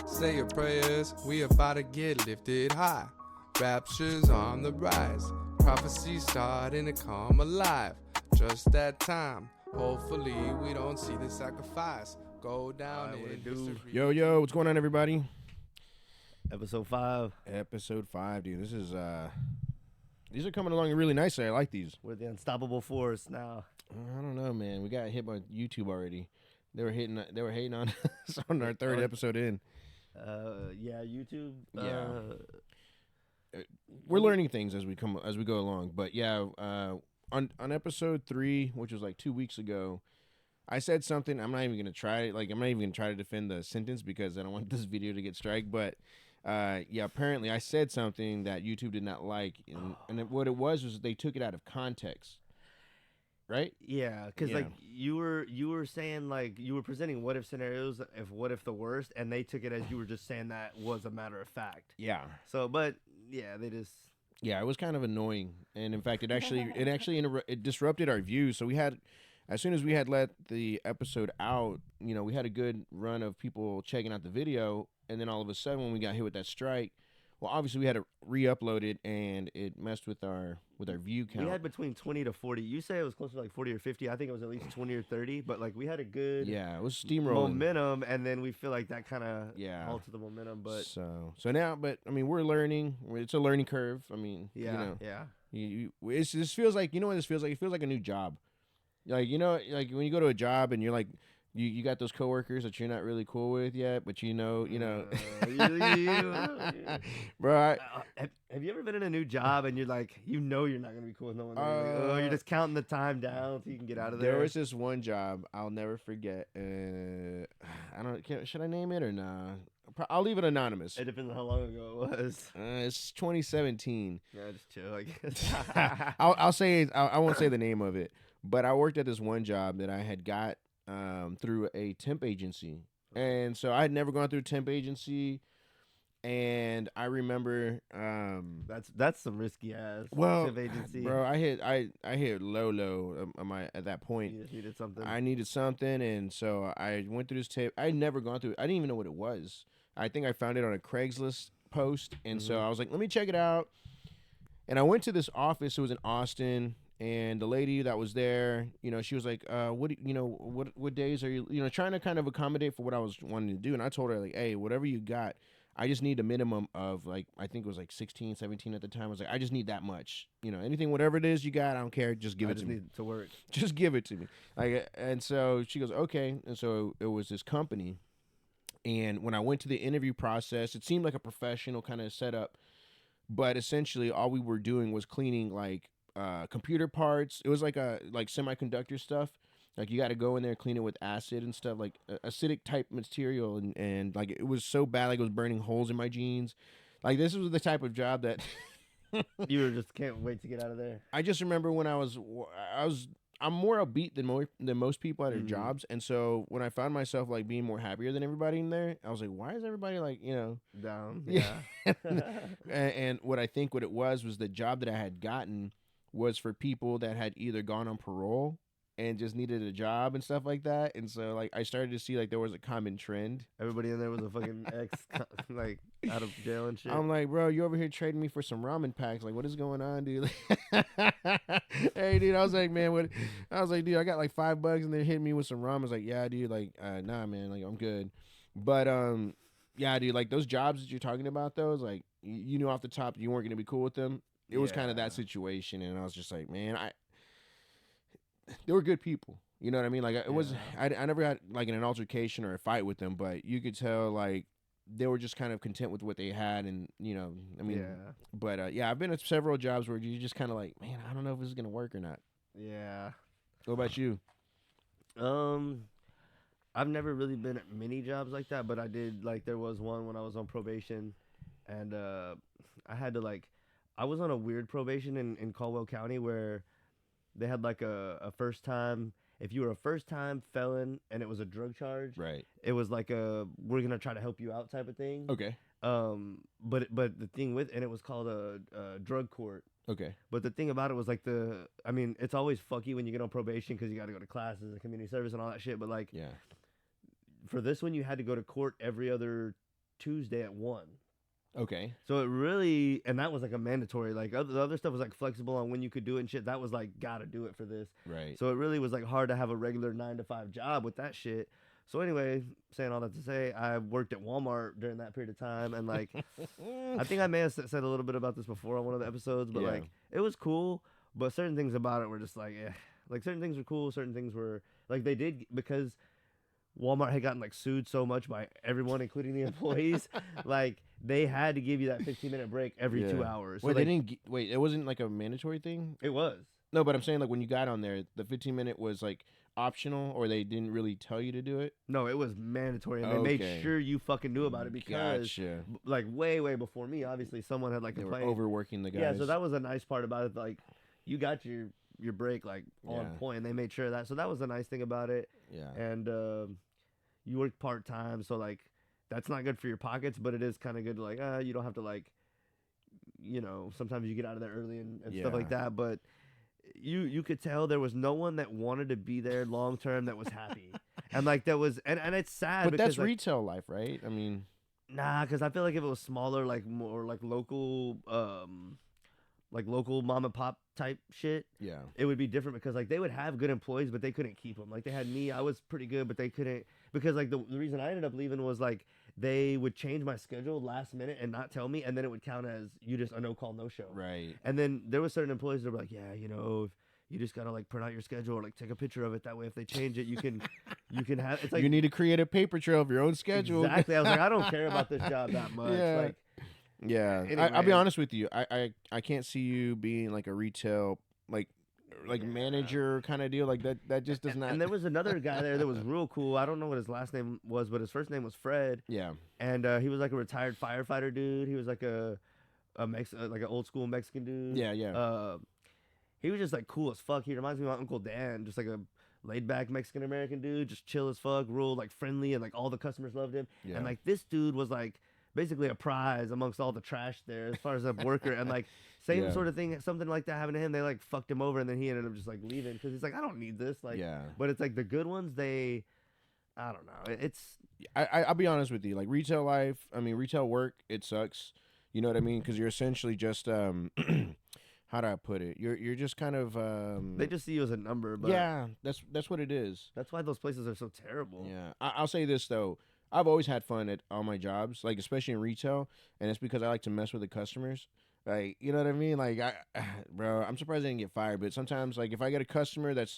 Say your prayers, we about to get lifted high. Rapture's on the rise, prophecy starting to come alive. Just that time, hopefully we don't see the sacrifice go down in history. Yo, what's going on, everybody? Episode 5. Episode 5, dude. This is these are coming along really nicely. I like these. We're the unstoppable force now. I don't know, man. We got hit by YouTube already. They were hating on us on our third episode in. Yeah, YouTube. We're learning things as we go along. But yeah, on episode 3, which was like 2 weeks ago, I said something. I'm not even gonna try. I'm not even gonna try to defend the sentence because I don't want this video to get striked. But yeah, apparently I said something that YouTube did not like, and what it was they took it out of context. Right? Yeah, because like you were saying, like, you were presenting what if scenarios, what if the worst, and they took it as you were just saying that was a matter of fact. Yeah. So, but yeah, they just. Yeah, it was kind of annoying, and in fact, it disrupted our views. So we had, as soon as we had let the episode out, we had a good run of people checking out the video, and then all of a sudden, when we got hit with that strike, well, obviously we had to re-upload it, and it messed with our view count. We had between 20 to 40. You say it was close to like 40 or 50. I think it was at least 20 or 30. But like we had a good it was steamrolling momentum, and then we feel like that kind of halted the momentum. But so now, but I mean, we're learning. It's a learning curve. I mean, this feels like what this feels like. It feels like a new job. Like like when you go to a job and you're like. You got those coworkers that you're not really cool with yet, but bro. Have you ever been in a new job and you're like, you're not gonna be cool with no one? You're just counting the time down so you can get out of there. There was this one job I'll never forget. I don't. Should I name it or nah? I'll leave it anonymous. It depends on how long ago it was. It's 2017. Yeah, just chill. I guess. I'll say I won't say the name of it, but I worked at this one job that I had got. Through a temp agency, and so I had never gone through a temp agency, and I remember that's some risky ass temp agency, bro. I hit low at that point. You just needed something. I needed something, and so I went through this tape. I had never gone through it. I didn't even know what it was. I think I found it on a Craigslist post, and so I was like, let me check it out. And I went to this office. It was in Austin. And the lady that was there, she was like, what days are you, trying to kind of accommodate for what I was wanting to do. And I told her, like, hey, whatever you got, I just need a minimum of, like, I think it was like 16, 17 at the time. I was like, I just need that much. Anything, whatever it is you got, I don't care. Just give it to me. I just need it to work. Just give it to me. Like, and so she goes, okay. And so it was this company. And when I went to the interview process, it seemed like a professional kind of setup. But essentially all we were doing was cleaning, like, computer parts. It was like semiconductor stuff. Like you got to go in there, clean it with acid and stuff, like acidic type material, and like it was so bad, like it was burning holes in my jeans. Like this was the type of job that you were just can't wait to get out of there. I just remember when I'm more upbeat than most people at their jobs, and so when I found myself like being more happier than everybody in there, I was like, why is everybody like down? Yeah. and what I think what it was the job that I had gotten was for people that had either gone on parole and just needed a job and stuff like that. And so like I started to see like there was a common trend. Everybody in there was a fucking ex like out of jail and shit. I'm like, bro, you over here trading me for some ramen packs. Like, what is going on, dude? Hey, dude, I was like, man, dude, I got like $5 and they're hitting me with some ramen. I was like, yeah, dude, like, nah, man, like I'm good. But yeah, dude, like those jobs that you're talking about, those like you knew off the top you weren't gonna be cool with them. It was kind of that situation, and I was just like, man, they were good people. You know what I mean? Like it was, I never had like an altercation or a fight with them, but you could tell like they were just kind of content with what they had, and I mean, But I've been at several jobs where you just kind of like, man, I don't know if this is gonna work or not. Yeah. What about you? I've never really been at many jobs like that, but I did like there was one when I was on probation, and I had to like. I was on a weird probation in Caldwell County where they had like a first time. If you were a first time felon and it was a drug charge, right? It was like we're gonna try to help you out type of thing. Okay. But the thing with it was called a drug court. Okay. But the thing about it was like it's always fucky when you get on probation because you got to go to classes and community service and all that shit. But like, yeah, for this one you had to go to court every other Tuesday at 1. Okay. So it really, and that was like a mandatory. Like the other stuff was like flexible on when you could do it and shit. That was like gotta do it for this. Right. So it really was like hard to have a regular 9 to 5 job with that shit. So anyway, saying all that to say, I worked at Walmart during that period of time, and like I think I may have said a little bit about this before on one of the episodes, but like it was cool. But certain things about it were just like, like certain things were cool, certain things were like they did because Walmart had gotten like sued so much by everyone, including the employees. Like they had to give you that 15-minute break every 2 hours. So wait, like, they didn't. Wait, it wasn't like a mandatory thing. It was. No, but I'm saying like when you got on there, the 15-minute was like optional, or they didn't really tell you to do it. No, it was mandatory, and they made sure you fucking knew about it because, like, way before me, obviously someone had like they complained. were overworking the guys. Yeah, so that was a nice part about it. Like, you got your break like on point, and they made sure of that. So that was the nice thing about it. Yeah, and you work part time, so like that's not good for your pockets, but it is kind of good to like you don't have to like, you know, sometimes you get out of there early and stuff like that, but. You could tell there was no one that wanted to be there long term that was happy, and like that was and it's sad. But because, that's like, retail life, right? I mean, nah, because I feel like if it was smaller, like more like local mom and pop type shit, it would be different because like they would have good employees, but they couldn't keep them. Like they had me, I was pretty good, but they couldn't because like the reason I ended up leaving was like they would change my schedule last minute and not tell me, and then it would count as you just a no call no show. Right. And then there was certain employees that were like, yeah, you know, if you just gotta like print out your schedule or like take a picture of it. That way, if they change it, you can have. It's like you need to create a paper trail of your own schedule. Exactly. I was like, I don't care about this job that much. Like, yeah. Anyway. I'll be honest with you. I can't see you being like a retail like manager kind of deal like that. That just does not. And there was another guy there that was real cool. I don't know what his last name was, but his first name was Fred. Yeah. And he was like a retired firefighter dude. He was like like an old school Mexican dude. Yeah. He was just like cool as fuck. He reminds me of my Uncle Dan, just like a laid back Mexican American dude, just chill as fuck, real like friendly, and like all the customers loved him. Yeah. And like this dude was like basically a prize amongst all the trash there as far as a worker. And like same sort of thing, something like that happened to him. They like fucked him over, and then he ended up just like leaving because he's like, I don't need this. Like, but it's like the good ones, I don't know. It's I'll be honest with you. Like retail life, I mean retail work, it sucks. You know what I mean? Because you're essentially just how do I put it? You're just kind of they just see you as a number. But yeah, that's what it is. That's why those places are so terrible. Yeah, I'll say this though. I've always had fun at all my jobs, like especially in retail, and it's because I like to mess with the customers. Like, you know what I mean? Like, bro, I'm surprised I didn't get fired. But sometimes, like, if I get a customer that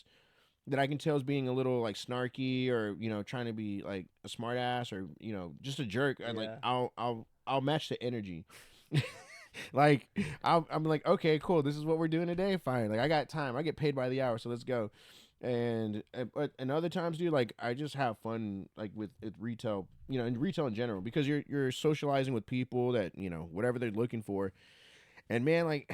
I can tell is being a little like snarky or trying to be like a smart ass or just a jerk, like I'll match the energy. Like I'm like, okay, cool. This is what we're doing today. Fine. Like I got time. I get paid by the hour, so let's go. And other times, dude, like I just have fun like with retail, in retail in general, because you're socializing with people that whatever they're looking for. And man, like,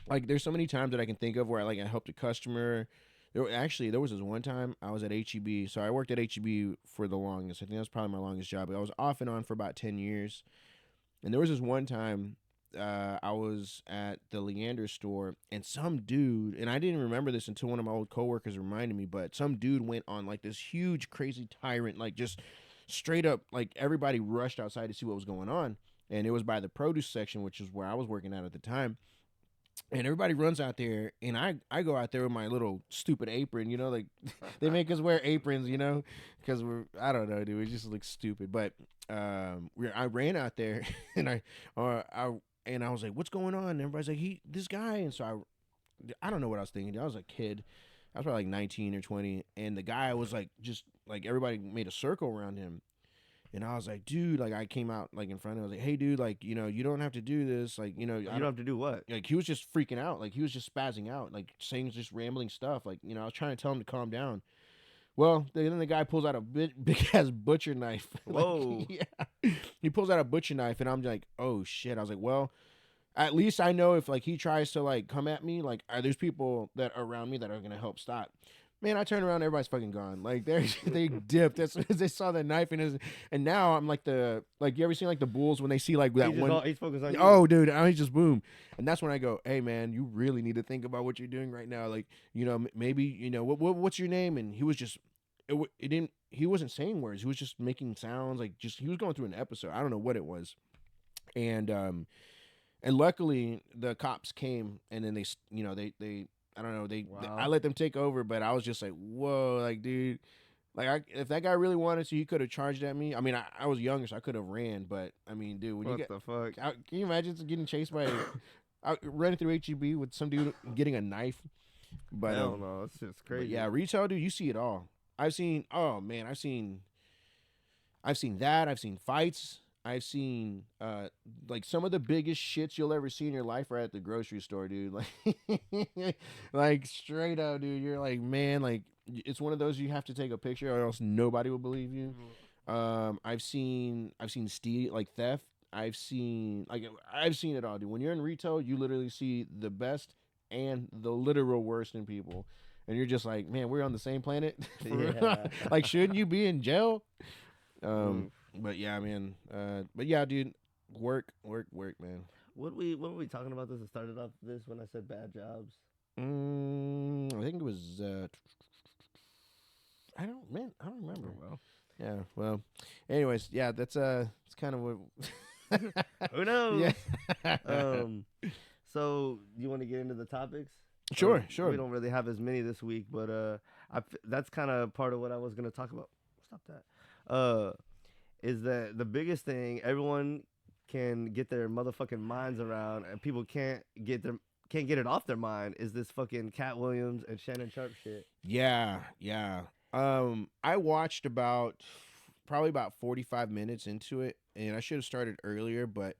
like there's so many times that I can think of where I helped a customer. There was this one time I was at HEB. So I worked at HEB for the longest. I think that was probably my longest job. I was off and on for about 10 years. And there was this one time I was at the Leander store, and some dude, and I didn't remember this until one of my old coworkers reminded me, but some dude went on like this huge crazy tyrant, like just straight up, like everybody rushed outside to see what was going on. And it was by the produce section, which is where I was working at the time. And everybody runs out there, and I go out there with my little stupid apron, like they make us wear aprons, because I don't know, dude, it just looks stupid. But I ran out there, and I was like, what's going on? And everybody's like, this guy. And so I don't know what I was thinking. I was a kid. I was probably like 19 or 20, and the guy was like, just like everybody made a circle around him. And I was like, dude, like I came out like in front of him. I was like, hey, dude, like, you don't have to do this. Like, you don't have to do what? Like he was just freaking out. Like he was just spazzing out, like saying just rambling stuff. Like, I was trying to tell him to calm down. Well, then the guy pulls out a big ass butcher knife. Whoa. Yeah. He pulls out a butcher knife, and I'm like, oh shit. I was like, well, at least I know if like he tries to like come at me, like there's people that are around me that are going to help stop. Man, I turned around, everybody's fucking gone. Like they dipped as soon as they saw the knife in his. And now I'm like you ever seen like the bulls when they see like that one? He's focused on you. Oh, dude, I just boom, and that's when I go, hey man, you really need to think about what you're doing right now. Like maybe what's your name? And he was just it he wasn't saying words. He was just making sounds, like just he was going through an episode. I don't know what it was, and luckily the cops came, and then they I don't know I let them take over, but I was just like, whoa, like dude. Like, if that guy really wanted to, he could have charged at me. I mean, I was younger, so I could have ran. But I mean, dude, when what the fuck? can you imagine getting chased by running through HEB with some dude getting a knife? But I don't know. It's just crazy. yeah, retail, dude, you see it all. I've seen that. I've seen fights. I've seen like some of the biggest shits you'll ever see in your life are at the grocery store, dude. Like, like straight up, dude. You're like, man, like it's one of those you have to take a picture or else nobody will believe you. I've seen steal, like theft. I've seen it all, dude. When you're in retail, you literally see the best and the literal worst in people. And you're just like, man, we're on the same planet. Like, shouldn't you be in jail? But yeah, man. But yeah, dude. Work, man. What were we talking about this? It started off this when I said bad jobs. I think it was. I don't remember. Oh, well. Yeah. Well. Anyways, yeah. That's it's kind of what. Who knows? Yeah. So you want to get into the topics? Sure. We don't really have as many this week, but that's kind of part of what I was gonna talk about. Stop that. Is that the biggest thing everyone can get their motherfucking minds around, and people can't get it off their mind, is this fucking Katt Williams and Shannon Sharpe shit. Yeah. I watched probably about 45 minutes into it, and I should have started earlier, but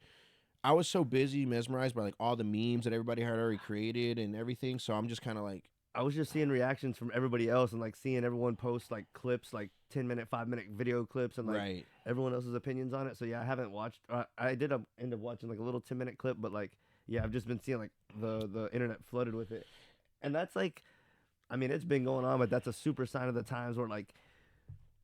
I was so busy, mesmerized by like all the memes that everybody had already created and everything. So I'm just kind of like, I was just seeing reactions from everybody else and like seeing everyone post like clips, like 10-minute, 5-minute video clips, and like everyone else's opinions on it. So yeah, I haven't watched. I did end up watching like a little 10-minute clip, but like yeah, I've just been seeing like the internet flooded with it, and that's like, I mean, it's been going on, but that's a super sign of the times where like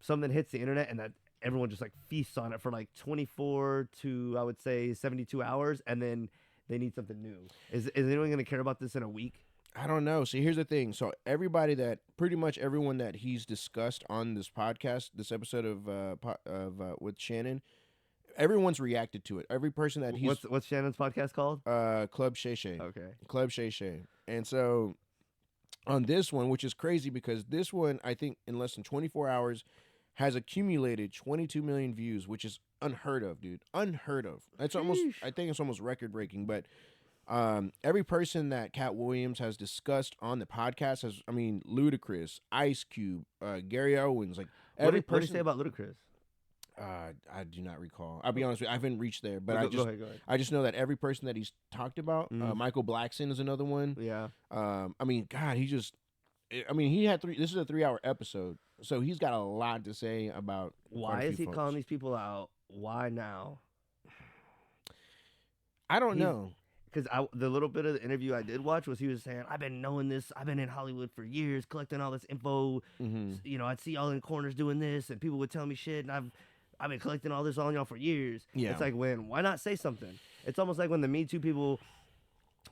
something hits the internet and that everyone just like feasts on it for like 24 to I would say 72 hours, and then they need something new. Is anyone going to care about this in a week? I don't know. See, here's the thing. So pretty much everyone that he's discussed on this podcast, this episode of with Shannon, everyone's reacted to it. Every person that he's what's Shannon's podcast called? Club Shay. Okay. Club Shay. And so on this one, which is crazy because this one I think in less than 24 hours has accumulated 22 million views, which is unheard of, dude. Unheard of. That's almost, I think it's almost record breaking. But every person that Katt Williams has discussed on the podcast has, I mean, Ludacris, Ice Cube, Gary Owens, like every person. What did he say about Ludacris? I do not recall. I'll be honest with you, I haven't reached there, but Go ahead. I just know that every person that he's talked about, Michael Blackson is another one. Yeah. I mean, God, he had this is a 3-hour episode, so he's got a lot to say about why is he calling these people out? Why now? I don't know. Because the little bit of the interview I did watch was he was saying, I've been knowing this. I've been in Hollywood for years, collecting all this info. You know, I'd see y'all in corners doing this, and people would tell me shit, and I've been collecting all this on y'all for years. Yeah. It's like, why not say something? It's almost like when the Me Too people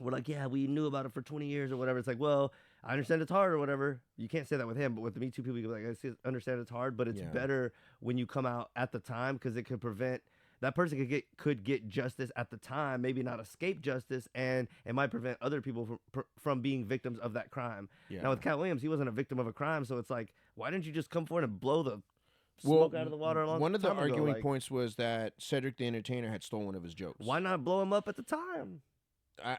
were like, yeah, we knew about it for 20 years or whatever. It's like, well, I understand it's hard or whatever. You can't say that with him, but with the Me Too people, you're like, I understand it's hard, but it's better when you come out at the time, because it could prevent that person could get justice at the time, maybe not escape justice, and it might prevent other people from being victims of that crime. Yeah. Now with Katt Williams, he wasn't a victim of a crime, so it's like, why didn't you just come forward and blow the smoke out of the water a long time ago? One of the arguing points was that Cedric the Entertainer had stolen one of his jokes. Why not blow him up at the time? I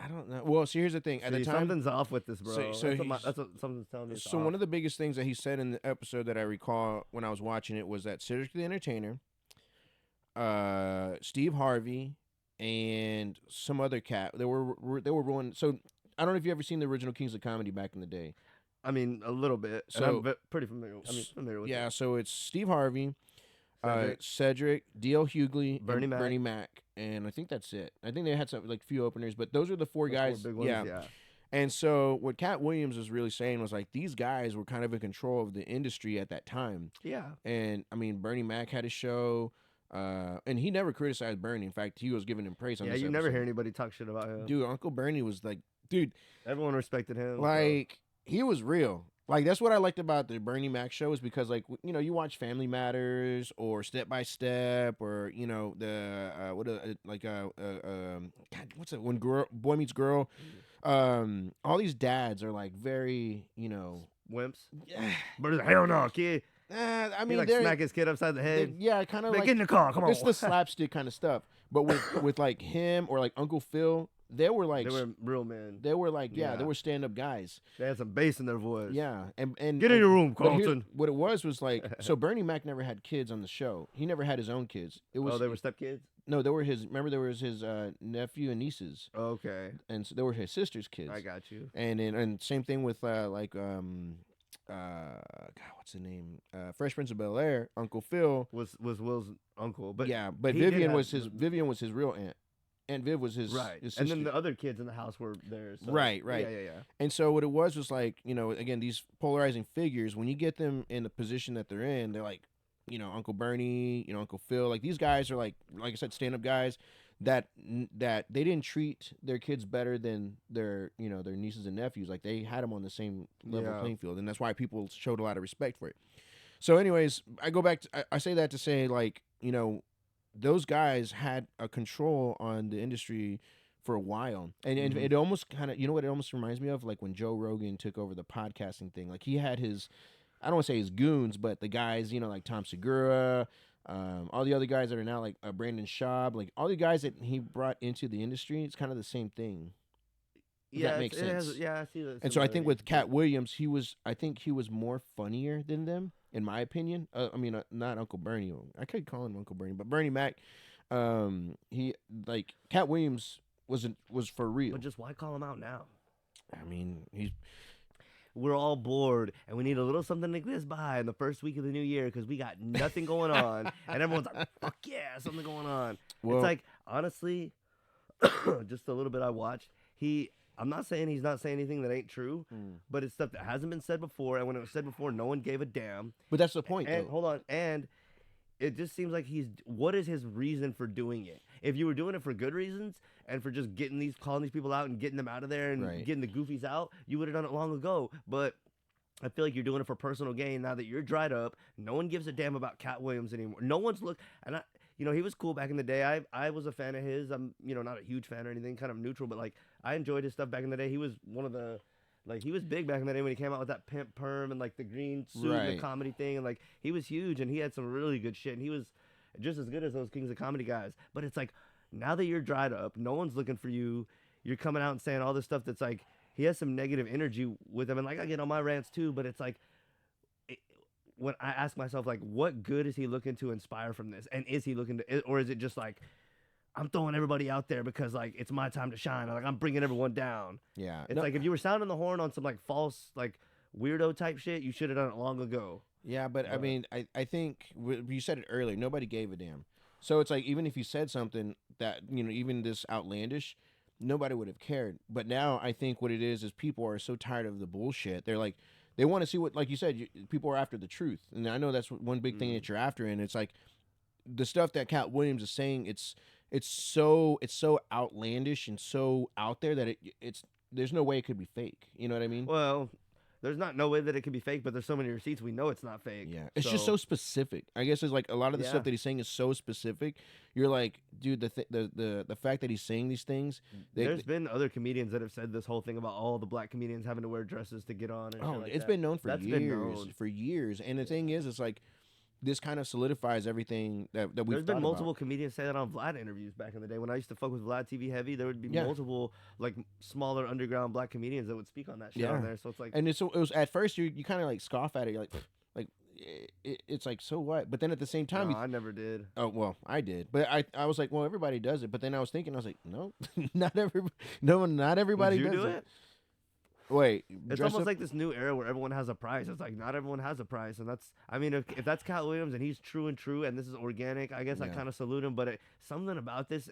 don't know. Well, see, here's the thing. At the time, something's off with this, bro. That's what something's telling me. So one of the biggest things that he said in the episode that I recall when I was watching it was that Cedric the Entertainer, Steve Harvey, and some other cat, they were rolling. So I don't know if you ever seen the original Kings of Comedy back in the day. I mean, a little bit. So I'm pretty familiar. Familiar with it. Yeah. So it's Steve Harvey, Cedric, D.L. Hughley, Bernie Mac, and I think that's it. I think they had some like few openers, but those are the four guys. Four big ones, yeah. And so what Katt Williams was really saying was like these guys were kind of in control of the industry at that time. Yeah. And I mean, Bernie Mac had a show. And he never criticized Bernie. In fact, he was giving him praise on this episode. Never hear anybody talk shit about him. Dude, Uncle Bernie was like, dude. Everyone respected him. Like, he was real. Like that's what I liked about the Bernie Mac show is because like you watch Family Matters or Step by Step or the God, what's it when Boy Meets Girl, all these dads are like very Wimps. But it's hell no, kid. I He mean like they're smack his kid upside the head. yeah kind of Like, like get in the car, come on. it's the slapstick kind of stuff. But with like him or like Uncle Phil, they were like They were real men. they were like Yeah. they were stand up guys. They had some bass in their voice. Yeah, and Get in your room, but here- Carlton. what it was like so Bernie Mac never had kids on the show. He never had his own kids. It was They were stepkids? no, they were his. Remember, there was his nephew and nieces, Okay. and so they were his sister's kids. I got you. And same thing with God, what's the name? Fresh Prince of Bel-Air. Uncle Phil Was Will's uncle. But yeah, but he did Vivian have was his real aunt. Aunt Viv was his right. his And sister. then the other kids in the house were theirs. So. Right. Yeah. And so what it was like, again, these polarizing figures, when you get them in the position that they're in, they're like, Uncle Bernie, Uncle Phil, like these guys are like I said, stand-up guys that they didn't treat their kids better than their nieces and nephews. Like they had them on the same level playing field, and that's why people showed a lot of respect for it. So anyways, I go back to, I say that to say like, those guys had a control on the industry for a while. And it almost kind of, what it almost reminds me of? Like when Joe Rogan took over the podcasting thing. Like he had his, I don't want to say his goons, but the guys, like Tom Segura, all the other guys that are now like Brandon Schaub, like all the guys that he brought into the industry, it's kind of the same thing. If that makes sense. I see that. And so I think with Cat Williams, I think he was more funnier than them, in my opinion. Not Uncle Bernie. I could call him Uncle Bernie, but Bernie Mac, he like Cat Williams was for real. But just why call him out now? I mean, we're all bored and we need a little something like this by in the first week of the new year because we got nothing going on and everyone's like, fuck yeah, something going on. Well, it's like, honestly, just a little bit I watched, I'm not saying he's not saying anything that ain't true, but it's stuff that hasn't been said before, and when it was said before, no one gave a damn. But that's the point, and though. Hold on, and it just seems like what is his reason for doing it? If you were doing it for good reasons and for just calling these people out and getting them out of there and getting the goofies out, you would have done it long ago. But I feel like you're doing it for personal gain now that you're dried up. No one gives a damn about Cat Williams anymore. No one's and he was cool back in the day. I was a fan of his. I'm, not a huge fan or anything, kind of neutral, but like I enjoyed his stuff back in the day. He was one of the he was big back in the day when he came out with that pimp perm and like the green suit and the comedy thing, and like he was huge and he had some really good shit and he was just as good as those Kings of Comedy guys. But it's like now that you're dried up, no one's looking for you. You're coming out and saying all this stuff that's like he has some negative energy with him, and like I get on my rants too, but it's like when I ask myself like what good is he looking to inspire from this, and is he looking to, or is it just like I'm throwing everybody out there because like it's my time to shine, or, like I'm bringing everyone down? Yeah, it's like if you were sounding the horn on some like false like weirdo type shit, you should have done it long ago. Yeah, but I mean, I think you said it earlier. Nobody gave a damn. So it's like even if you said something that even this outlandish, nobody would have cared. But now I think what it is people are so tired of the bullshit. They're like they want to see what, like you said, people are after the truth, and I know that's one big thing that you're after. And it's like the stuff that Cat Williams is saying. It's so outlandish and so out there that it's there's no way it could be fake. You know what I mean? Well, there's no way that it could be fake, but there's so many receipts we know it's not fake. Yeah, it's just so specific. I guess it's like a lot of the stuff that he's saying is so specific. You're like, dude, the fact that he's saying these things. There's been other comedians that have said this whole thing about all the black comedians having to wear dresses to get on. And shit like it's that. been known for That's years. been known. For years, and the thing is, it's like this kind of solidifies everything that we've There's been multiple about. Comedians say that on Vlad interviews back in the day. When I used to fuck with Vlad TV heavy, there would be multiple like smaller underground black comedians that would speak on that shit on there. So it's like, and it was at first you kind of like scoff at it. You're like it's like, so what? But then at the same time, I never did. Oh well, I did, but I was like, well, everybody does it. But then I was thinking, I was like, no, not everybody Would you does do it. it? Wait, it's almost like this new era where everyone has a price. It's like not everyone has a price, and that's, I mean, if that's Cat Williams and he's true, and this is organic, I guess I kind of salute him. But something about this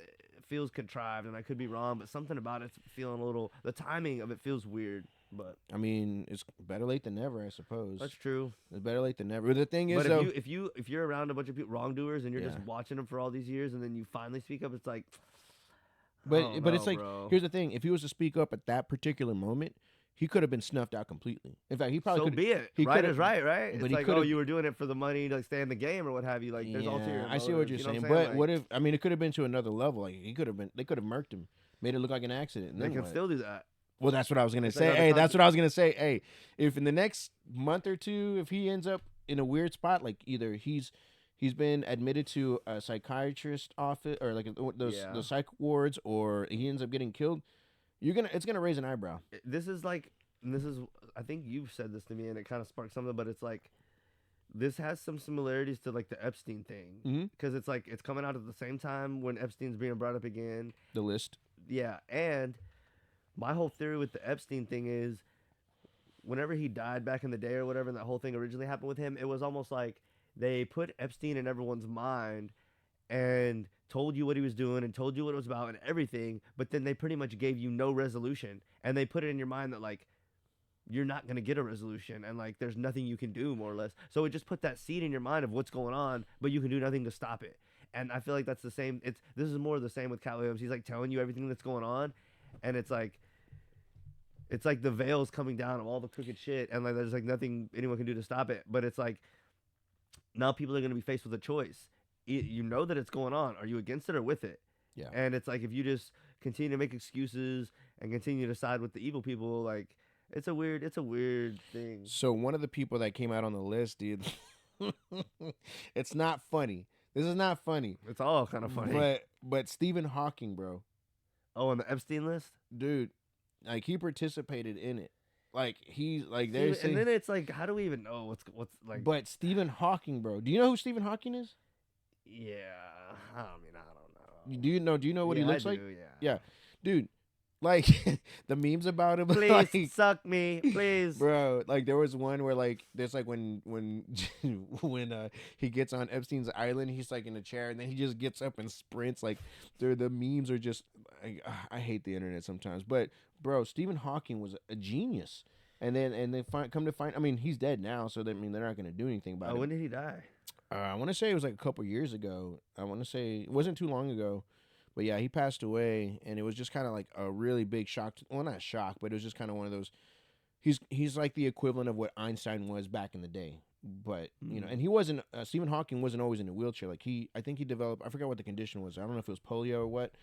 feels contrived, and I could be wrong, but something about it's feeling a little. The timing of it feels weird. But I mean, it's better late than never, I suppose. That's true. It's better late than never. But the thing is, but though, if you're around a bunch of people, wrongdoers, and you're just watching them for all these years, and then you finally speak up, it's like. But it's like, bro. Here's the thing: if he was to speak up at that particular moment, he could have been snuffed out completely. In fact, he probably So could. be it. He Right could've- is right, right? but It's he like, could've- oh, you were doing it for the money to like, stay in the game or what have you. Like, there's ulterior I see what you're motives, you know saying. what I'm But saying? what Like, if? I mean, it could have been to another level. Like he could have been. They could have murked him, made it look like an accident. And they then can what? still do that. Well, that's what I was gonna It's say. another Hey, that's concept. what I was gonna say. Hey, if in the next month or two, if he ends up in a weird spot, like either he's been admitted to a psychiatrist office or like those psych wards, or he ends up getting killed, it's gonna raise an eyebrow. This is like, and this is, I think you've said this to me, and it kind of sparked something. But it's like, this has some similarities to like the Epstein thing, because it's like it's coming out at the same time when Epstein's being brought up again. The list. Yeah, and my whole theory with the Epstein thing is, whenever he died back in the day or whatever, and that whole thing originally happened with him, it was almost like they put Epstein in everyone's mind and told you what he was doing and told you what it was about and everything, but then they pretty much gave you no resolution, and they put it in your mind that like you're not going to get a resolution and like there's nothing you can do, more or less. So it just put that seed in your mind of what's going on, but you can do nothing to stop it. And I feel like that's the same. This is more of the same with Katt Williams. He's like telling you everything that's going on, and it's like the veil's coming down of all the crooked shit, and like there's like nothing anyone can do to stop it. But it's like now people are going to be faced with a choice. You know that it's going on. Are you against it or with it? Yeah. And it's like if you just continue to make excuses and continue to side with the evil people, like it's a weird thing. So one of the people that came out on the list, dude, it's not funny. This is not funny. It's all kind of funny. But Stephen Hawking, bro. Oh, on the Epstein list? Dude, like he participated in it. Like he's like Stephen, they're saying, and then it's like, how do we even know what's like? But Stephen Hawking, bro. Do you know who Stephen Hawking is? Yeah, I don't know. Do you know what he looks like? Yeah. Dude, like the memes about him. Please like, suck me, please. bro. Like there was one where like there's like when he gets on Epstein's island, he's like in a chair and then he just gets up and sprints. Like the memes are just I hate the internet sometimes. But bro, Stephen Hawking was a genius. And they come to find, I mean, he's dead now, so they're not going to do anything about it. When did he die? I want to say it was like a couple years ago. I want to say it wasn't too long ago. But yeah, he passed away, and it was just kind of like a really big shock. Well, not shock, but it was just kind of one of those. He's like the equivalent of what Einstein was back in the day. But, you know, and he wasn't, Stephen Hawking wasn't always in a wheelchair. Like I think he developed, I forgot what the condition was. I don't know if it was polio or what.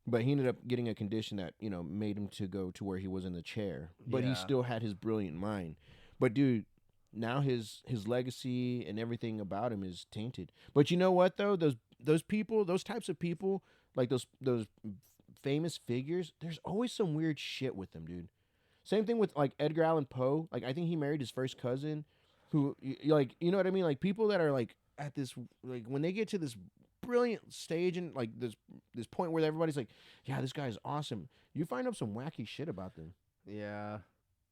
But he ended up getting a condition that, you know, made him to go to where he was in the chair. But he still had his brilliant mind. But, dude, now his legacy and everything about him is tainted. But you know what, though? Those people, those types of people, like those famous figures, there's always some weird shit with them, dude. Same thing with, like, Edgar Allan Poe. Like, I think he married his first cousin who, like, you know what I mean? Like, people that are, like, at this, like, when they get to this brilliant stage and like this point where everybody's like, yeah, this guy's awesome, you find out some wacky shit about them. Yeah.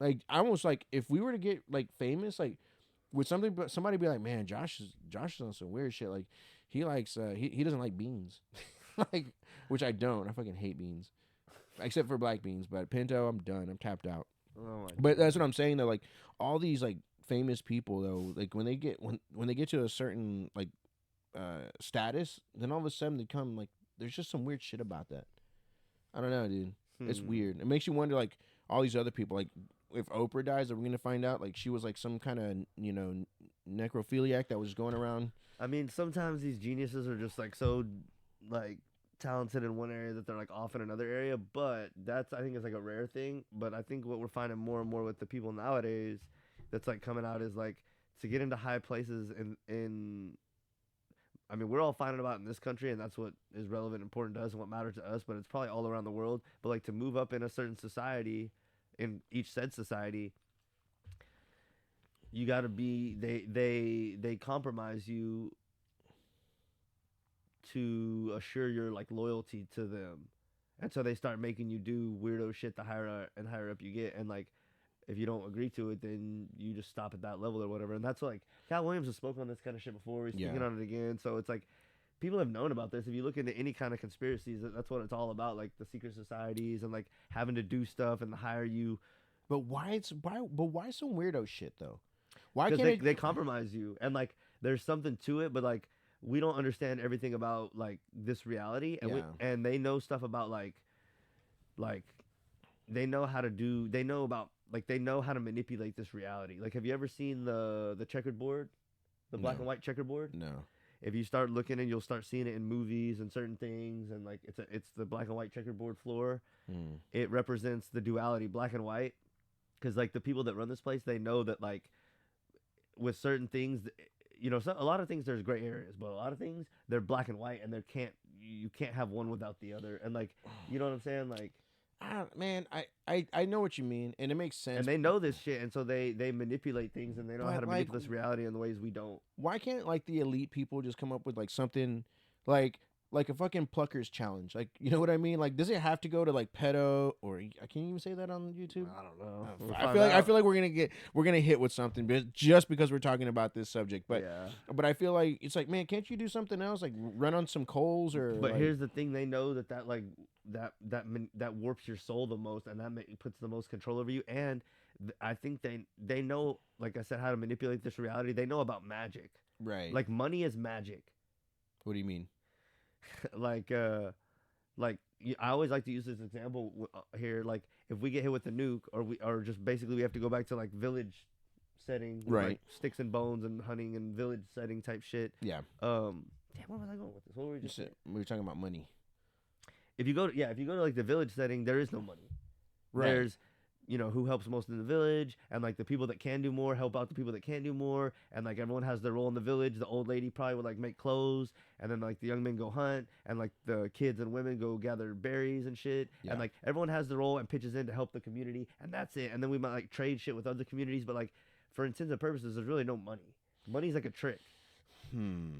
Like almost like if we were to get like famous, like with something, but somebody be like, man, Josh is on some weird shit. Like he likes he doesn't like beans, like, which I don't. I fucking hate beans, except for black beans. But pinto, I'm done. I'm tapped out. Oh my but that's what I'm saying though. Like all these like famous people though, like when they get to a certain like status, then all of a sudden they come like there's just some weird shit about that. I don't know, dude. It's weird. It makes you wonder, like all these other people, like if Oprah dies, are we gonna find out like she was like some kind of, you know, necrophiliac that was going around? I mean, sometimes these geniuses are just like so like talented in one area that they're like off in another area, but that's, I think, is like a rare thing. But I think what we're finding more and more with the people nowadays that's like coming out is like to get into high places in I mean, we're all finding about in this country, and that's what is relevant, important to us, and what matters to us. But it's probably all around the world. But like to move up in a certain society, in each said society, you got to be. They compromise you to assure your like loyalty to them, and so they start making you do weirdo shit the higher up you get, and like. If you don't agree to it, then you just stop at that level or whatever. And that's like, Katt Williams has spoken on this kind of shit before. He's speaking on it again. So it's like, people have known about this. If you look into any kind of conspiracies, that's what it's all about. Like the secret societies and like having to do stuff and the higher you. But why some weirdo shit though? Why Because can't they compromise you. And like, there's something to it, but like, we don't understand everything about like this reality. And, and they know stuff about like, they know how to do, they know about like they know how to manipulate this reality. Like, have you ever seen the checkered board, the black No. and white checkered board? No. If you start looking, and you'll start seeing it in movies and certain things, and like it's the black and white checkered board floor. It represents the duality, black and white, because like the people that run this place, they know that like with certain things, you know, a lot of things there's gray areas, but a lot of things they're black and white, and you can't have one without the other, and like, you know what I'm saying, like. I know what you mean, and it makes sense. And they know this shit, and so they manipulate things, and they know But, how to like, manipulate this reality in the ways we don't. Why can't like the elite people just come up with like something like a fucking pluckers challenge? Like, you know what I mean? Like, does it have to go to like pedo, or I can't even say that on YouTube? I don't know. I feel like we're gonna hit with something just because we're talking about this subject. But yeah. but I feel like it's like, man, can't you do something else? Like run on some coals or. But like, here's the thing: they know that like that warps your soul the most, and that puts the most control over you. And I think they know, like I said, how to manipulate this reality. They know about magic. right. Like money is magic. What do you mean? like I always like to use this example here. Like if we get hit with a nuke, or just basically we have to go back to like village setting, with, Right. like, sticks and bones and hunting and village setting type shit. Yeah. Damn, where was I going with this? What were we just saying? We were talking about money. If you go to like the village setting, there is no money. Right. There's, you know, who helps most in the village, and like the people that can do more help out the people that can't do more, and like everyone has their role in the village. The old lady probably would like make clothes, and then like the young men go hunt, and like the kids and women go gather berries and shit. Yeah. And like everyone has their role and pitches in to help the community, and that's it. And then we might like trade shit with other communities, but like for intents and purposes, there's really no money. Money's like a trick.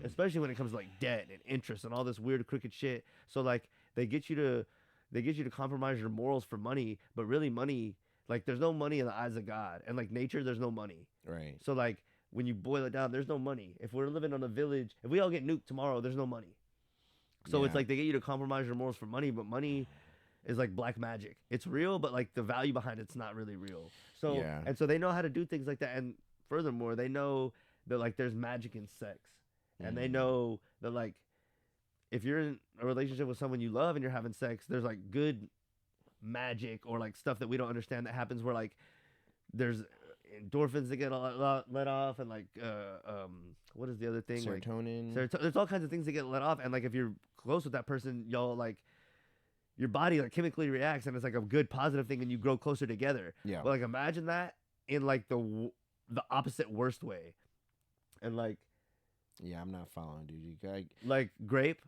Especially when it comes to like debt and interest and all this weird crooked shit. So like they get you to compromise your morals for money, but really money, like there's no money in the eyes of God, and like nature, there's no money. Right. So like when you boil it down, there's no money. If we're living on a village, if we all get nuked tomorrow, there's no money. So it's Yeah. like they get you to compromise your morals for money, but money is like black magic. It's real, but like the value behind it's not really real. So Yeah. and so they know how to do things like that, and furthermore, they know that like there's magic in sex. And they know that, like, if you're in a relationship with someone you love and you're having sex, there's, like, good magic or, like, stuff that we don't understand that happens where, like, there's endorphins that get let off, and, like, what is the other thing? Serotonin. Like, there's all kinds of things that get let off, and, like, if you're close with that person, y'all, like, your body, like, chemically reacts, and it's, like, a good positive thing, and you grow closer together. Yeah. But, like, imagine that in, like, the opposite worst way. And, like, Yeah, I'm not following, dude. You got like grape,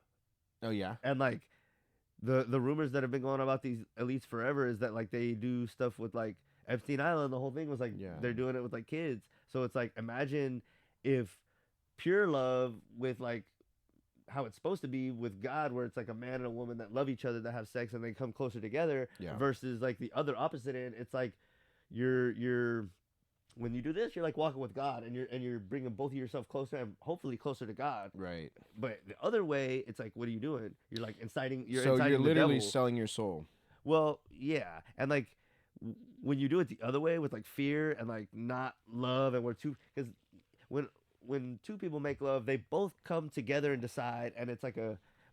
oh yeah. and like the rumors that have been going about these elites forever is that like they do stuff with like Epstein Island. The whole thing was like they're doing it with like kids. So it's like, imagine if pure love with like how it's supposed to be with God, where it's like a man and a woman that love each other, that have sex, and they come closer together, versus like the other opposite end. It's like you're when you do this, you're like walking with God, and you're bringing both of yourself closer, and hopefully closer to God. Right. But the other way, it's like, what are you doing? You're like inciting. So inciting you're the literally devil. selling your soul. Well, yeah, and like when you do it the other way with like fear and like not love, and because when two people make love, they both come together and decide, and it's like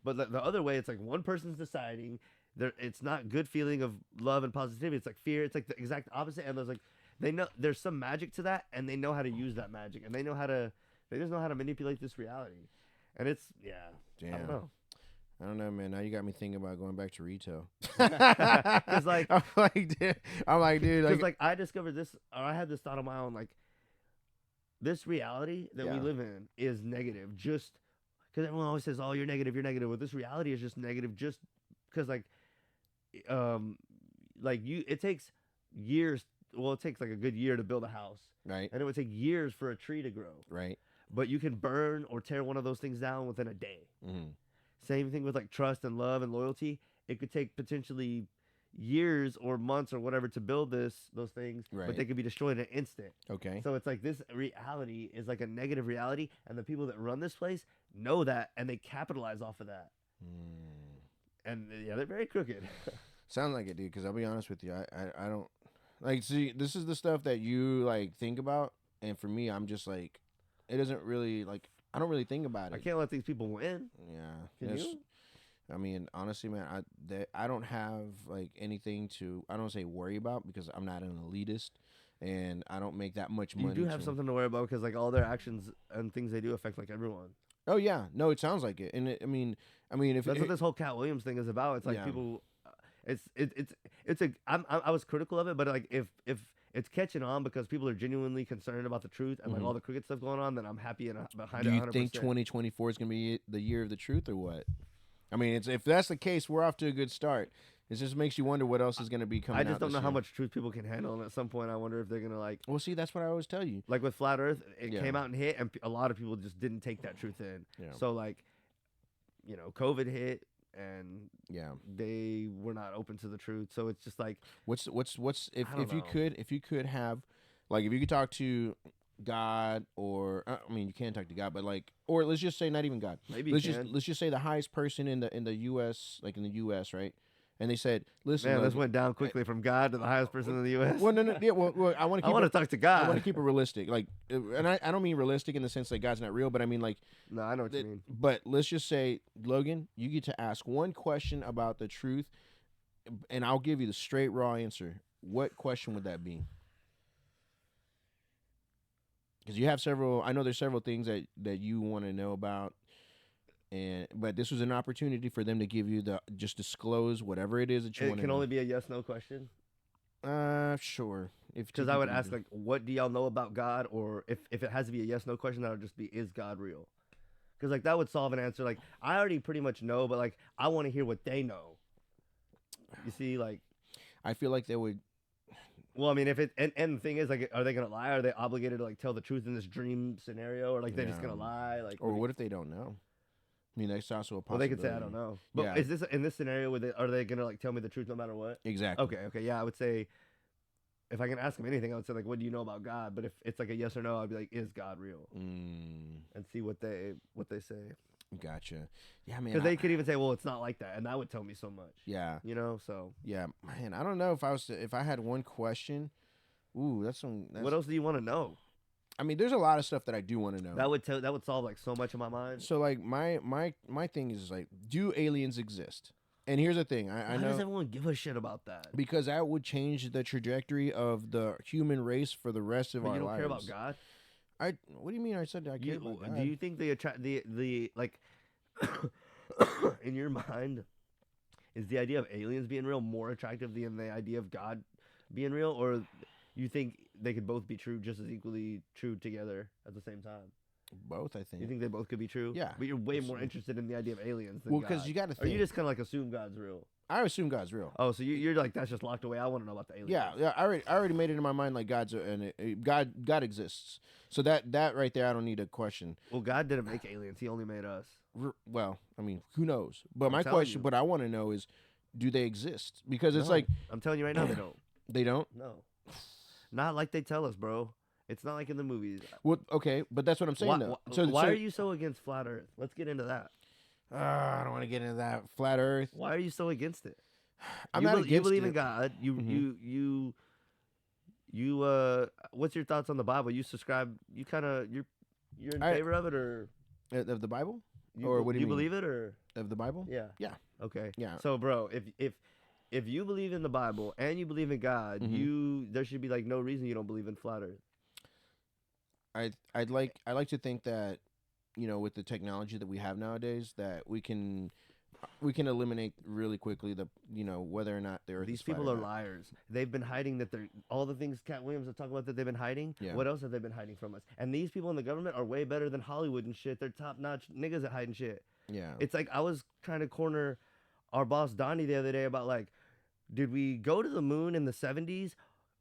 but the other way, it's like one person's deciding. It's not good feeling of love and positivity. It's like fear. It's like the exact opposite, and there's like. They know there's some magic to that, and they know how to use that magic, and they just know how to manipulate this reality, and it's Damn. I don't know, man. Now you got me thinking about going back to retail. Because like I'm like, dude, because like I discovered this, or I had this thought on my own, like this reality that we live in is negative, just because everyone always says, "Oh, you're negative, you're negative." Well, this reality is just negative, just because like it takes years. Well, it takes like a good year to build a house, right? And it would take years for a tree to grow, right? But you can burn or tear one of those things down within a day. Mm-hmm. Same thing with like trust and love and loyalty. It could take potentially years or months or whatever to build those things, right. But they could be destroyed in an instant. Okay. So it's like this reality is like a negative reality, and the people that run this place know that, and they capitalize off of that. And they're very crooked. Sounds like it, dude. Because I'll be honest with you, I don't. Like, see, this is the stuff that you, like, think about, and for me, I'm just, like, it doesn't really, like, I don't really think about it. I can't let these people win. Yeah. Can you? I mean, honestly, man, I don't have like anything to, I don't say worry about because I'm not an elitist, and I don't make that much money. You do have something to worry about because like all their actions and things they do affect like everyone. Oh yeah, no, it sounds like it, and I mean, if That's what this whole Cat Williams thing is about. It's like Yeah. people, it's a. I was critical of it, but like if it's catching on because people are genuinely concerned about the truth and like all the cricket stuff going on, then I'm happy and behind do it. you 100%. think 2024 is gonna be the year of the truth or what? I mean, if that's the case, we're off to a good start. It just makes you wonder what else is going to be coming out. I just don't this know how year. much truth people can handle, and at some point, I wonder if they're gonna like. Well, see, that's what I always tell you. Like with flat Earth, it Yeah. came out and hit, and a lot of people just didn't take that truth in. Yeah. So like, COVID hit, and Yeah. they were not open to the truth. So it's just like, What's if I don't you know. could have, like, if you could talk to God, or I mean, you can't talk to God, but like, or let's just say not even God. maybe let's you can. let's just say the highest person in the U.S., like in the U.S., right? And they said, listen, Man, this Logan- went down quickly from God to the highest person in the U.S. Well, no, yeah, well, I want to I keep want to it, talk to I God. want to keep it realistic, like, and I don't mean realistic in the sense that God's not real, but I mean like, No, I know what you mean. but let's just say, Logan, you get to ask one question about the truth, and I'll give you the straight raw answer. What question would that be? Because you have several. I know there's several things that you want to know about, but this was an opportunity for them to give you just disclose whatever it is that you It want to can know. only be a yes/no question. Sure. Because I would ask like, what do y'all know about God? Or if it has to be a yes/no question, that would just be, is God real? Because like that would solve an answer. Like I already pretty much know, but like I want to hear what they know. You see, like, I feel like they would. well, I mean, if it and the thing is, like, are they gonna lie? Are they obligated to like tell the truth in this dream scenario, or like they're just Yeah. gonna lie? Like, Or what if they don't know? I mean, that's also a well, possibility. they could say I don't know. But Yeah. is this in this scenario? Are they gonna like tell me the truth no matter what? Exactly. Okay, yeah, I would say. If I can ask them anything, I would say like, "What do you know about God?" But if it's like a yes or no, I'd be like, "Is God real?" And see what they say. Gotcha. Yeah, man. Because they could even say, "Well, it's not like that," and that would tell me so much. Yeah. So Yeah, man. I don't know if I had one question. Ooh, that's what else do you want to know? I mean, there's a lot of stuff that I do want to know. That would solve like so much in my mind. So like my thing is like, do aliens exist? And here's the thing, I Why does know everyone give a shit about that? because that would change the trajectory of the human race for the rest of But our you don't lives. care about God. What do you mean? I said I care about God. Do you think they attract the like in your mind? Is the idea of aliens being real more attractive than the idea of God being real, or you think they could both be true just as equally true together at the same time? Both, I think. You think they both could be true? Yeah, But you're way more absolutely. interested in the idea of aliens than Well, God. because you got to Or think. you just kind of like assume God's real? I assume God's real. Oh, so you're like, that's just locked away. I want to know about the aliens. Yeah. I already made it in my mind like God exists. So that right there, I don't need a question. Well, God didn't make aliens. He only made us. Well, I mean, who knows? But my telling question, you. what I want to know is, do they exist? Because it's No. like I'm telling you right now, they don't. they don't. No. Not like they tell us, bro. It's not like in the movies. Well, okay, but that's what I'm saying though. Why are you so against flat Earth? Let's get into that. I don't want to get into that flat Earth. Why are you so against it? I'm you not you against believe in it. God. You what's your thoughts on the Bible? You subscribe. You're in I- favor of it, or Of the Bible, you, or what do you mean? believe it, or Of the Bible? yeah, Yeah. okay, Yeah. So, bro, if you believe in the Bible and you believe in God, Mhm. there should be like no reason you don't believe in flat Earth. I like to think that, with the technology that we have nowadays, that we can eliminate really quickly whether or not the Earth These is flat people or are not. liars. They've been hiding that they're all the things Cat Williams are talking about that they've been hiding. Yeah. What else have they been hiding from us? And these people in the government are way better than Hollywood and shit. They're top notch niggas at hiding shit. Yeah. It's like I was trying to corner our boss Donnie the other day about like, did we go to the moon in the 70s?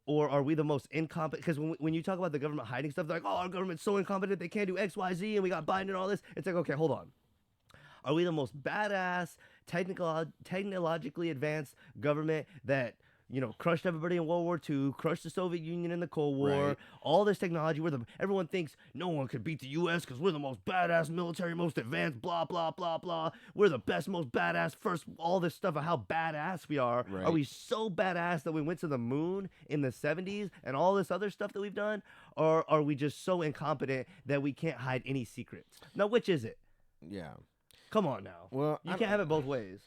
Or are we the most incompetent? Because when you talk about the government hiding stuff, they're like, oh, our government's so incompetent, they can't do X, Y, Z, and we got Biden and all this. It's like, okay, hold on. Are we the most badass, technologically advanced government that, crushed everybody in World War II, crushed the Soviet Union in the Cold War, Right. all this technology? Everyone thinks no one could beat the U.S. because we're the most badass military, most advanced, blah, blah, blah, blah. We're the best, most badass, first, all this stuff of how badass we are. Right. Are we so badass that we went to the moon in the 70s and all this other stuff that we've done? Or are we just so incompetent that we can't hide any secrets? Now, which is it? Yeah. Come on now. Well, You can't have it both ways.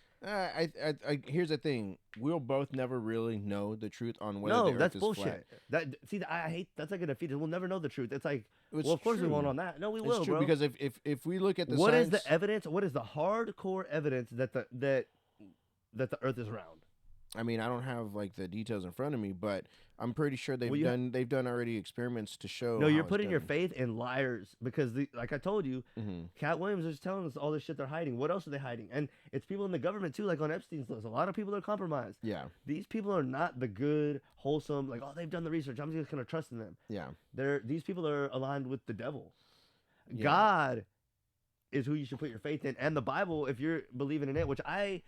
Here's the thing. We'll both never really know the truth on whether No, the Earth that's is bullshit. flat. I hate that's like a defeat. We'll never know the truth. It's like, It's well, of course we true. won't on that. No, we It's will, true bro. because if we look at the What is science, the evidence? What is the hardcore evidence that the Earth is round? I mean, I don't have like the details in front of me, but I'm pretty sure they've done already experiments to show. No, you're how it's putting your done. faith in liars because, like I told you, Cat Williams is telling us all this shit they're hiding. What else are they hiding? And it's people in the government too, like on Epstein's list. A lot of people are compromised. Yeah, These people are not the good, wholesome. Like, oh, they've done the research. I'm just gonna trust in them. yeah. These people are aligned with the devil. Yeah. God is who you should put your faith in, and the Bible, if you're believing in it, which I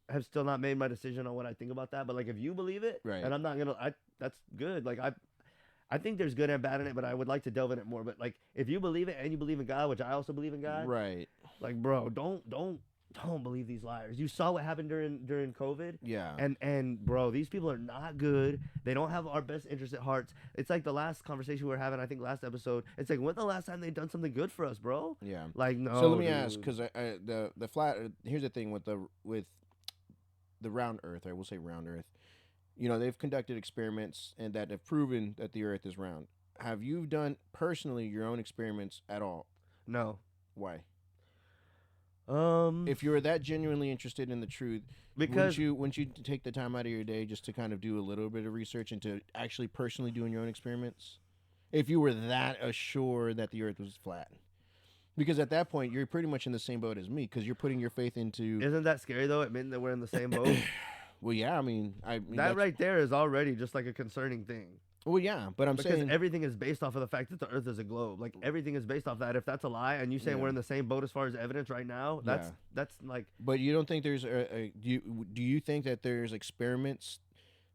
have still not made my decision on what I think about that. But like, if you believe it, Right. and I'm not gonna, that's good. Like I think there's good and bad in it, but I would like to delve in it more. But like, if you believe it and you believe in God, which I also believe in God, Right. like, bro, don't believe these liars. You saw what happened during COVID. Yeah. And bro, these people are not good. They don't have our best interest at heart. It's like the last conversation we were having, I think last episode. It's like, when's the last time they done something good for us, bro? Yeah. Like, no. So let me dude. ask, because the flat. Here's the thing with the round Earth. I will say round Earth. You know, they've conducted experiments and that have proven that the Earth is round. Have you done personally your own experiments at all? No. Why? If If you were that genuinely interested in the truth, because wouldn't you take the time out of your day just to kind of do a little bit of research into actually personally doing your own experiments? If you were that assured that the Earth was flat. Because at that point, you're pretty much in the same boat as me because you're putting your faith into... isn't that scary though? Admitting that we're in the same boat. Well, yeah, I mean That that's- right there is already just like a concerning thing. Well, yeah, but I'm Because saying... everything is based off of the fact that the Earth is a globe. Like everything is based off that. If that's a lie, and you saying Yeah. we're in the same boat as far as evidence right now, that's like But you don't think there's do you think that there's experiments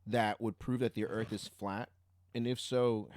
that would prove that the Earth is flat? And if so,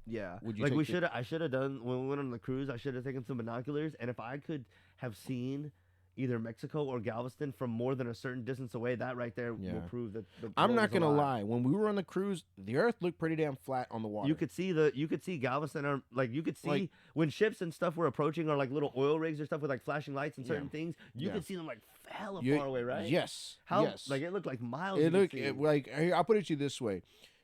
yeah. Would you Like take I should have done when we went on the cruise. I should have taken some binoculars, and if I could have seen either Mexico or Galveston from more than a certain distance away, that right there Yeah. will prove that. I'm world not is gonna alive. lie. When we were on the cruise, the Earth looked pretty damn flat on the water. You could see Galveston, or like you could see Like- when ships and stuff were approaching, or like little oil rigs or stuff with like flashing lights and certain Yeah. things. You Yeah. could see them like hella You- far away, right? Yes. How yes. like it looked like miles. it you could looked see. like I'll put it to you this way.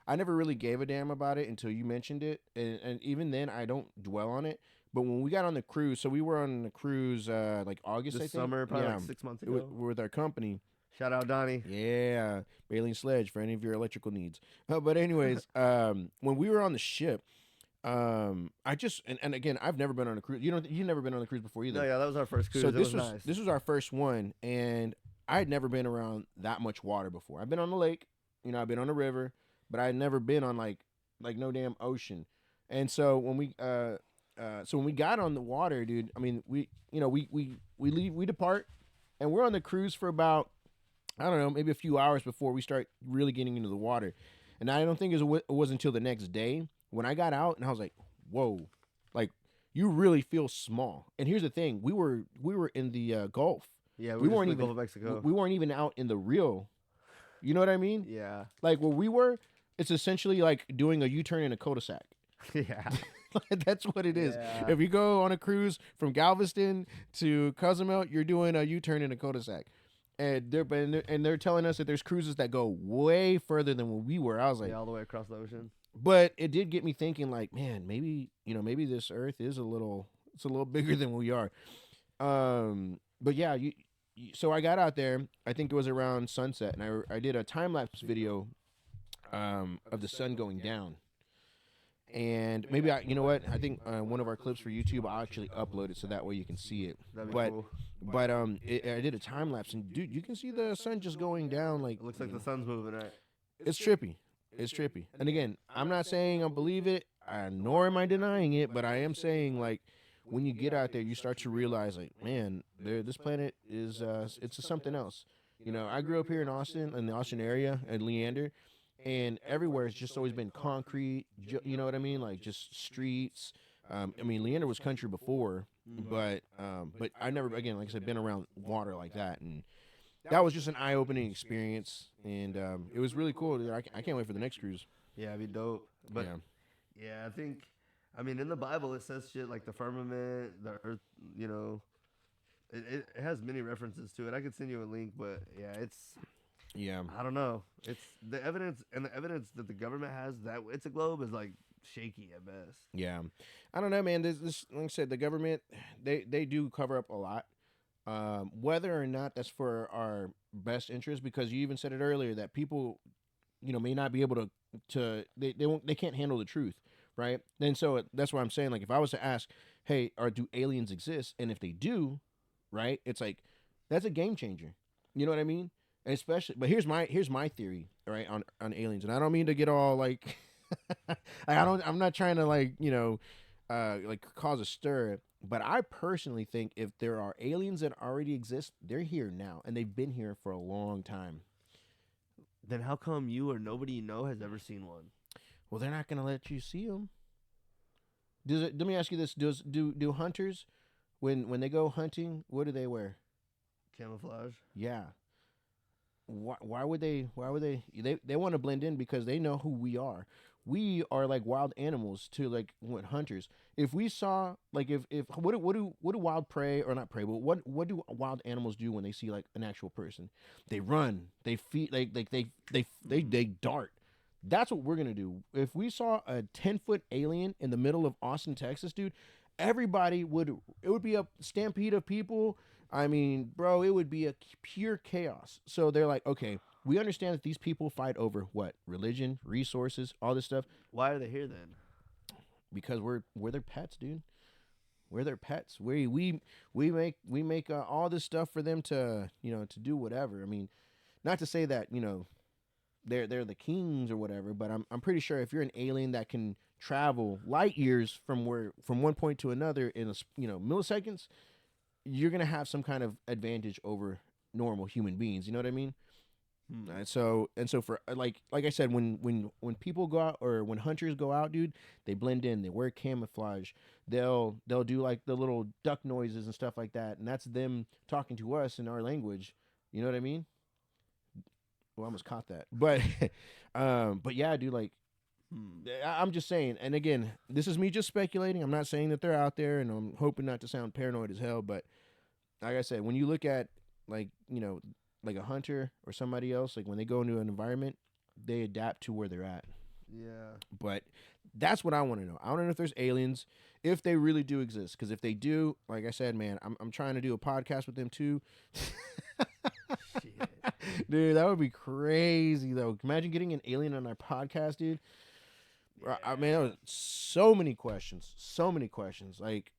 I never really gave a damn about it until you mentioned it, and even then I don't dwell on it. But when we got on the cruise, so we were on the cruise like August, I this think. summer, probably yeah, like 6 months ago. with our company. Shout out Donnie. Yeah, Bailey and Sledge for any of your electrical needs. But anyways, when we were on the ship, I just and again, I've never been on a cruise. You've never been on a cruise before either. No, yeah, that was our first cruise. So It this was nice. this was our first one, and I had never been around that much water before. I've been on the lake, I've been on the river, but I had never been on like no damn ocean. And so when we got on the water, dude, I mean, we depart, and we're on the cruise for about, I don't know, maybe a few hours before we start really getting into the water. And I don't think it was until the next day when I got out and I was like, whoa, like you really feel small. And here's the thing, we were in the Gulf. Yeah, we we weren't weren't even Gulf of Mexico. we weren't even out in the real. You know what I mean? Yeah, Like where we were, it's essentially like doing a U-turn in a cul-de-sac. yeah. That's what it is. Yeah. If you go on a cruise from Galveston to Cozumel, you're doing a U-turn in a cul-de-sac. And they're telling us that there's cruises that go way further than where we were. I was like, Yeah, all the way across the ocean. but it did get me thinking, like, man, maybe this Earth is a little bigger than we are. But yeah, so I got out there. I think it was around sunset, and I did a time lapse video of the sun going down. And maybe I think one of our clips for YouTube, I'll actually upload it so that way you can see it. That'd be But cool. I did a time lapse, and dude, you can see the sun just going down. Like, It looks like the sun's moving, right? it's trippy. It's trippy. And again, I'm not saying I believe it, nor am I denying it, but I am saying, like, when you get out there, you start to realize, like, man, this planet is it's something else. I grew up here in Austin, in the Austin area, in Leander, and everywhere it's just always been concrete. You know what I mean? Like just streets. I mean, Leander was country before, but I never, again, like I said, been around water like that, and that was just an eye-opening experience, and it was really cool. Dude. I can't wait for the next cruise. Yeah, it'd be dope. But Yeah. yeah, I mean, in the Bible it says shit like the firmament, the earth, It has many references to it. I could send you a link, but yeah, Yeah. I don't know. It's the evidence that the government has that it's a globe is like shaky at best. Yeah. I don't know, man. This like I said, the government they do cover up a lot. Whether or not that's for our best interest, because you even said it earlier that people, may not be able to they can't handle the truth, right? And so that's why I'm saying, like, if I was to ask, hey, do aliens exist? And if they do, right, it's like that's a game changer. You know what I mean? Especially, but here's my theory, right, on aliens, and I don't mean to get all like, I'm not trying to like like cause a stir, but I personally think if there are aliens that already exist, they're here now and they've been here for a long time. Then how come you or nobody you know has ever seen one? Well, they're not gonna let you see them. Let me ask you this: do hunters, when they go hunting, what do they wear? Camouflage. Yeah. Why would they? Why would they want to blend in because they know who we are. We are like wild animals to like what hunters. If we saw like if what do wild prey or not prey, but what do wild animals do when they see like an actual person? They run. They feed like they dart. That's what we're gonna do. If we saw a 10-foot alien in the middle of Austin, Texas, dude, everybody would. It would be a stampede of people. I mean, bro, it would be a pure chaos. So they're like, okay, we understand that these people fight over what? Religion, resources, all this stuff. Why are they here then? Because we're their pets, dude. We're their pets. We make all this stuff for them to to do whatever. I mean, not to say that they're the kings or whatever, but I'm pretty sure if you're an alien that can travel light years from one point to another in milliseconds, you're gonna have some kind of advantage over normal human beings. You know what I mean? And so for like I said, when people go out or when hunters go out, dude, they blend in. They wear camouflage. They'll do like the little duck noises and stuff like that, and that's them talking to us in our language. You know what I mean? Well, I almost caught that, but yeah, dude, like. I'm just saying, and again, this is me just speculating. I'm not saying that they're out there, and I'm hoping not to sound paranoid as hell. But like I said, when you look at like like a hunter or somebody else, like when they go into an environment, they adapt to where they're at. Yeah. But that's what I want to know. I want to know if there's aliens, if they really do exist. Because if they do, like I said, man, I'm trying to do a podcast with them too. Shit. Dude, that would be crazy though. Imagine getting an alien on our podcast, dude. Yeah. I mean, there was so many questions. Like,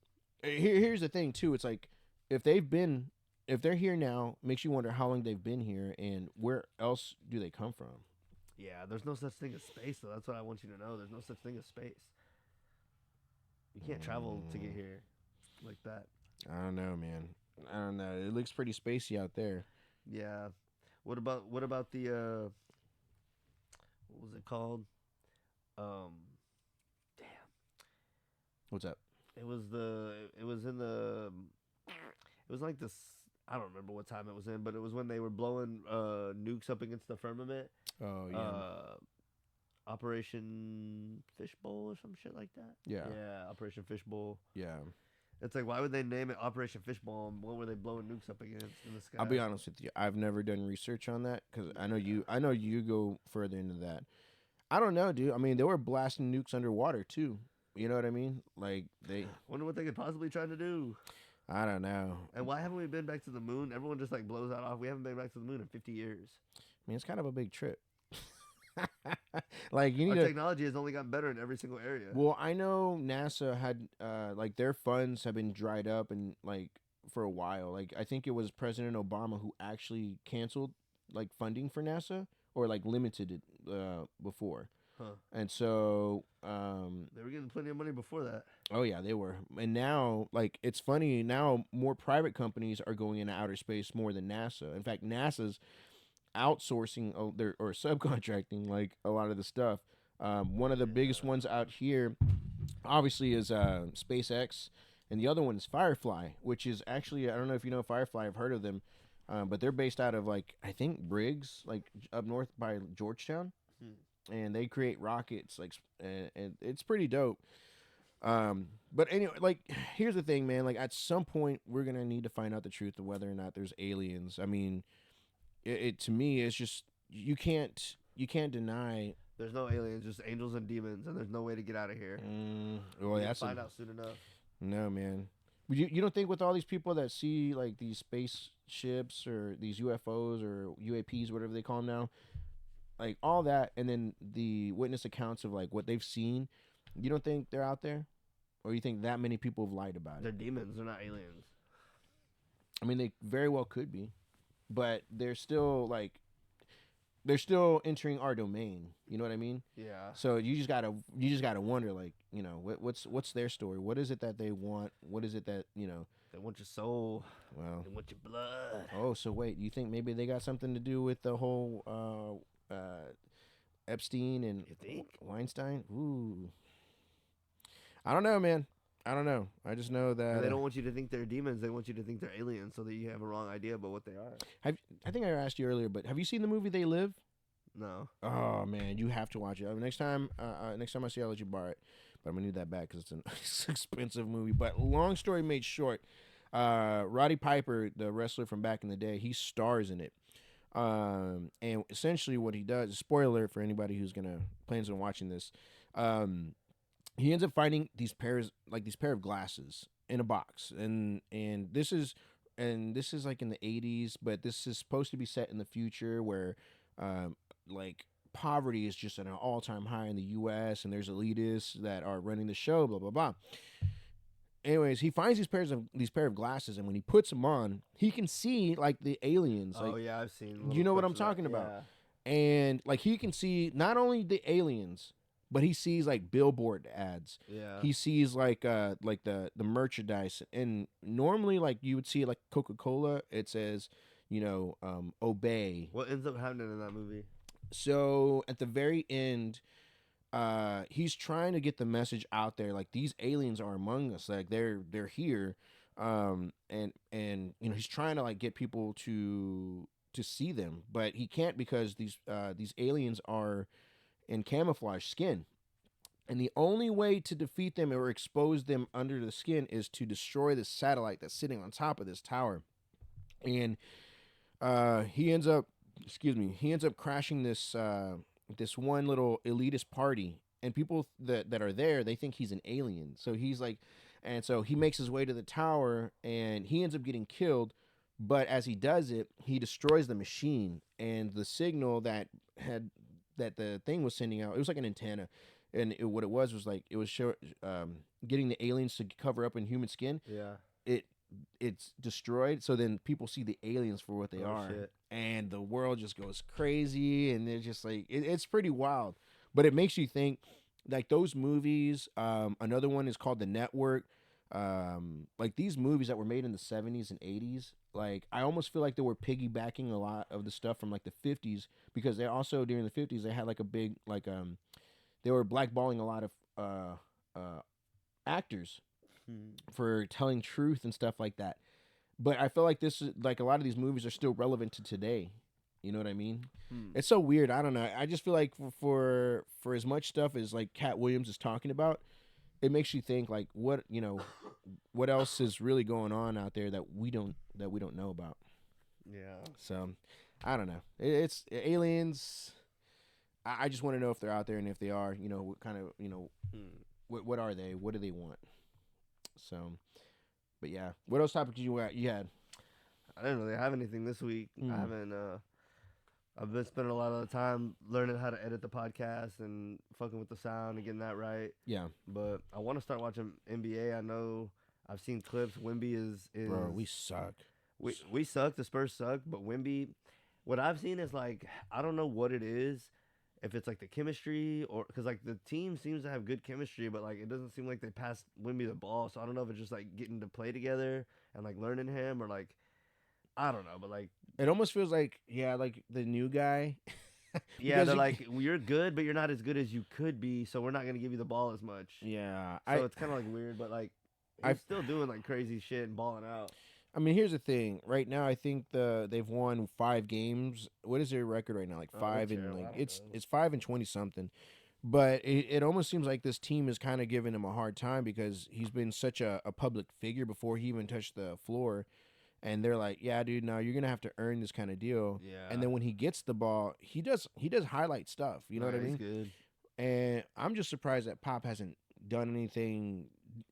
here's the thing too. It's like if they're here now, makes you wonder how long they've been here and where else do they come from. Yeah, there's no such thing as space, though. That's what I want you to know. There's no such thing as space. You can't travel to get here like that. I don't know, man. I don't know. It looks pretty spacey out there. Yeah. What about the what was it called? Damn. What's up? It was like this. I don't remember what time it was in, but it was when they were blowing nukes up against the firmament. Oh yeah. Operation Fishbowl or some shit like that. Yeah. Yeah, Operation Fishbowl. Yeah. It's like, why would they name it Operation Fishbowl? And what were they blowing nukes up against in the sky? I'll be honest with you. I've never done research on that because I know you go further into that. I don't know, dude. I mean, they were blasting nukes underwater too. You know what I mean? Like they. Wonder what they could possibly try to do. I don't know. And why haven't we been back to the moon? Everyone just like blows that off. We haven't been back to the moon in 50 years. I mean, it's kind of a big trip. Like you need Our technology has only gotten better in every single area. Well, I know NASA had like their funds have been dried up and like for a while. Like I think it was President Obama who actually canceled like funding for NASA or like limited it before. Huh. And so they were getting plenty of money before that. Oh yeah, they were. And now like it's funny, now more private companies are going into outer space more than NASA. In fact, NASA's outsourcing or subcontracting like a lot of the stuff. One of the biggest ones out here obviously is SpaceX, and the other one is Firefly, which is actually, I don't know if you know Firefly, I've heard of them, but they're based out of like I think Briggs, like up north by Georgetown. And they create rockets like and it's pretty dope. But anyway, like, here's the thing, man. Like, at some point, we're gonna need to find out the truth of whether or not there's aliens. I mean, it to me, it's just you can't deny. There's no aliens, just angels and demons, and there's no way to get out of here. Well, We'll that's find out soon enough. no, man. You don't think with all these people that see like these spaceships or these UFOs or UAPs, whatever they call them now, like all that, and then the witness accounts of like what they've seen, you don't think they're out there, or you think that many people have lied about They're it? demons. They're not aliens. I mean, they very well could be, but they're still entering our domain. You know what I mean? Yeah. So you just gotta wonder, like, what's their story? What is it that they want? What is it that They want your soul. Well, They want your blood. oh, so wait, you think maybe they got something to do with the whole Epstein and You think? Weinstein? Ooh, I don't know, man. I don't know. I just know that And they don't want you to think they're demons. They want you to think they're aliens, so that you have a wrong idea about what they are. I think I asked you earlier, but have you seen the movie They Live? No. Oh man, you have to watch it. Next time I see, I'll let you borrow it. But I'm gonna need that back because it's an expensive movie. But long story made short, Roddy Piper, the wrestler from back in the day, he stars in it. And essentially what he does, spoiler alert for anybody who's plans on watching this, he ends up finding these pair of glasses in a box, and this is like in the 80s, but this is supposed to be set in the future where like poverty is just at an all-time high in the US, and there's elitists that are running the show, blah blah blah. Anyways, he finds these pair of glasses, and when he puts them on, he can see like the aliens. Oh Like, yeah, I've seen. you little know what clips I'm of that. talking about. Yeah. And like he can see not only the aliens, but he sees like billboard ads. Yeah. He sees like the merchandise, and normally like you would see like Coca-Cola, it says, obey. What ends up happening in that movie? So at the very end, he's trying to get the message out there, like these aliens are among us, like they're here, and he's trying to like get people to see them, but he can't because these aliens are in camouflage skin, and the only way to defeat them or expose them under the skin is to destroy the satellite that's sitting on top of this tower, and he ends up crashing this one little elitist party, and people that are there, they think he's an alien. So he's like, and so he makes his way to the tower, and he ends up getting killed. But as he does it, he destroys the machine, and the signal that the thing was sending out, it was like an antenna, and what it was like it was getting the aliens to cover up in human skin. Yeah. It's destroyed, so then people see the aliens for what they are, Shit. and the world just goes crazy, and they're just like it's pretty wild. But it makes you think, like those movies. Another one is called The Network. Like these movies that were made in the 70s and 80s, like I almost feel like they were piggybacking a lot of the stuff from like the 50s, because they also during the 50s they had like a big they were blackballing a lot of actors for telling truth and stuff like that. But I feel like this is like a lot of these movies are still relevant to today. You know what I mean? It's so weird. I don't know. I just feel like for as much stuff as like Cat Williams is talking about, it makes you think like what else is really going on out there that we don't know about. Yeah. So I don't know. It's aliens. I just want to know if they're out there, and if they are, what kind of what are they? What do they want? So, but yeah, what else topics you had? I didn't really have anything this week. I haven't. I've been spending a lot of the time learning how to edit the podcast and fucking with the sound and getting that right. Yeah. But I want to start watching NBA. I know I've seen clips. Wemby is Bro, we suck. We suck. The Spurs suck. But Wemby, what I've seen is like, I don't know what it is. If it's like the chemistry, or because like the team seems to have good chemistry, but like it doesn't seem like they pass Wemby the ball. So I don't know if it's just like getting to play together and like learning him, or like I don't know, but like it almost feels like like the new guy. Yeah, they're like, you're good, but you're not as good as you could be, so we're not gonna give you the ball as much. Yeah, so it's kind of like weird, but like he's still doing like crazy shit and balling out. I mean, here's the thing. Right now, I think they've won 5 games. What is their record right now? Like 5 and like it's 5 and 20 something. But it almost seems like this team is kind of giving him a hard time because he's been such a public figure before he even touched the floor. And they're like, yeah, dude, no, you're going to have to earn this kind of deal. Yeah. And then when he gets the ball, he does highlight stuff. You know what I mean? He's good. And I'm just surprised that Pop hasn't done anything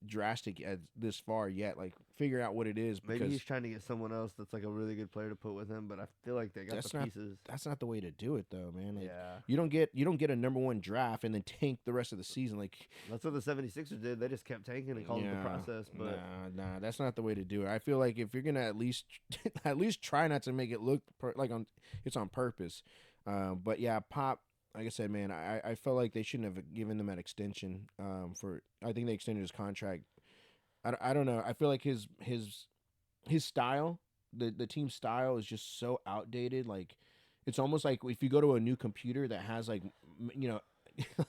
drastic this far yet. Like, figure out what it is. Maybe he's trying to get someone else that's like a really good player to put with him, but I feel like they got the pieces. That's not the way to do it, though, man. Like, Yeah. You don't get a number 1 draft and then tank the rest of the season. Like, that's what the 76ers did. They just kept tanking and called it the process. But nah, that's not the way to do it. I feel like if you're gonna at least try not to make it look it's on purpose. But yeah, Pop. Like I said, man, I felt like they shouldn't have given them an extension. I think they extended his contract. I don't know. I feel like his style, the team style, is just so outdated. Like, it's almost like if you go to a new computer that has like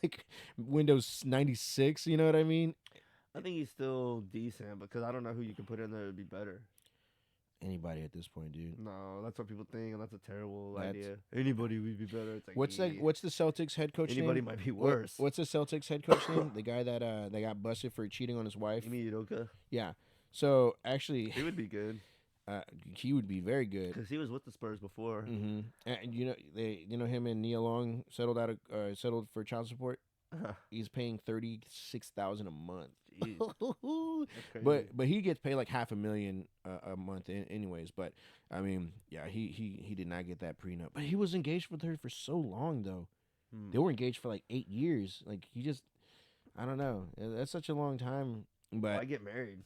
like Windows 96. You know what I mean? I think he's still decent because I don't know who you can put in there to be better. Anybody at this point, dude. No, that's what people think, and that's a terrible idea. Anybody would be better. It's like, what's the Celtics head coach name? Anybody might be worse. What's the Celtics head coach name? The guy that they got busted for cheating on his wife. You mean Udoka? Yeah. So actually, he would be good. He would be very good because he was with the Spurs before. Mm-hmm. And him and Nia Long settled for child support. He's paying $36,000 a month. But he gets paid like $500,000 a month anyways. But I mean, yeah, he did not get that prenup. But he was engaged with her for so long though. They were engaged for like 8 years. Like I don't know. That's such a long time. But I get married.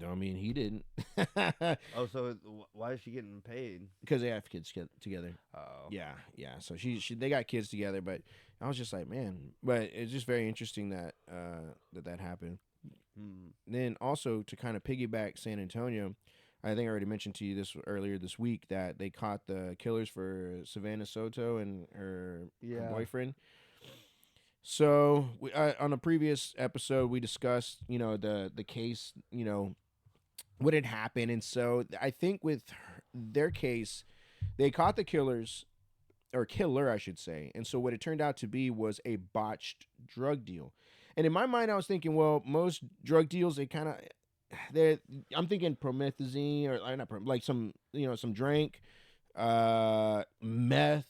I mean, he didn't. Oh, so why is she getting paid? Because they have kids together. Oh. Yeah. So they got kids together, but I was just like, man. But it's just very interesting that that happened. Then also to kind of piggyback San Antonio, I think I already mentioned to you this earlier this week that they caught the killers for Savannah Soto and her boyfriend. So on a previous episode, we discussed, the case, what had happened. And so I think with their case, they caught the killers, or killer, I should say. And so what it turned out to be was a botched drug deal. And in my mind, I was thinking, well, most drug deals, I'm thinking promethazine or not, like some drink, meth,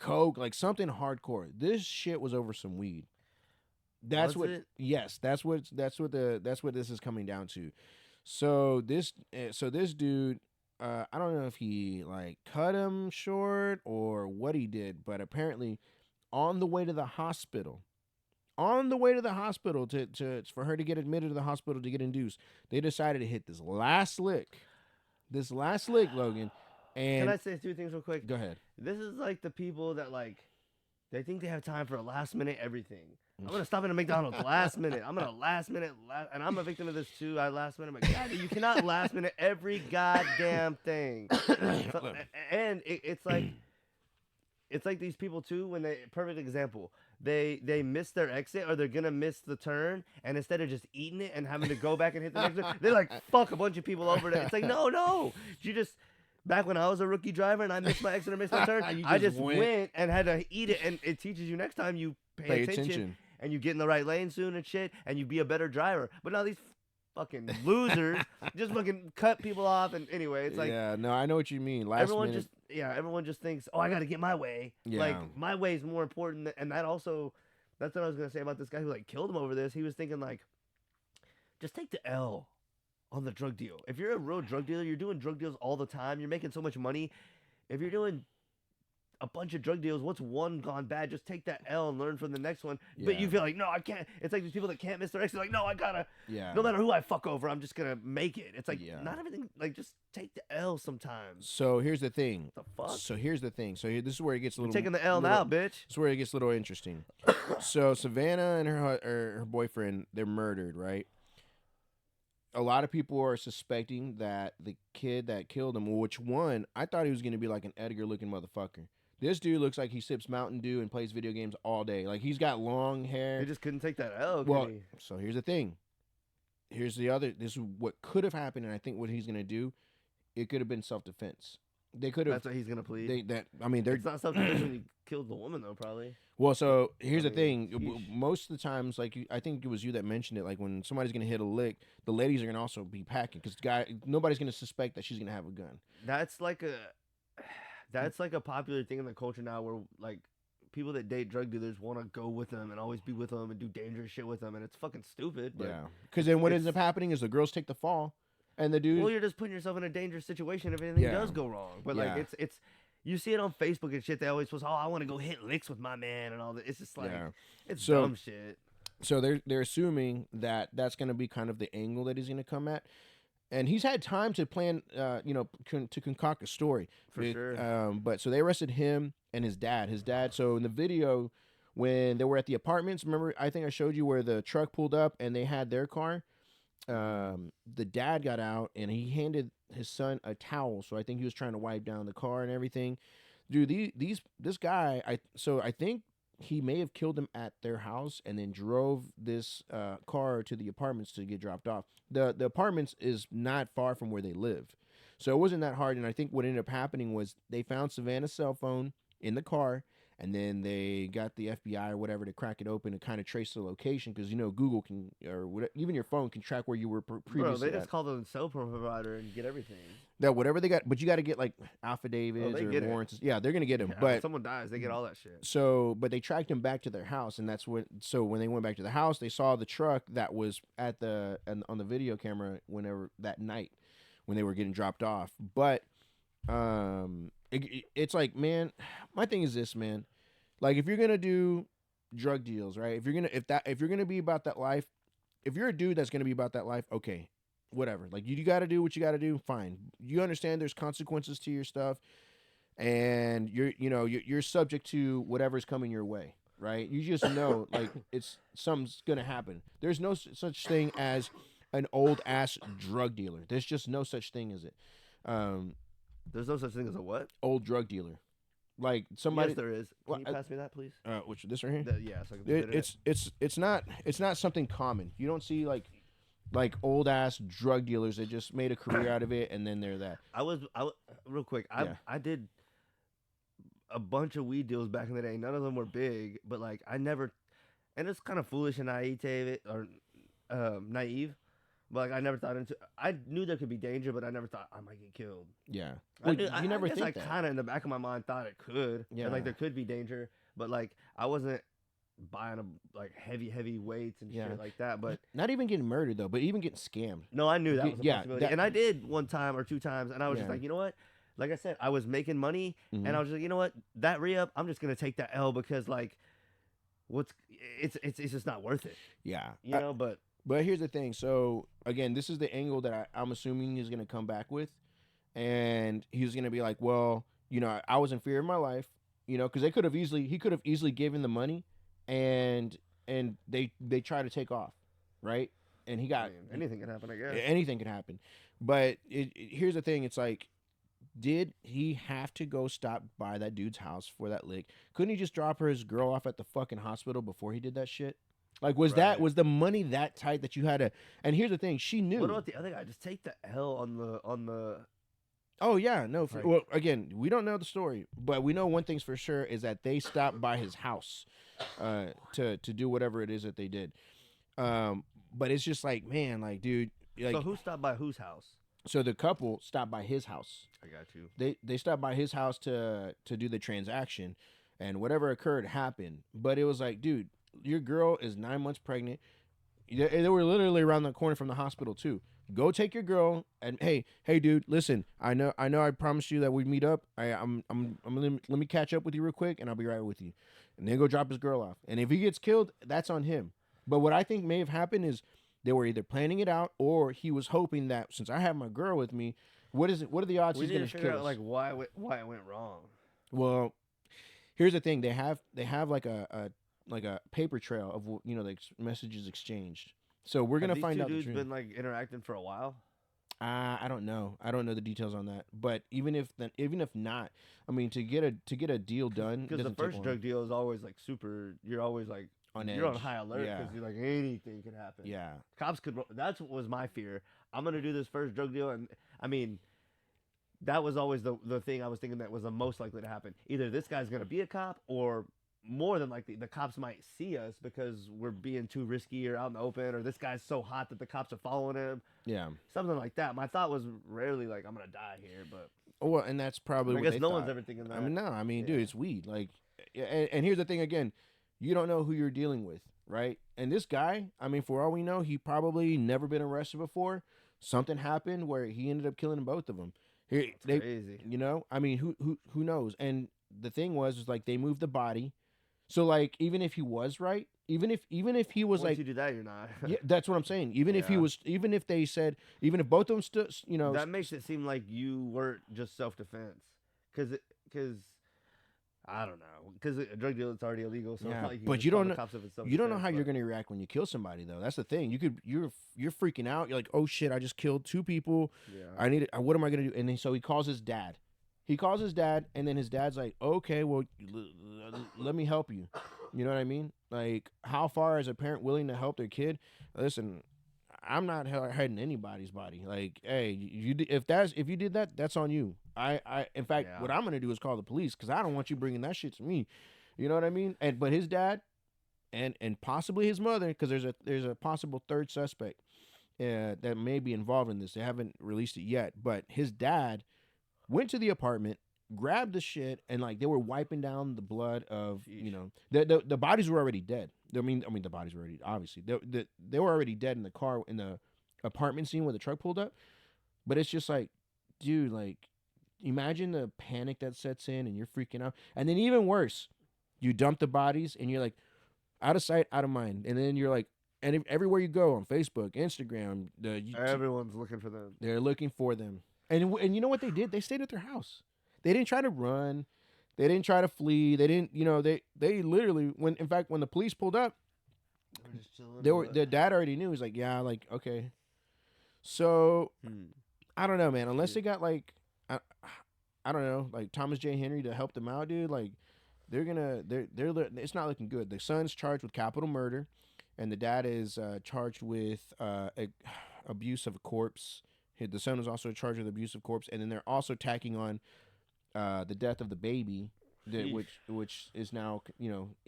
coke, like something hardcore. This shit was over some weed. That's what this is coming down to. So this dude, I don't know if he like cut him short or what he did, but apparently on the way to the hospital to for her to get admitted to the hospital to get induced, they decided to hit this last lick, Logan. And can I say 2 things real quick? Go ahead. This is like the people that they think they have time for a last minute everything. I'm gonna stop at a McDonald's last minute. I'm gonna last minute, and I'm a victim of this too. I last minute. I'm like, God, you cannot last minute every goddamn thing. And it's like these people too. When perfect example, they miss their exit or they're gonna miss the turn, and instead of just eating it and having to go back and hit the next one, they like fuck a bunch of people over there. It's like no, you just. Back when I was a rookie driver and I missed my exit or missed my turn, I just went and had to eat it, and it teaches you next time you pay attention and you get in the right lane soon and shit, and you be a better driver. But now these fucking losers just fucking cut people off, and anyway, it's like I know what you mean. Everyone just thinks, oh, I got to get my way. Yeah. Like my way is more important, and that's what I was gonna say about this guy who like killed him over this. He was thinking like, just take the L on the drug deal. If you're a real drug dealer, you're doing drug deals all the time. You're making so much money. If you're doing a bunch of drug deals, what's one gone bad? Just take that L and learn from the next one. Yeah. But you feel like, no, I can't. It's like these people that can't miss their exit. Like, no, I gotta. Yeah. No matter who I fuck over, I'm just gonna make it. It's like not everything. Like, just take the L sometimes. So here's the thing. The fuck. So this is where it gets a little. You're taking the L now, bitch. This is where it gets a little interesting. So Savannah and her boyfriend, they're murdered, right? A lot of people are suspecting that the kid that killed him, which one, I thought he was going to be like an Edgar-looking motherfucker. This dude looks like he sips Mountain Dew and plays video games all day. Like, he's got long hair. He just couldn't take that L, well, so here's the thing. This is what could have happened, and I think what he's going to do, it could have been self-defense. They could have. That's what he's gonna plead. They're It's not self-defense when you killed the woman though, probably. well. So here's the mean, thing. Most of the times, like I think it was you that mentioned it. Like when somebody's gonna hit a lick, the ladies are gonna also be packing because nobody's gonna suspect that she's gonna have a gun. That's like a popular thing in the culture now, where like people that date drug dealers want to go with them and always be with them and do dangerous shit with them, and it's fucking stupid. But Yeah, because then what ends up happening is the girls take the fall, and the dude. well, you're just putting yourself in a dangerous situation if anything does go wrong. But like it's you see it on Facebook and shit. They always post, "Oh, I want to go hit licks with my man," and all that. It's just like it's dumb shit. So they're assuming that that's going to be kind of the angle that he's going to come at, and he's had time to plan, to concoct a story For sure. But so they arrested him and his dad. So in the video, when they were at the apartments, remember I think I showed you where the truck pulled up and they had their car. The dad got out and he handed his son a towel. So I think he was trying to wipe down the car and everything. Dude, this guy, I think he may have killed him at their house and then drove this car to the apartments to get dropped off. The apartments is not far from where they live. So it wasn't that hard. And I think what ended up happening was they found Savannah's cell phone in the car, and then they got the FBI or whatever to crack it open and kind of trace the location because Google can, or whatever, even your phone can track where you were previously. Bro, they just call the cell phone provider and get everything. That whatever they got, but you got to get like affidavits or warrants. Yeah, they're gonna get him. Yeah, but if someone dies, they get all that shit. So, but they tracked him back to their house, and that's when. So when they went back to the house, they saw the truck that was on the video camera whenever that night when they were getting dropped off. But it's like, man, my thing is this, man. Like, if you're gonna do drug deals, right? If you're gonna be about that life, if you're a dude that's gonna be about that life, okay, whatever. Like, you got to do what you got to do. Fine. You understand there's consequences to your stuff, and you're subject to whatever's coming your way, right? You just know, like, something's gonna happen. There's no such thing as an old ass drug dealer. There's just no such thing as it. There's no such thing as a what? Old drug dealer. Like somebody. Yes, there is. Can you pass me that, please? Which this right here? Yeah, so I can it's not something common. You don't see like old ass drug dealers that just made a career out of it and then they're that. I was real quick. I did a bunch of weed deals back in the day. None of them were big, but like I never, and it's kind of foolish and naive naive. But like I never thought into. I knew there could be danger, but I never thought I might get killed. Yeah, well, you never think that. I kind of in the back of my mind thought it could. Yeah, and like there could be danger, but like I wasn't buying like heavy weights and shit like that. But not even getting murdered though, but even getting scammed. No, I knew that was a possibility, and I did one time or two times, and I was just like, you know what? Like I said, I was making money, and I was just like, you know what? That re-up, I'm just gonna take that L because like, it's just not worth it. Yeah, you know, But here's the thing. So again, this is the angle that I'm assuming he's gonna come back with, and he's gonna be like, well, I was in fear of my life, because he could have easily given the money, and they try to take off, right? And he got anything can happen, I guess. Anything can happen, but here's the thing. It's like, did he have to go stop by that dude's house for that lick? Couldn't he just drop his girl off at the fucking hospital before he did that shit? Like, was the money that tight that you had to? And here's the thing, she knew. What about the other guy? Just take the L on the. Oh yeah, no. Well, again, we don't know the story, but we know one thing's for sure is that they stopped by his house, to do whatever it is that they did. But it's just like, man, like, dude. Like, so who stopped by whose house? So the couple stopped by his house. I got you. They stopped by his house to do the transaction, and whatever occurred happened. But it was like, dude. Your girl is 9 months pregnant. They were literally around the corner from the hospital too. Go take your girl and hey, dude, listen. I know. I promised you that we'd meet up. Let me catch up with you real quick, and I'll be right with you. And then go drop his girl off. And if he gets killed, that's on him. But what I think may have happened is they were either planning it out or he was hoping that since I have my girl with me, what are the odds he's going to kill us? We need to figure out like why it went wrong. Well, here's the thing. They have like a paper trail of the messages exchanged. So we're gonna find out. These two dudes been like interacting for a while. I don't know. I don't know the details on that. But even if not, I mean, to get a deal done, because the first drug deal is always like super. You're always like on edge. You're on high alert because you're like anything could happen. Yeah, cops could. That's what was my fear. I'm gonna do this first drug deal, and I mean, that was always the thing I was thinking that was the most likely to happen. Either this guy's gonna be a cop, or more than likely the cops might see us because we're being too risky or out in the open, or this guy's so hot that the cops are following him. Yeah. Something like that. My thought was rarely like, I'm gonna die here, but Well, and that's probably I what guess they no thought. one's ever thinking that. I mean, no. I mean, Yeah. dude, it's weed. Like, and here's the thing again. You don't know who you're dealing with, right? And this guy, I mean, for all we know, he probably never been arrested before. Something happened where he ended up killing both of them. Crazy. You know, I mean, who knows? And the thing was like they moved the body, so like even if he was right, even if he was Once like, you do that, you're not. yeah, that's what I'm saying. Even if he Yeah. was, even if they said, even if both of them stood, you know, That makes it seem like you weren't just self-defense, because I don't know, because a drug deal it's already illegal. So Yeah, it's not like you but can just you call don't the know- cops if it's you don't know self-defense, how you're but- gonna react when you kill somebody though. That's the thing. You're freaking out. You're like, oh shit, I just killed 2 people. Yeah. I need it. What am I gonna do? And then so he calls his dad. He calls his dad, and then his dad's like, okay, well, let me help you. You know what I mean? Like, how far is a parent willing to help their kid? Listen, I'm not hiding anybody's body. Like, hey, if you did that, that's on you. In fact, Yeah. what I'm gonna do is call the police because I don't want you bringing that shit to me. You know what I mean? But his dad, and possibly his mother, because there's a possible third suspect that may be involved in this. They haven't released it yet, but his dad went to the apartment, grabbed the shit, and like they were wiping down the blood of Sheesh. the bodies were already dead. I mean the bodies were already obviously they were already dead in the car in the apartment scene where the truck pulled up. But it's just like, dude, like imagine the panic that sets in and you're freaking out, and then even worse, you dump the bodies and you're like out of sight, out of mind, and then you're like, and everywhere you go on Facebook, Instagram, Everyone's looking for them. they're looking for them. And you know what they did? They stayed at their house. They didn't try to run. They didn't try to flee. They didn't, they literally when the police pulled up, We're just chilling. their dad already knew. He's like, yeah, like, okay. So I don't know, man. Unless they got like I don't know, like Thomas J. Henry to help them out, dude, like they're it's not looking good. The son's charged with capital murder, and the dad is charged with abuse of a corpse. The son is also charged with abuse of corpse, and then they're also tacking on the death of the baby, which is now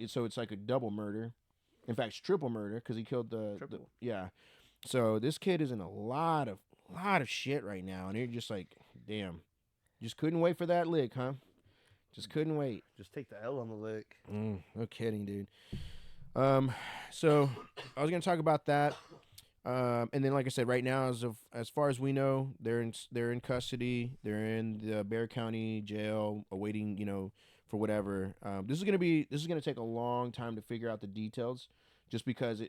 so it's like a double murder. In fact, it's triple murder because he killed the yeah. So this kid is in a lot of shit right now, and you're just like, damn, just couldn't wait for that lick, huh? Just couldn't wait. Just take the L on the lick. No kidding, dude. So I was gonna talk about that. And then, like I said, right now, as far as we know, they're in custody. They're in the Bexar County jail, awaiting, for whatever. This is gonna take a long time to figure out the details, just because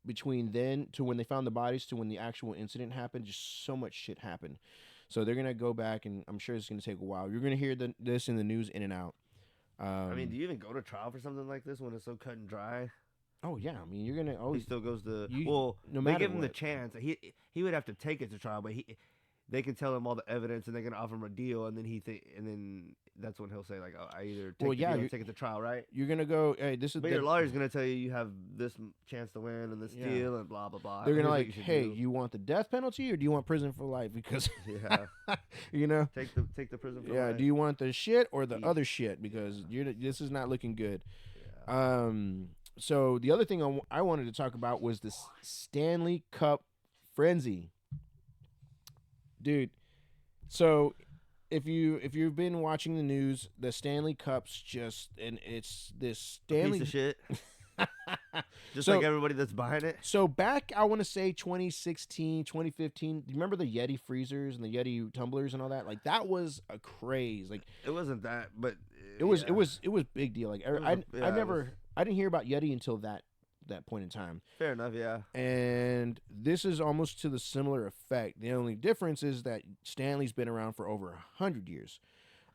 between then to when they found the bodies to when the actual incident happened, just so much shit happened. So they're gonna go back, and I'm sure it's gonna take a while. You're gonna hear this in the news in and out. I mean, do you even go to trial for something like this when it's so cut and dry? Oh yeah, I mean, you're gonna He always. still goes to no they matter give him the what. chance. He would have to take it to trial, but they can tell him all the evidence and they can offer him a deal, and then and then that's when he'll say like, oh, I either take the deal or take it to trial, right? You're gonna go. Hey, this is. But your lawyer's gonna tell you have this chance to win and this Yeah. deal and blah blah blah. They're gonna Here's what like, you should hey, do. you want the death penalty or do you want prison for life? Because Yeah, take the prison. For life. do you want the shit or the Yeah. other shit? Because this is not looking good. Yeah. So the other thing I wanted to talk about was this Stanley Cup frenzy, dude. So if you've been watching the news, the Stanley Cup's it's this Stanley Piece of shit. Just So- like everybody that's buying it. So back, I want to say 2016, 2015. Do you remember the Yeti freezers and the Yeti tumblers and all that? Like that was a craze. Like It wasn't that, but it was yeah. big deal. Like was I a- I didn't hear about Yeti until that point in time. Fair enough, yeah. And this is almost to the similar effect. The only difference is that Stanley's been around for over 100 years.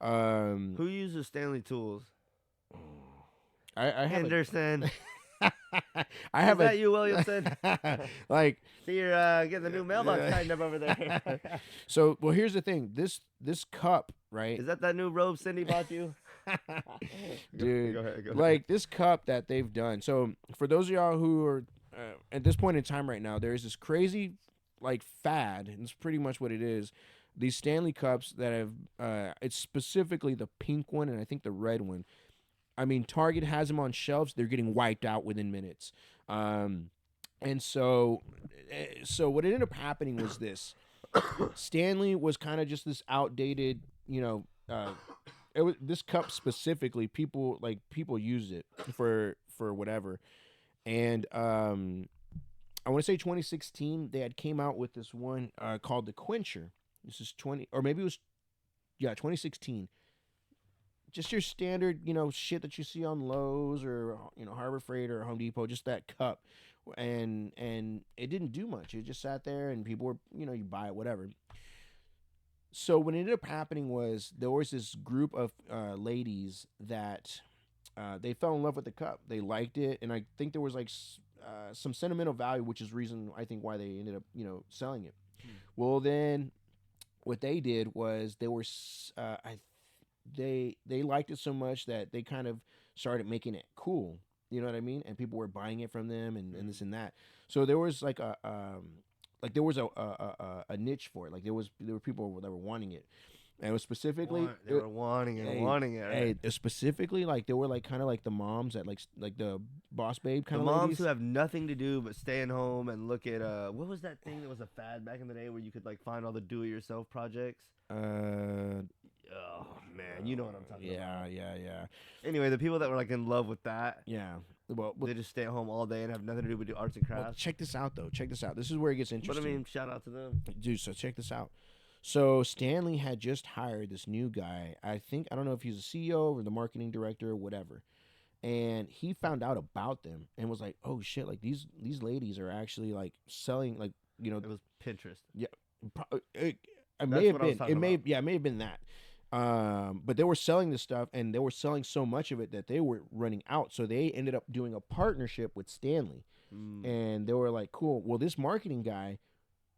Who uses Stanley tools? I have Henderson. I have Is that you, Williamson? like See, you're getting the new mailbox Yeah. tightened up over there. so. Well, here's the thing. This cup, right? Is that new robe Cindy bought you? Dude, Go ahead. like this cup that they've done. So for those of y'all who are at this point in time right now, there is this crazy like fad, and it's pretty much what it is, these Stanley cups that have it's specifically the pink one and I think the red one. I mean, Target has them on shelves. They're getting wiped out within minutes. And so what ended up happening was this. Stanley was kind of just this outdated, it was this cup specifically. People use it for whatever, and I want to say 2016 they had came out with this one called the Quencher. This is 2016. Just your standard, shit that you see on Lowe's or Harbor Freight or Home Depot, just that cup, and it didn't do much. It just sat there, and people were, you buy it, whatever. So what ended up happening was there was this group of ladies that they fell in love with the cup. They liked it, and I think there was like some sentimental value, which is reason I think why they ended up selling it. Well, then what they did was they were they liked it so much that they kind of started making it cool. You know what I mean? And people were buying it from them and this and that. So there was like a niche for it. Like there were people that were wanting it. And it was specifically they were wanting it, right? Hey, specifically like they were like kind of like the moms that like the boss babe kind of ladies. moms who have nothing to do but staying home and look at what was that thing that was a fad back in the day where you could like find all the do-it-yourself projects? Oh man, you know what I'm talking about. Yeah. Anyway, the people that were like in love with that, yeah. Well, they just stay at home all day and have nothing to do but do arts and crafts. Well, check this out though. Check this out. This is where it gets interesting. But I mean, shout out to them, dude. So check this out. So Stanley had just hired this new guy. I don't know if he's a CEO or the marketing director or whatever. And he found out about them and was like, "Oh shit! Like these ladies are actually like selling like It was Pinterest. Yeah, it may have been. It may have been that. But they were selling this stuff and they were selling so much of it that they were running out. So they ended up doing a partnership with Stanley, and they were like, "Cool. Well, this marketing guy."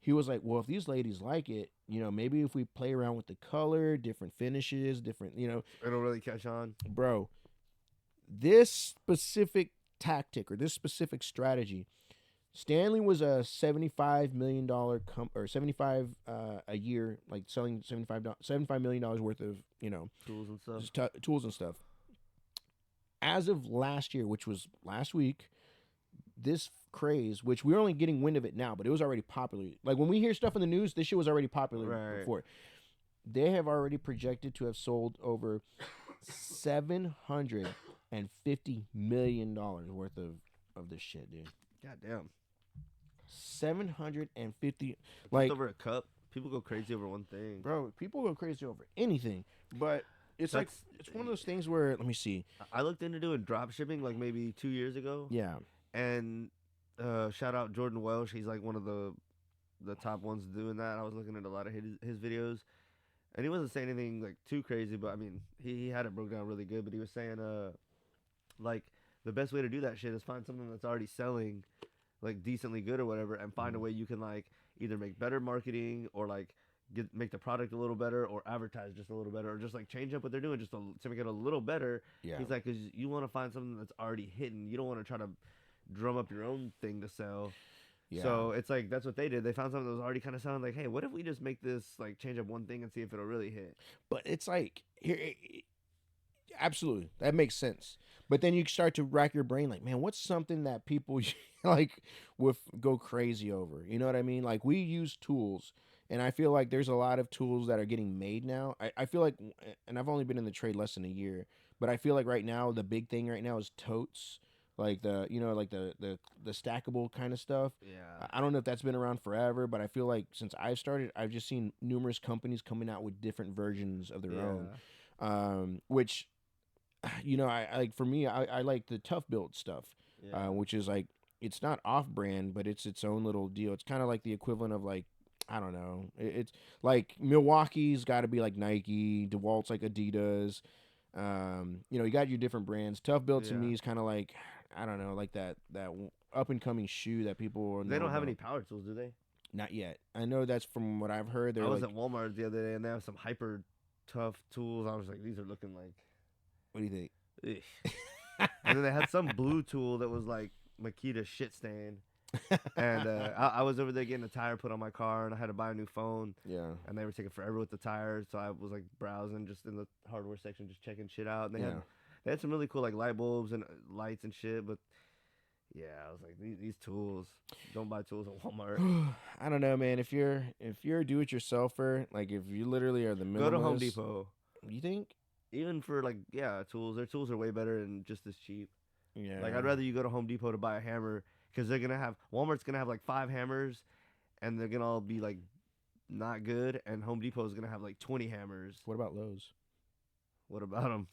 He was like, well, if these ladies like it, maybe if we play around with the color, different finishes, different, it'll really catch on. Bro, this specific tactic or this specific strategy, Stanley was a $75 million or 75 a year, like selling $75 million worth of, tools and stuff. Tools and stuff. As of last year, which was last week, this craze, which we're only getting wind of it now, but it was already popular. Like when we hear stuff in the news, this shit was already popular before. They have already projected to have sold over $750 million worth of this shit, dude. Goddamn. 750 like over a cup. People go crazy over one thing. Bro, people go crazy over anything. But it's like it's one of those things where let me see. I looked into doing drop shipping like maybe 2 years ago. Yeah. And shout out Jordan Welsh. He's like one of the top ones doing that. I was looking at a lot of his videos, and he wasn't saying anything like too crazy. But I mean, he had it broke down really good. But he was saying like the best way to do that shit is find something that's already selling like decently good or whatever, and find a way you can like either make better marketing or like make the product a little better or advertise just a little better or just like change up what they're doing just to make it a little better. Yeah. He's like, because you want to find something that's already hidden. You don't want to try to drum up your own thing to sell. Yeah. So it's like that's what they did. They found something that was already kind of sounding like, hey, what if we just make this like change up one thing and see if it'll really hit? But it's like absolutely that makes sense. But then you start to rack your brain like, man, what's something that people like would go crazy over? You know what I mean? Like we use tools, and I feel like there's a lot of tools that are getting made now. I feel like, and I've only been in the trade less than a year, but I feel like right now the big thing right now is totes. Like the stackable kind of stuff. Yeah. I don't know if that's been around forever, but I feel like since I've started, I've just seen numerous companies coming out with different versions of their own. Which, I like for me, I like the tough build stuff, which is like it's not off brand, but it's its own little deal. It's kind of like the equivalent of like I don't know. It's like Milwaukee's got to be like Nike, DeWalt's like Adidas. You got your different brands. Tough build to me is kind of like I don't know, like that up and coming shoe that people. They don't have any power tools, do they? Not yet. I know that's from what I've heard. I was at Walmart the other day and they have some hyper tough tools. I was like, these are looking like. What do you think? And then they had some blue tool that was like Makita shit stain. And I was over there getting a tire put on my car, and I had to buy a new phone. Yeah. And they were taking forever with the tires, so I was like browsing just in the hardware section, just checking shit out. And they had some really cool like light bulbs and lights and shit. But yeah, I was like, these tools, don't buy tools at Walmart. I don't know, man. If you're a do-it-yourselfer, like if you literally are the minimalist, Go to Home Depot. You think? Even for like tools, their tools are way better and just as cheap. Yeah. Like I'd rather you go to Home Depot to buy a hammer because Walmart's gonna have like 5 hammers, and they're gonna all be like not good, and Home Depot is gonna have like 20 hammers. What about Lowe's? What about them?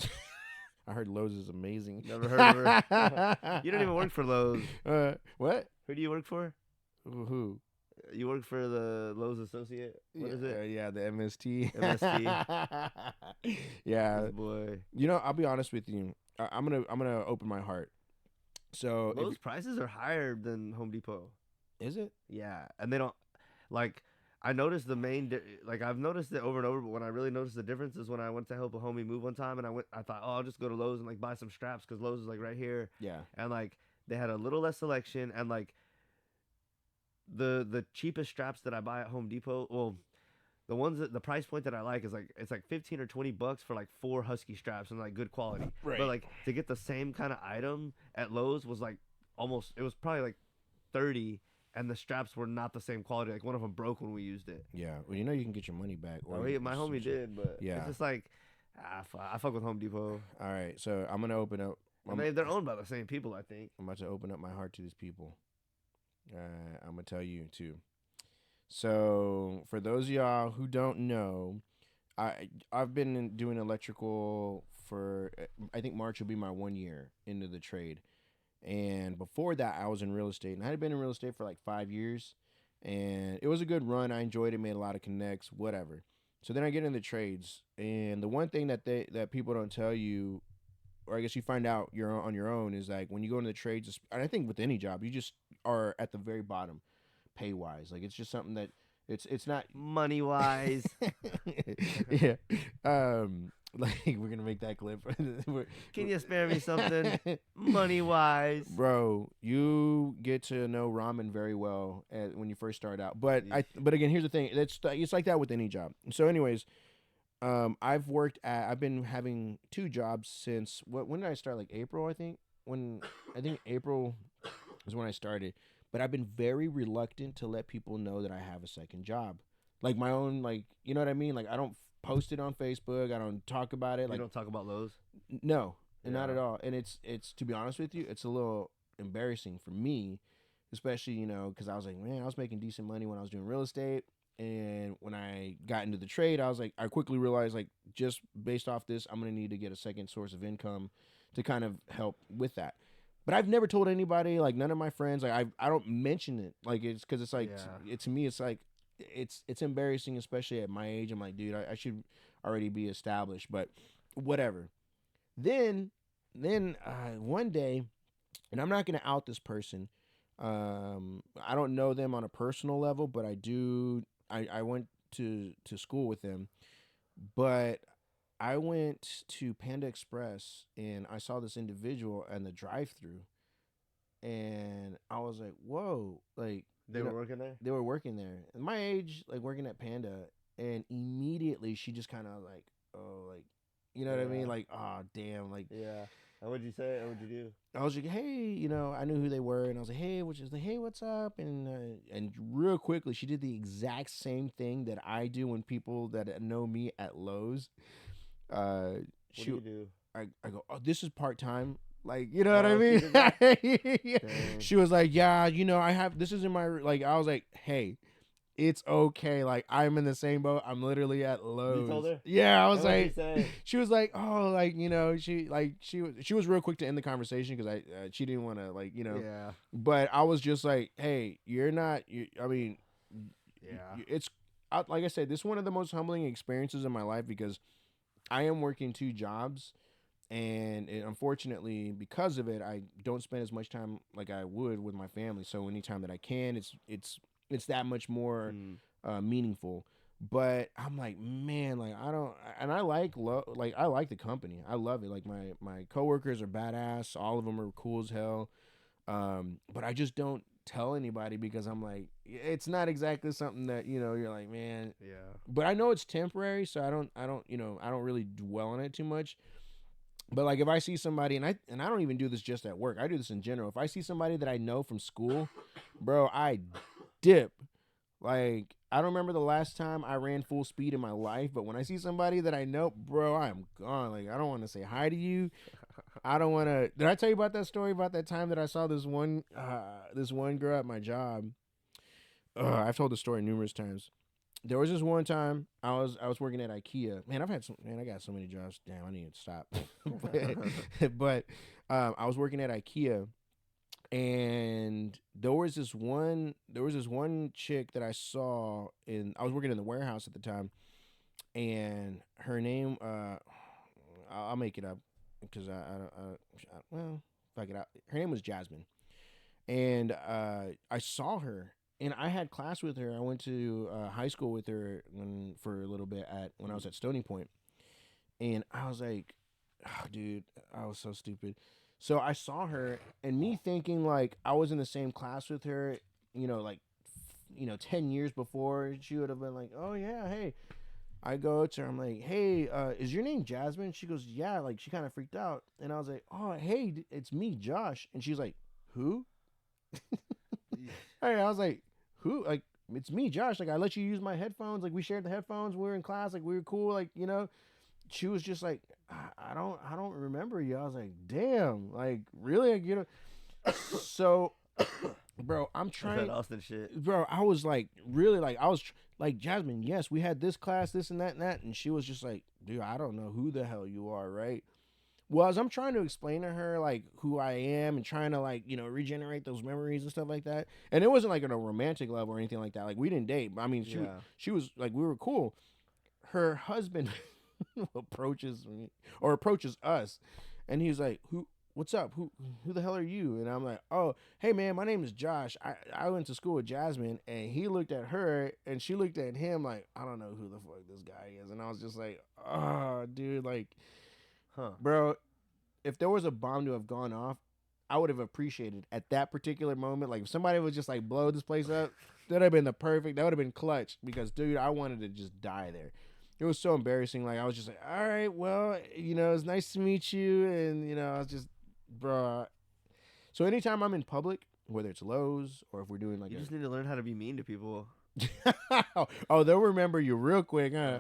I heard Lowe's is amazing. Never heard of her. You don't even work for Lowe's. What? Who do you work for? Who? You work for the Lowe's associate. What is it? Yeah, the MST. MST. Yeah, This boy. You know, I'll be honest with you. I'm gonna open my heart. So Lowe's prices are higher than Home Depot. Is it? Yeah, and they don't like. I noticed I've noticed it over and over, but when I really noticed the difference is when I went to help a homie move one time, and I thought, oh, I'll just go to Lowe's and like buy some straps because Lowe's is like right here. Yeah. And like they had a little less selection, and like the cheapest straps that I buy at Home Depot, well, the ones that the price point that I like is like it's like $15 or $20 for like 4 husky straps and like good quality. Right. But like to get the same kind of item at Lowe's was like it was probably like 30, and the straps were not the same quality. Like one of them broke when we used it. Yeah. Well, you know you can get your money back. My homie did, but it's just like I fuck with Home Depot. All right, so I'm gonna open up. They're owned by the same people, I think. I'm about to open up my heart to these people. I'm gonna tell you too. So for those of y'all who don't know, I've been doing electrical for I think March will be my 1 year into the trade, and before that I was in real estate, and I had been in real estate for like 5 years, and it was a good run. I enjoyed it, made a lot of connects, whatever. So then I get into trades, and the one thing that people don't tell you, or I guess you find out you're on your own, is like when you go into the trades, and I think with any job, you just are at the very bottom, pay wise. Like it's just something that it's not money wise. Yeah. Like we're gonna make that clip. Can you spare me something? Money wise, bro. You get to know ramen very well when you first start out. But again, here's the thing. It's like that with any job. So, anyways. I've been having 2 jobs since when did I start? Like April, I think. I think April is when I started. But I've been very reluctant to let people know that I have a second job, like my own. Like you know what I mean? Like I don't post it on Facebook. I don't talk about it. You don't talk about Lowe's? No, not at all. And it's to be honest with you, it's a little embarrassing for me, especially because I was like, man, I was making decent money when I was doing real estate. And when I got into the trade, I quickly realized, like, just based off this, I'm going to need to get a second source of income to kind of help with that. But I've never told anybody, like, none of my friends, like, I don't mention it. Like, it's because it's like, to me, it's like, it's embarrassing, especially at my age. I'm like, dude, I should already be established, but whatever. Then one day, and I'm not going to out this person. I don't know them on a personal level, but I do. I went to school with them, but I went to Panda Express and I saw this individual in the drive-thru, and I was like, "Whoa!" Like they were working there. They were working there. At my age, like working at Panda, and immediately she just kind of like, "Oh, like, you know what I mean?" Like, "Oh, damn!" Like, yeah. And what'd you say? What'd you do? I was like, hey, I knew who they were, and I was like, hey, hey, what's up? And real quickly, she did the exact same thing that I do when people that know me at Lowe's. What do you do? I go, oh, this is part time. Like, you know what I mean? Yeah. She was like, yeah, I have this is in my like. I was like, hey. It's okay. Like I'm in the same boat. I'm literally at Lowe's. You told her? Yeah, I was like, she was like, oh, like she was real quick to end the conversation because she didn't want to Yeah. But I was just like, hey, I mean, yeah. It's like I said, this is one of the most humbling experiences in my life because I am working 2 jobs, and unfortunately because of it, I don't spend as much time like I would with my family. So anytime that I can, it's that much more meaningful. But I'm like, man, like I don't, and I like the company. I love it. Like my coworkers are badass. All of them are cool as hell. But I just don't tell anybody because I'm like, it's not exactly something that, you're like, man. Yeah. But I know it's temporary, so I don't really dwell on it too much. But like if I see somebody, and I don't even do this just at work. I do this in general. If I see somebody that I know from school, bro, I dip. Like I don't remember the last time I ran full speed in my life, but when I see somebody that I know, bro, I'm gone. Like I don't want to say hi to you. I don't want to. Did I tell you about that story about that time that I saw this one girl at my job? I've told the story numerous times. There was this one time I was working at IKEA. Man, I got so many jobs. Damn, I need to stop. but I was working at IKEA, and there was this one chick that I saw I was working in the warehouse at the time, and her name I'll make it up because well, if I get out, her name was Jasmine, and I saw her. And I had class with her. I went to high school with her for a little bit when I was at Stony Point. And I was like, oh, dude, I was so stupid. So I saw her, and me thinking like I was in the same class with her, 10 years before, she would have been like, oh yeah, hey. I go to her, I'm like, hey, is your name Jasmine? She goes, yeah. Like she kind of freaked out, and I was like, oh, hey, it's me, Josh. And she's like, who? Hey, I was like, who? Like, it's me, Josh. Like, I let you use my headphones. Like, we shared the headphones. We were in class. Like, we were cool. Like, she was just like, I don't remember you. I was like, damn. Like, really? Like, so, bro, I'm trying. That Austin shit. Bro, I was like, really, like, I was like, Jasmine, yes, we had this class, this and that and that. And she was just like, dude, I don't know who the hell you are, right? Well, as I'm trying to explain to her like who I am and trying to like regenerate those memories and stuff like that, and it wasn't like on a romantic level or anything like that. Like we didn't date. I mean, she was like we were cool. Her husband approaches us, and he's like, "Who? What's up? Who the hell are you?" And I'm like, "Oh, hey man, my name is Josh. I went to school with Jasmine." And he looked at her, and she looked at him like, "I don't know who the fuck this guy is." And I was just like, "Oh, dude, like." Huh. Bro, if there was a bomb to have gone off, I would have appreciated at that particular moment. Like if somebody would just like blow this place up, that would have been that would have been clutch because dude, I wanted to just die there. It was so embarrassing. Like I was just like, all right, well, it's nice to meet you. And I was just, bro. So anytime I'm in public, whether it's Lowe's or if we're doing like you just need to learn how to be mean to people. Oh, they'll remember you real quick, huh?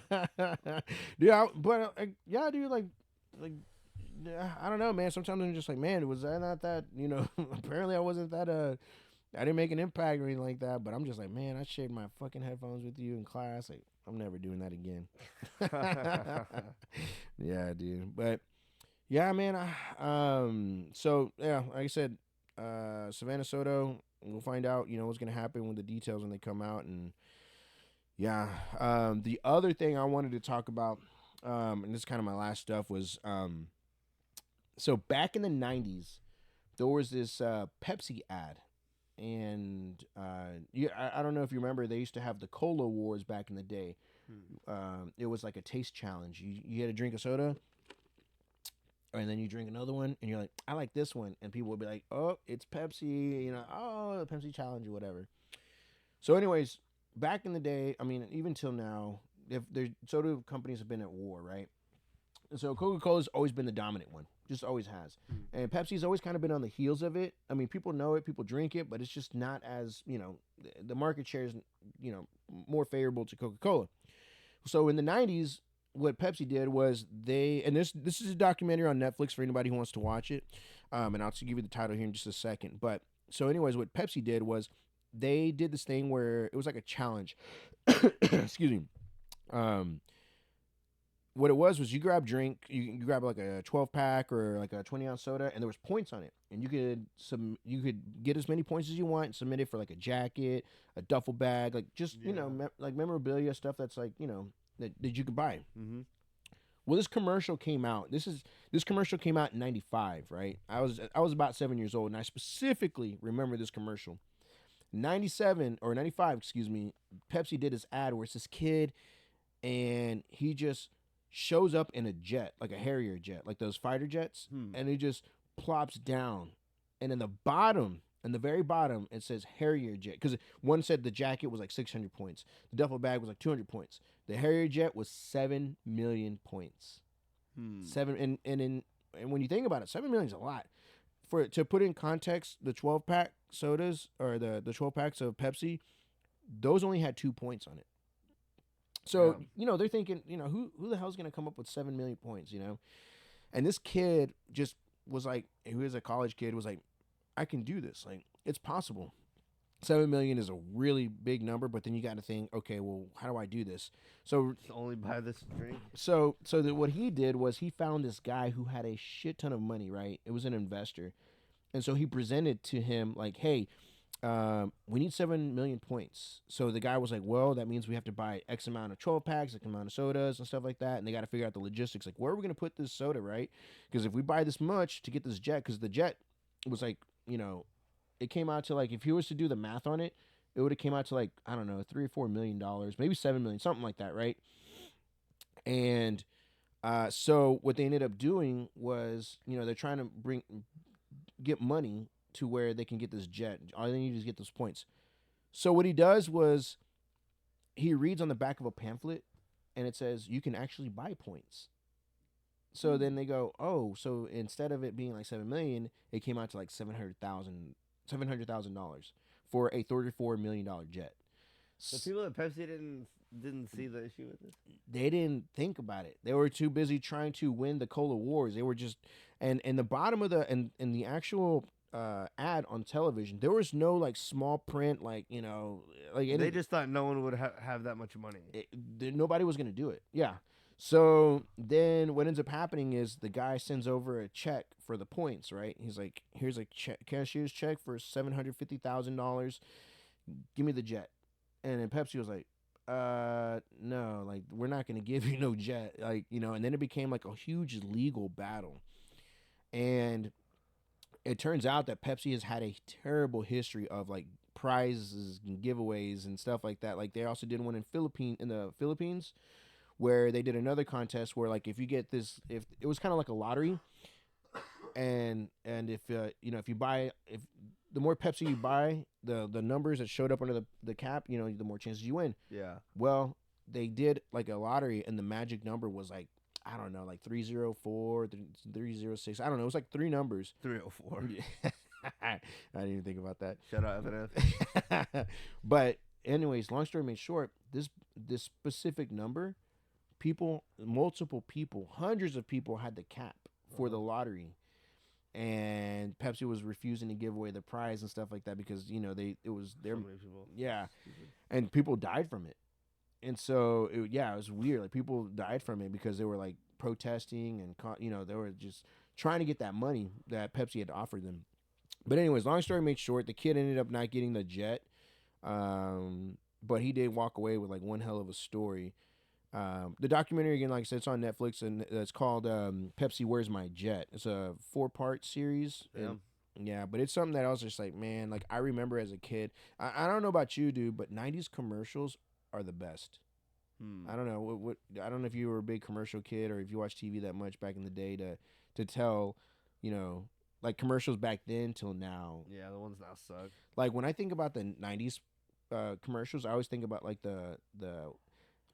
Yeah. Dude, yeah, dude, like, I don't know, man. Sometimes I'm just like, man, was I not that, apparently I wasn't that, I didn't make an impact or anything like that, but I'm just like, man, I shared my fucking headphones with you in class. Like, I'm never doing that again. Yeah, dude. But, yeah, man, so, yeah, like I said, Savannah Soto, we'll find out, what's going to happen with the details when they come out. And yeah, the other thing I wanted to talk about, and this is kind of my last stuff was, so back in the 90s, there was this Pepsi ad. And I don't know if you remember, they used to have the Cola Wars back in the day. It was like a taste challenge. You had to drink a soda, and then you drink another one, and you're like, I like this one. And people would be like, oh, it's Pepsi, oh, the Pepsi challenge or whatever. So anyways, back in the day, I mean, even till now, if there's soda companies have been at war, right? So Coca-Cola's always been the dominant one. Just always has. And Pepsi's always kind of been on the heels of it. I mean, people know it, people drink it, but it's just not as, the market share is, more favorable to Coca-Cola. So in the 90s, what Pepsi did was and this is a documentary on Netflix for anybody who wants to watch it. And I'll give you the title here in just a second. But so anyways, what Pepsi did was they did this thing where it was like a challenge. Excuse me. What it was you grab you grab like a 12-pack or like a 20-ounce soda, and there was points on it, and you could get as many points as you want and submit it for like a jacket, a duffel bag, like just like memorabilia stuff that's like that you could buy. Mm-hmm. Well, this commercial came out. This commercial came out in '95, right? I was about 7 years old, and I specifically remember this commercial. 97 or 95, excuse me. Pepsi did this ad where it's this kid, and he just shows up in a jet, like a Harrier jet, like those fighter jets, and he just plops down, and in the bottom And the very bottom, it says Harrier jet. Because one said the jacket was like 600 points. The duffel bag was like 200 points. The Harrier jet was 7 million points. And when you think about it, 7 million is a lot. To put in context, the 12-pack sodas or the 12 packs of Pepsi, those only had 2 points on it. So, they're thinking, who the hell's going to come up with 7 million points, And this kid just was like, who is a college kid, was like, I can do this. Like, it's possible. 7 million is a really big number, but then you got to think, okay, well, how do I do this? So only buy this drink. So what he did was he found this guy who had a shit ton of money, right? It was an investor. And so he presented to him like, hey, we need 7 million points. So the guy was like, well, that means we have to buy X amount of 12 packs, X amount of sodas and stuff like that. And they got to figure out the logistics. Like, where are we going to put this soda, right? Because if we buy this much to get this jet, because the jet was like, it came out to like, if he was to do the math on it, it would have came out to like, I don't know, $3 or $4 million, maybe 7 million, something like that, right? And so what they ended up doing was, they're trying to get money to where they can get this jet. All they need is get those points. So what he does was he reads on the back of a pamphlet, and it says you can actually buy points. So then they go, oh, so instead of it being like 7 million, it came out to like $700,000 for a $34 million jet. The people at Pepsi didn't see the issue with this. They didn't think about it. They were too busy trying to win the cola wars. They were just, and the bottom of the actual ad on television, there was no like small print, like they just thought no one would have that much money. Nobody was gonna do it. Yeah. So then what ends up happening is the guy sends over a check for the points, right? He's like, here's a cashier's check for $750,000. Give me the jet. And then Pepsi was like, no, like, we're not going to give you no jet. Like, and then it became like a huge legal battle. And it turns out that Pepsi has had a terrible history of like prizes and giveaways and stuff like that. Like, they also did one in the Philippines, where they did another contest where like if you get this, if it was kind of like a lottery, and if if you buy, if the more Pepsi you buy, the numbers that showed up under the cap, the more chances you win. Yeah. Well, they did like a lottery, and the magic number was like, I don't know, like 304, 306. I don't know. It was like 3 numbers. 304. I didn't even think about that. Shout out Evan. But anyways, long story made short, this specific number, multiple people, hundreds of people had the cap for the lottery, and Pepsi was refusing to give away the prize and stuff like that because it was their and people died from it, and so it was weird. Like, people died from it because they were like protesting and they were just trying to get that money that Pepsi had offered them. But anyways, long story made short, the kid ended up not getting the jet, but he did walk away with like one hell of a story. The documentary, again, like I said, it's on Netflix, and it's called Pepsi Where's My Jet. It's a 4-part series. Yeah, but it's something that I was just like, man, like, I remember as a kid. I don't know about you, dude, but 90s commercials are the best. I don't know I don't know if you were a big commercial kid or if you watched TV that much back in the day to tell, like, commercials back then till now. Yeah, the ones now suck. Like, when I think about the 90s commercials, I always think about like the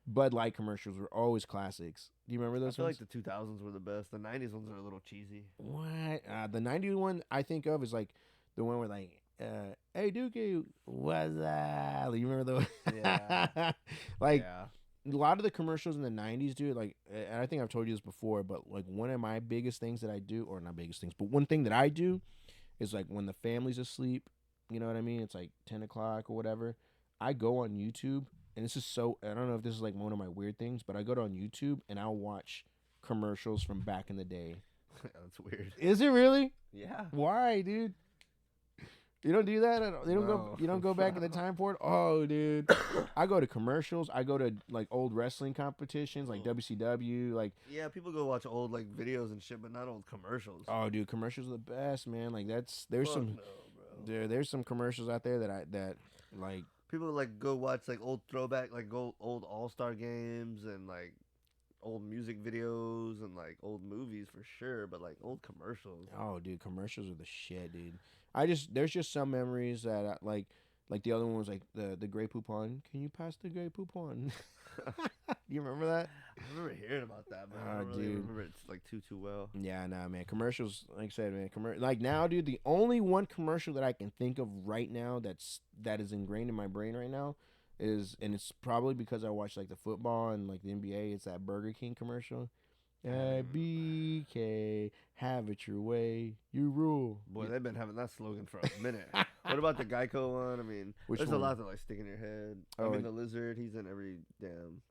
Bud Light commercials were always classics. Do you remember those? I feel ones? like the 2000s were the best. The 90s ones are a little cheesy. What? The 90s one I think of is like the one where like, hey Dookie, what's that? You remember those? Yeah. A lot of the commercials in the 90s, dude, like, and I think I've told you this before, but like one of my biggest things that I do, or not biggest things, but one thing that I do is like when the family's asleep, you know what I mean? It's like 10 o'clock or whatever. I go on YouTube. And this is so, I don't know if this is like one of my weird things, but I go on YouTube and I'll watch commercials from back in the day. That's weird. Is it really? Yeah. Why, dude? You don't do that? You don't go back in the time for it? Oh, dude. I go to commercials. I go to like old wrestling competitions like WCW. Like, yeah, people go watch old like videos and shit, but not old commercials. Oh, dude, commercials are the best, man. Like, there's some commercials out there that like, people like go watch like old throwback, like old All-Star games and like old music videos and like old movies for sure, but like old commercials. Oh, dude, commercials are the shit, dude. There's just some memories that like the other one was like the Grey Poupon. Can you pass the Grey Poupon? You remember that? I remember hearing about that, but I Oh, don't really dude. remember it like too well. Yeah, nah, man. Commercials, like I said, man. Like now, dude. The only one commercial that I can think of right now that is ingrained in my brain right now and it's probably because I watch like the football and like the NBA. It's that Burger King commercial. BK, have it your way, you rule. Boy, they've been having that slogan for a minute. What about the Geico one? I mean, Which there's one? a lot that like stick in your head. Oh, I mean, the lizard, he's in every damn.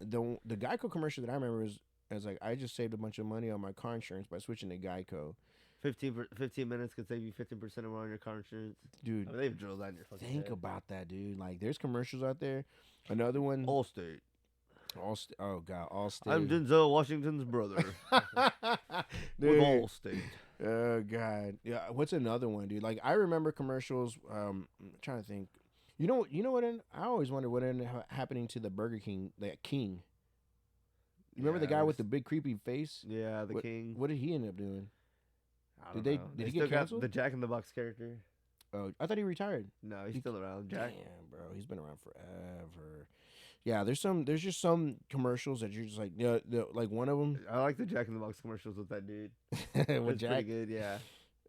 The Geico commercial that I remember is like I just saved a bunch of money on my car insurance by switching to Geico. 15 minutes could save you 15% more on your car insurance. Dude, I mean, they've drilled that in your fucking think head. about that, dude. Like, there's commercials out there. Another one. Allstate. Oh god, Allstate. I'm Denzel Washington's brother. With Dude. Allstate. Oh god, yeah. What's another one, dude? Like I remember commercials. I'm trying to think. You know what? I always wonder what ended up happening to the Burger King, that King. You remember the guy with the big creepy face? Yeah, the king. What did he end up doing? I Did don't know. he still get got canceled? the Jack in the Box character. Oh, I thought he retired. No, he's still around. Jack. Damn, bro, he's been around forever. Yeah, there's just some commercials that you're just like, like one of them. I like the Jack in the Box commercials with that dude. with It's Jack. pretty good, yeah.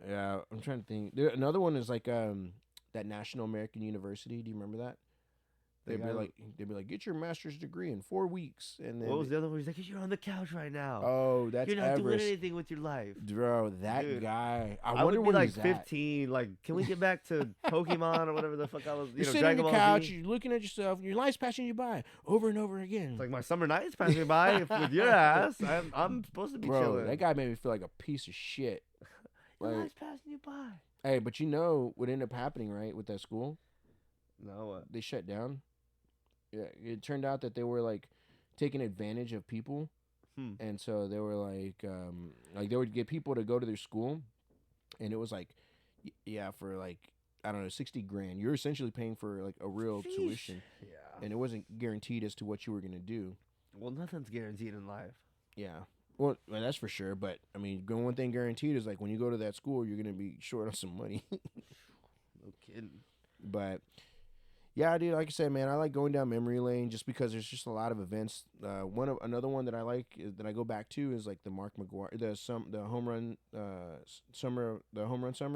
Yeah, I'm trying to think. Another one is like that National American University. Do you remember that? They'd be like, get your master's degree in 4 weeks, and then What was the other one? He's like, you're on the couch right now. oh, that's you're not doing Everest. anything with your life. Bro, that Dude, guy. I I wonder would be where like he's at. 15. Like, can we get back to Pokemon or whatever the fuck I was? You're sitting Dragon on the Ball couch, Z? you're looking at yourself, and your life's passing you by over and over again. It's like my summer nights passing me by with your ass. I'm supposed to be Bro, chilling. that guy made me feel like a piece of shit. Your Like, life's passing you by. hey, but you know what ended up happening, right, with that school? No, what? They shut down. Yeah, it turned out that they were like taking advantage of people, and so they were like they would get people to go to their school, and it was like, yeah, for like I don't know, 60 grand. You're essentially paying for like a real Sheesh. tuition, Yeah. and it wasn't guaranteed as to what you were gonna do. Well, nothing's guaranteed in life. Yeah. Well, that's for sure. But I mean, one thing guaranteed is like when you go to that school, you're gonna be short on some money. No kidding. But yeah, dude, like I said, man, I like going down memory lane just because there's just a lot of events. Another one that I like that I go back to is like the Mark McGuire, the home run summer.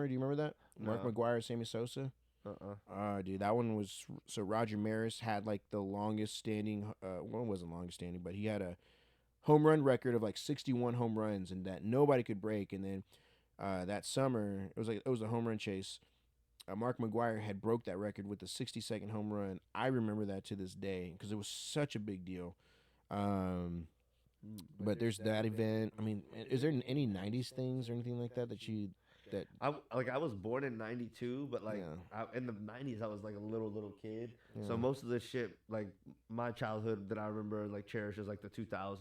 Do you remember that? Mark No. McGuire, Sammy Sosa. Dude, that one was so Roger Maris had like the longest standing. Well, it wasn't longest standing, but he had a home run record of like 61 home runs, and that nobody could break. And then that summer, it was a home run chase. Mark McGuire had broke that record with the 60-second home run. I remember that to this day because it was such a big deal. But there's that event. I mean, is there any 90s things or anything like that I was born in '92, but like Yeah. in the '90s, I was like a little kid. Yeah. So most of the shit, like my childhood that I remember, like cherishes like the 2000s.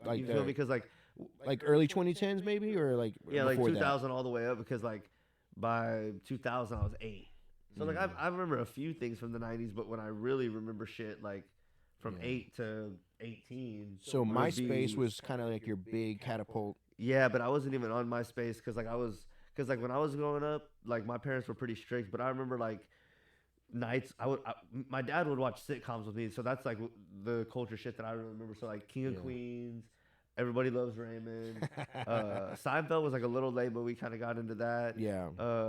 Like you feel me? Because like early 2010s maybe, or like yeah, like before 2000 all the way up. Because like by 2000 I was 8. So like I remember a few things from the '90s, but when I really remember shit like from 8 to 18. So would MySpace be- was kind of like your big catapult. Yeah, but I wasn't even on MySpace because like when I was growing up, like my parents were pretty strict. But I remember like nights my dad would watch sitcoms with me, so that's like the culture shit that I remember. So like King of Queens, Everybody Loves Raymond, Seinfeld was like a little late, but we kind of got into that. Yeah.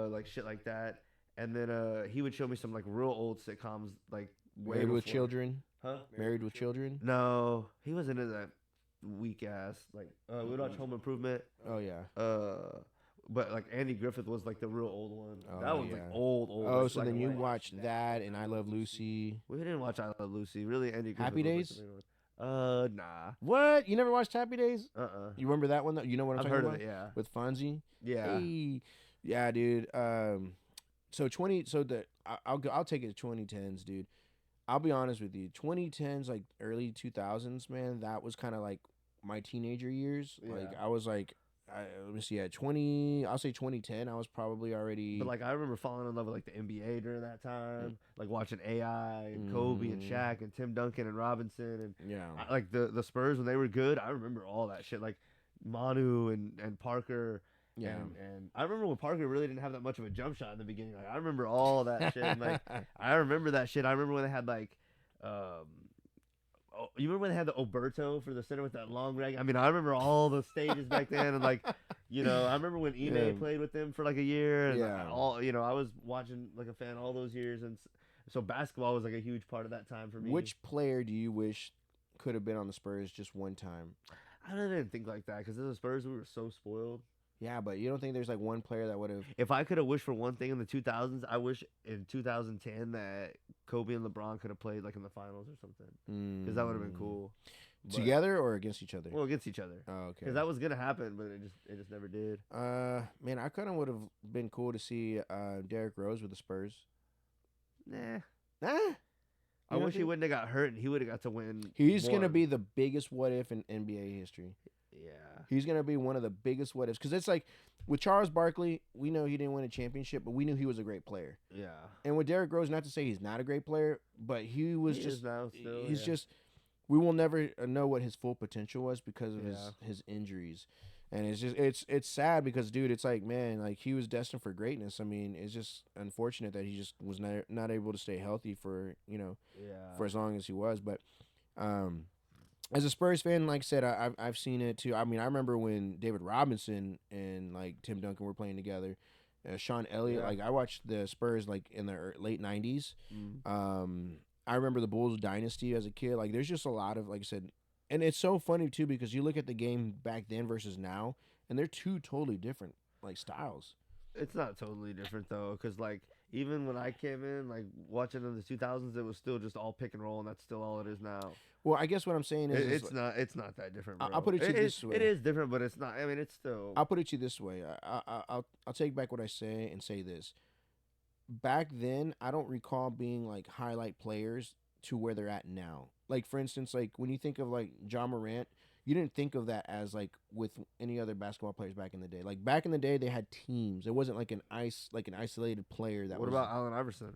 Like shit like that. And then he would show me some like real old sitcoms, like way Married with before- Children. Huh? Married with Children. No, he wasn't into that weak ass. Like we would watch Home Improvement. Oh yeah. But like Andy Griffith was like the real old one. Oh, That one's yeah. like old. Oh, It's so black then and you white. watched that and I Love Lucy. We didn't watch I Love Lucy. Really, Andy Griffith. Happy was, like, Days? the main one. Nah. What? You never watched Happy Days? You You remember that one? You know what I'm I've talking heard about? of it. Yeah. With Fonzie. Yeah. Hey. Yeah, dude. So I'll take it to 2010s, dude. I'll be honest with you. 2010s, like early 2000s, man. That was kind of like my teenager years. Yeah. Like I was like, let me see, at 20, I'll say 2010, I was probably already. But like I remember falling in love with like the NBA during that time, like watching AI and Kobe and Shaq and Tim Duncan and Robinson and like the Spurs when they were good. I remember all that shit, like Manu and Parker. Yeah, and I remember when Parker really didn't have that much of a jump shot in the beginning. Like I remember all that shit. And, like I remember that shit. I remember when they had like, you remember when they had the Oberto for the center with that long rag? I mean, I remember all the stages back then, and like, you know, I remember when Ime played with them for like a year, and all, you know, I was watching like a fan all those years, and so basketball was like a huge part of that time for me. Which player do you wish could have been on the Spurs just one time? I didn't think like that because as the Spurs, we were so spoiled. Yeah, but you don't think there's like one player that would have? If I could have wished for one thing in the 2000s, I wish in 2010 that Kobe and LeBron could have played like in the finals or something, because that would have been cool. But, together or against each other? Well, against each other. Oh, okay. Because that was gonna happen, but it just never did. Man, I kind of would have been cool to see Derrick Rose with the Spurs. Nah. I wish he wouldn't have got hurt and he would have got to win. He's gonna be the biggest what if in NBA history. Yeah. He's going to be one of the biggest what ifs. Because it's like with Charles Barkley, we know he didn't win a championship, but we knew he was a great player. Yeah. And with Derrick Rose, not to say he's not a great player, but he was just. He's just. We will never know what his full potential was because of his injuries. And it's just it's sad because, dude, it's like, man, like he was destined for greatness. I mean, it's just unfortunate that he just was not able to stay healthy for, for as long as he was. But as a Spurs fan, like I said, I've seen it too. I mean, I remember when David Robinson and like Tim Duncan were playing together. Sean Elliott, like I watched the Spurs like in the late 90s. I remember the Bulls dynasty as a kid. Like there's just a lot of, like I said, and it's so funny too because you look at the game back then versus now, and they're two totally different like styles. It's not totally different though, because like even when I came in, like watching in the 2000s, it was still just all pick and roll, and that's still all it is now. Well, I guess what I'm saying is it's not that different, bro. I'll put it to you this way. It is different, but it's not. I mean, it's still. I'll put it to you this way. I'll take back what I say and say this. Back then, I don't recall being like highlight players to where they're at now. Like for instance, like when you think of like John Morant, you didn't think of that as like with any other basketball players back in the day. Like back in the day, they had teams. It wasn't like an isolated player. What about Allen Iverson?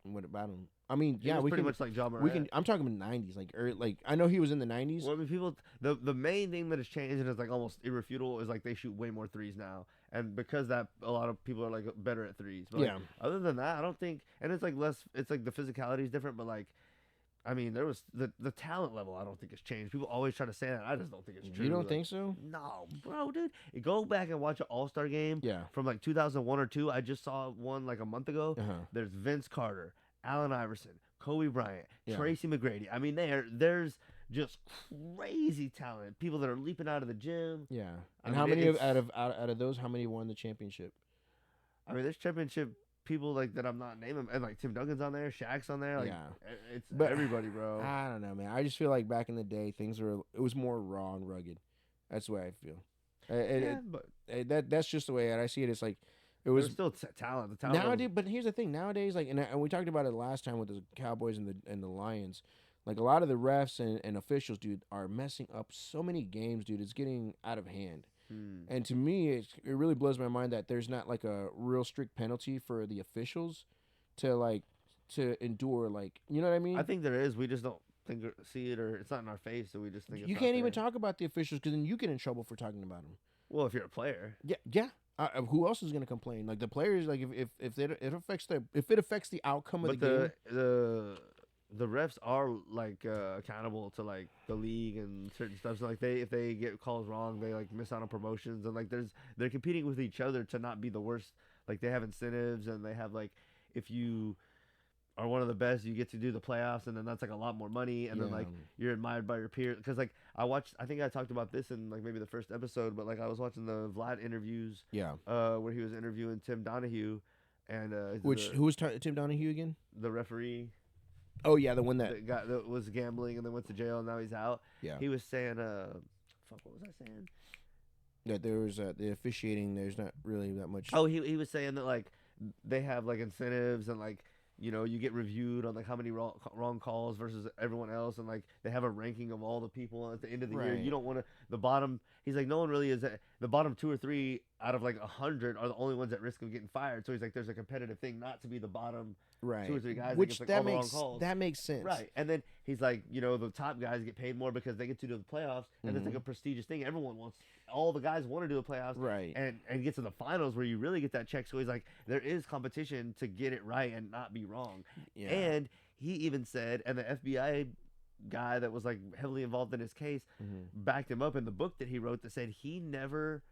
What about him? I mean, he was pretty much like John Morant. We can. I'm talking about the '90s. Like I know he was in the '90s. Well, I mean, people. The main thing that has changed and is like almost irrefutable is like they shoot way more threes now, and because that a lot of people are like better at threes. But, like, other than that, I don't think. And it's like less. It's like the physicality is different, but like. I mean, there was the talent level. I don't think it's changed. People always try to say that. I just don't think it's true. You don't think so? No, bro, dude. Go back and watch an All-Star game. From like 2001 or 2. I just saw one like a month ago. There's Vince Carter, Allen Iverson, Kobe Bryant, Tracy McGrady. I mean, there's just crazy talent. People that are leaping out of the gym. Yeah. And how many out of those? How many won the championship? I mean, there's championship. People like that I'm not naming, and like Tim Duncan's on there, Shaq's on there, like it's everybody, bro. I don't know, man. I just feel like back in the day, it was more raw and rugged. That's the way I feel. But that's just the way I see it. It's like it was still talent. The talent nowadays, but here's the thing: nowadays, like, and we talked about it last time with the Cowboys and the Lions. Like a lot of the refs and officials, dude, are messing up so many games, dude. It's getting out of hand. And to me, it really blows my mind that there's not like a real strict penalty for the officials to endure, like, you know what I mean? I think there is. We just don't see it, or it's not in our face, so we just think you can't even talk about the officials because then you get in trouble for talking about them. Well, if you're a player, yeah. Who else is gonna complain? Like the players, like if it affects the outcome of the game. The refs are like accountable to like the league and certain stuff. So like if they get calls wrong, they like miss out on promotions, and like they're competing with each other to not be the worst. Like they have incentives, and they have like if you are one of the best, you get to do the playoffs, and then that's like a lot more money, and then like you're admired by your peers. Because like I think I talked about this in like maybe the first episode, but like I was watching the Vlad interviews, where he was interviewing Tim Donahue, and who was Tim Donahue again? The referee. Oh yeah, the one that was gambling and then went to jail and now he's out. Yeah, he was saying, what was I saying? That there was the officiating. There's not really that much. Oh, he was saying that like they have like incentives and like you get reviewed on like how many wrong calls versus everyone else, and like they have a ranking of all the people at the end of the year. Right. You don't want to the bottom. He's like, no one really is the bottom 2 or 3 out of like 100 are the only ones at risk of getting fired. So he's like, there's a competitive thing not to be the bottom Right. 2 or 3 guys. Which like, that all the makes wrong calls. that makes sense. Right. And then he's like, the top guys get paid more because they get to do the playoffs, and it's like Mhm. a prestigious thing. Everyone wants. All the guys want to do the playoffs, Right. and get to the finals where you really get that check. So he's like, there is competition to get it right and not be wrong. Yeah. And he even said, and the FBI guy that was like heavily involved in his case backed him up in the book that he wrote that said he never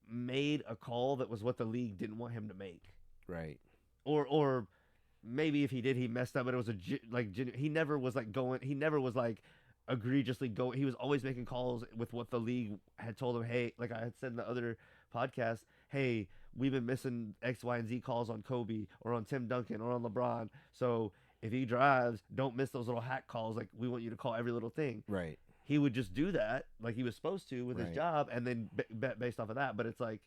made a call that was what the league didn't want him to make. Right. Or maybe if he did, he messed up, but it was he never was like egregiously going. He was always making calls with what the league had told him. Hey, like I had said in the other podcast, hey, we've been missing X, Y, and Z calls on Kobe or on Tim Duncan or on LeBron. So if he drives, don't miss those little hack calls. Like, we want you to call every little thing. Right. He would just do that like he was supposed to with his job, and then bet based off of that. But it's like,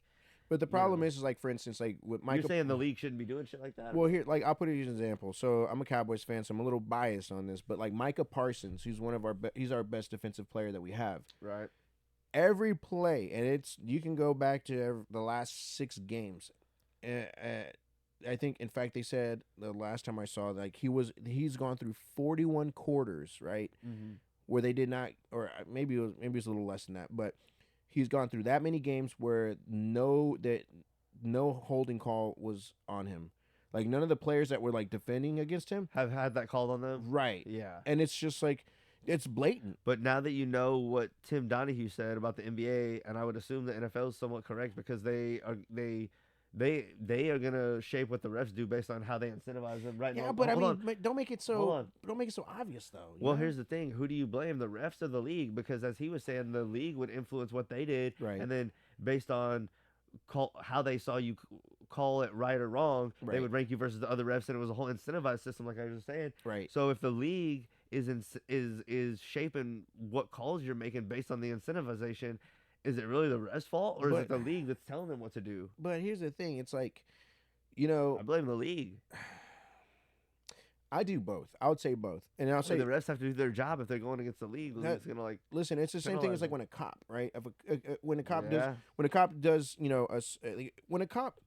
but the problem is like, for instance, like with Michael, you're saying the league shouldn't be doing shit like that. Well, here, like, I'll put it as an example. So I'm a Cowboys fan, so I'm a little biased on this, but like Micah Parsons, who's one of he's our best defensive player that we have. Right. Every play, and you can go back to the last 6 games. I think, in fact, they said the last time I saw, like, he's gone through 41 quarters, right, where they did not, or maybe it was a little less than that, but he's gone through that many games where no holding call was on him. Like, none of the players that were like defending against him have had that called on them. Right. Yeah. And it's just like, it's blatant. But now that you know what Tim Donahue said about the NBA, and I would assume the NFL is somewhat correct, because they are gonna shape what the refs do based on how they incentivize them. Right. Yeah, now. but Hold on. don't make it so obvious though. Well, here's the thing: who do you blame, the refs or the league? Because as he was saying, the league would influence what they did, Right. And then based on how they saw you call it right or wrong, Right. they would rank you versus the other refs, and it was a whole incentivized system, like I was saying. Right. So if the league is shaping what calls you're making based on the incentivization, is it really the refs' fault, or is it the league that's telling them what to do? But here's the thing: it's like, I blame the league. I do both. I would say both, and I'll say the refs have to do their job. If they're going against the league, the league's gonna like listen. It's the same thing as like when a cop, right? When a cop does, when a cop,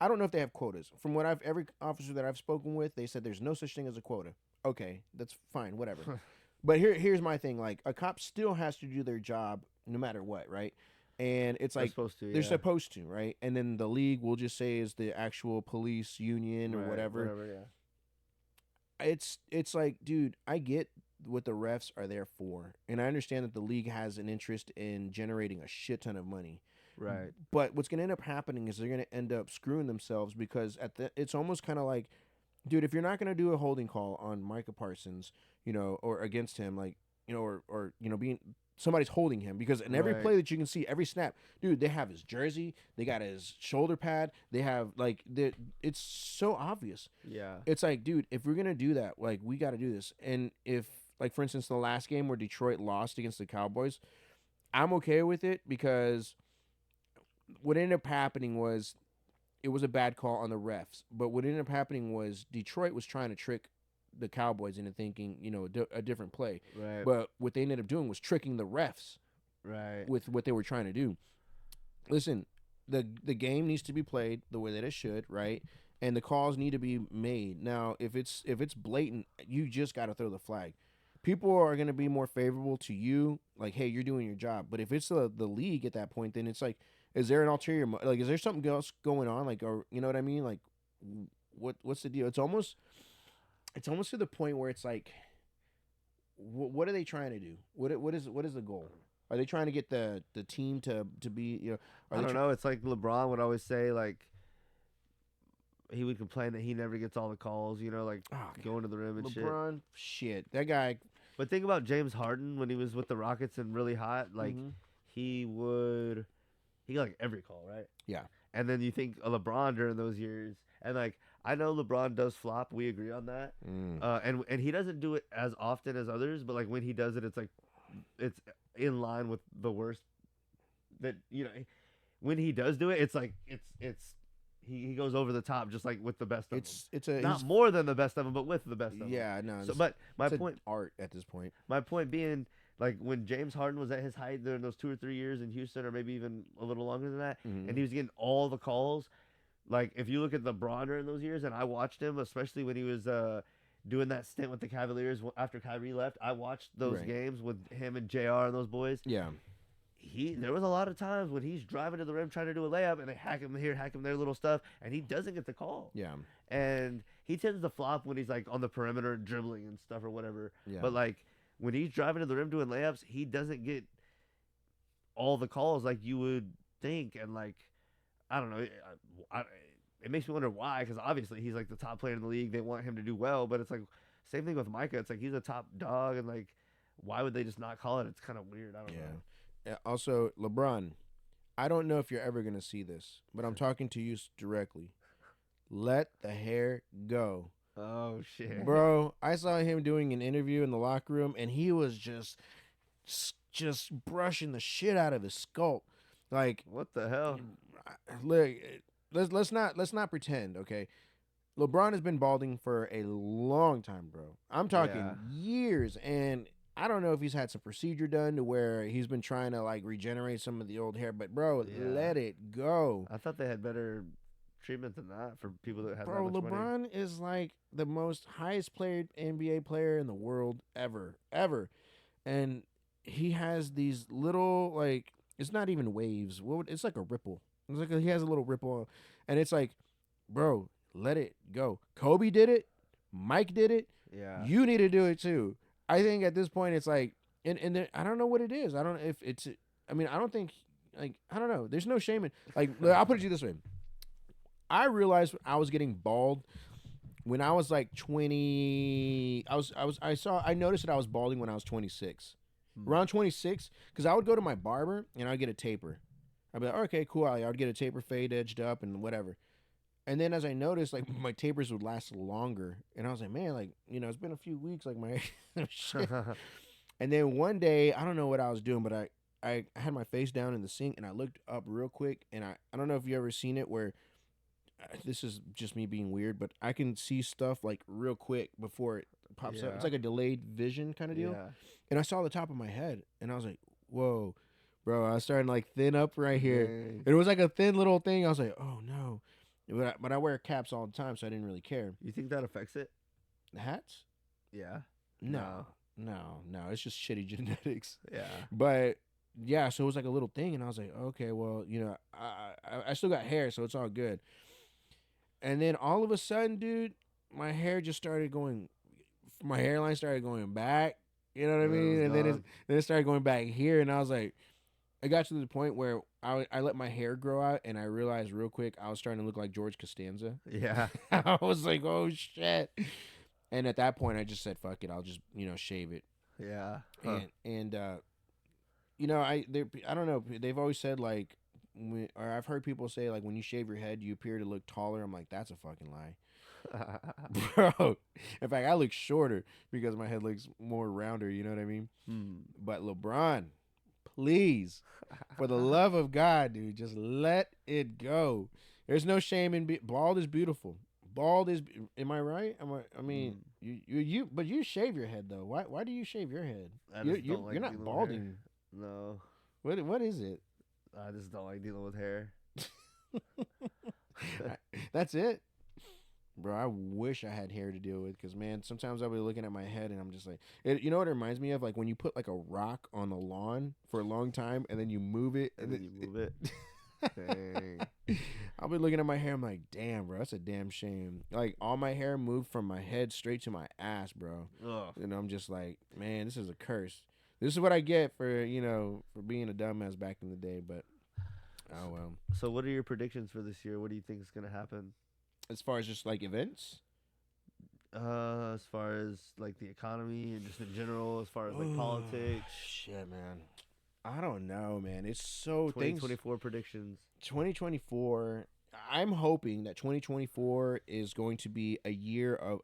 I don't know if they have quotas. From what every officer that I've spoken with, they said there's no such thing as a quota. Okay, that's fine, whatever. But here's my thing: like, a cop still has to do their job no matter what, right? And it's like they're supposed to, right? And then the league will just say is the actual police union or whatever. Yeah. It's like, dude, I get what the refs are there for, and I understand that the league has an interest in generating a shit ton of money. Right. But what's going to end up happening is they're going to end up screwing themselves, because it's almost kind of like, dude, if you're not going to do a holding call on Micah Parsons, or against him, like, or being somebody's holding him, because in every play that you can see, every snap, dude, they have his jersey, they got his shoulder pad, they have it's so obvious. Yeah. It's like, dude, if we're going to do that, like, we got to do this. And if, like, for instance, the last game where Detroit lost against the Cowboys, I'm okay with it, because what ended up happening was it was a bad call on the refs. But what ended up happening was Detroit was trying to trick the Cowboys into thinking, a different play. Right. But what they ended up doing was tricking the refs. Right. With what they were trying to do. Listen, the game needs to be played the way that it should, right? And the calls need to be made. Now, if it's blatant, you just got to throw the flag. People are going to be more favorable to you, like, hey, you're doing your job. But if it's the league at that point, then it's like, is there an ulterior like, is there something else going on, like, or you know what I mean, like, what's the deal? It's almost to the point where it's like, what are they trying to do? What is the goal? Are they trying to get the team to be, I don't know. It's like LeBron would always say, like, he would complain that he never gets all the calls, like, going to the rim and LeBron, shit, that guy. But think about James Harden when he was with the Rockets and really hot. Like, he got like every call, right? Yeah. And then you think of LeBron during those years, and like, I know LeBron does flop. We agree on that. And he doesn't do it as often as others, but like when he does it, it's like it's in line with the worst. That when he does do it, it's like it's he goes over the top just like with the best of It's them. a Not more than the best of them, but with the best of them. yeah, no. So, but my it's point, art at this point. my point being, like when James Harden was at his height during those 2 or 3 years in Houston, or maybe even a little longer than that, Mhm. and he was getting all the calls. Like if you look at LeBron during those years, and I watched him, especially when he was doing that stint with the Cavaliers after Kyrie left. I watched those Right. games with him and JR and those boys. Yeah. There was a lot of times when he's driving to the rim trying to do a layup, and they hack him here, hack him there, little stuff, and he doesn't get the call. Yeah. And he tends to flop when he's like on the perimeter dribbling and stuff or whatever. Yeah. But like when he's driving to the rim doing layups, he doesn't get all the calls like you would think. And like I don't know, it makes me wonder why. Because obviously he's like the top player in the league. They want him to do well, but it's like same thing with Micah. It's like he's a top dog, and like why would they just not call it? It's kind of weird. I don't know. Also, LeBron, I don't know if you're ever gonna see this, but I'm talking to you directly. Let the hair go. Oh shit, Bro, I saw him doing an interview in the locker room, and he was just brushing the shit out of his scalp. Like, what the hell? look, let's not pretend, okay? LeBron has been balding for a long time, bro. I'm talking years, and I don't know if he's had some procedure done to where he's been trying to like regenerate some of the old hair, but bro, let it go. I thought they had better treatment than that for people that have Bro, that much LeBron money. is like the most highest paid NBA player in the world ever. And he has these little, like, it's not even waves. It's like a ripple. It's like he has a little ripple, and it's like, bro, let it go. Kobe did it. Mike did it. Yeah. You need to do it too. I think at this point it's like, and I don't know what it is. I don't know if it's. I mean, I don't think like I don't know. There's no shame in like. I'll put it to you this way. I realized I was getting bald when I was like 20. I noticed that I was balding when I was 26. Around 26, because I would go to my barber and I'd get a taper. I'd be like, okay, cool. I would get a taper, fade edged up, and whatever. And then as I noticed, like my tapers would last longer, and I was like, man, like it's been a few weeks, like my shit. And then one day, I don't know what I was doing, but I had my face down in the sink, and I looked up real quick, and I don't know if you ever seen it where this is just me being weird, but I can see stuff like real quick before it pops up. It's like a delayed vision kind of deal. Yeah. And I saw the top of my head, and I was like, whoa, bro, I was starting to like thin up right here. Dang. It was like a thin little thing. I was like, oh no. But I wear caps all the time, so I didn't really care. You think that affects it? The hats? Yeah. No. It's just shitty genetics. Yeah. But yeah, so it was like a little thing, and I was like, okay, well, I still got hair, so it's all good. And then all of a sudden, dude, my hair just started going. My hairline started going back. You know what I mean? And then it started going back here, and I was like, I got to the point where I let my hair grow out, and I realized real quick I was starting to look like George Costanza. Yeah. I was like, oh shit. And at that point, I just said, fuck it, I'll just shave it. Yeah. And I don't know. They've always said like, or I've heard people say like when you shave your head, you appear to look taller. I'm like, that's a fucking lie. Bro, in fact, I look shorter because my head looks more rounder. You know what I mean? But LeBron, please, for the love of God, dude, just let it go. There's no shame in bald is beautiful. Bald is. Am I right? I mean, but you shave your head though. Why do you shave your head? You're not balding. No. What is it? I just don't like dealing with hair. That's it. Bro, I wish I had hair to deal with because, man, sometimes I'll be looking at my head and I'm just like, you know what it reminds me of? Like when you put like a rock on the lawn for a long time and then you move it. And then you move it. Dang. I'll be looking at my hair. I'm like, damn, bro, that's a damn shame. Like all my hair moved from my head straight to my ass, bro. Ugh. And I'm just like, man, this is a curse. This is what I get for being a dumbass back in the day. But, oh, well. So what are your predictions for this year? What do you think is going to happen? As far as just like events? As far as like the economy and just in general, as far as like politics. Shit, man. I don't know, man. It's so 2024 predictions. 2024. I'm hoping that 2024 is going to be a year of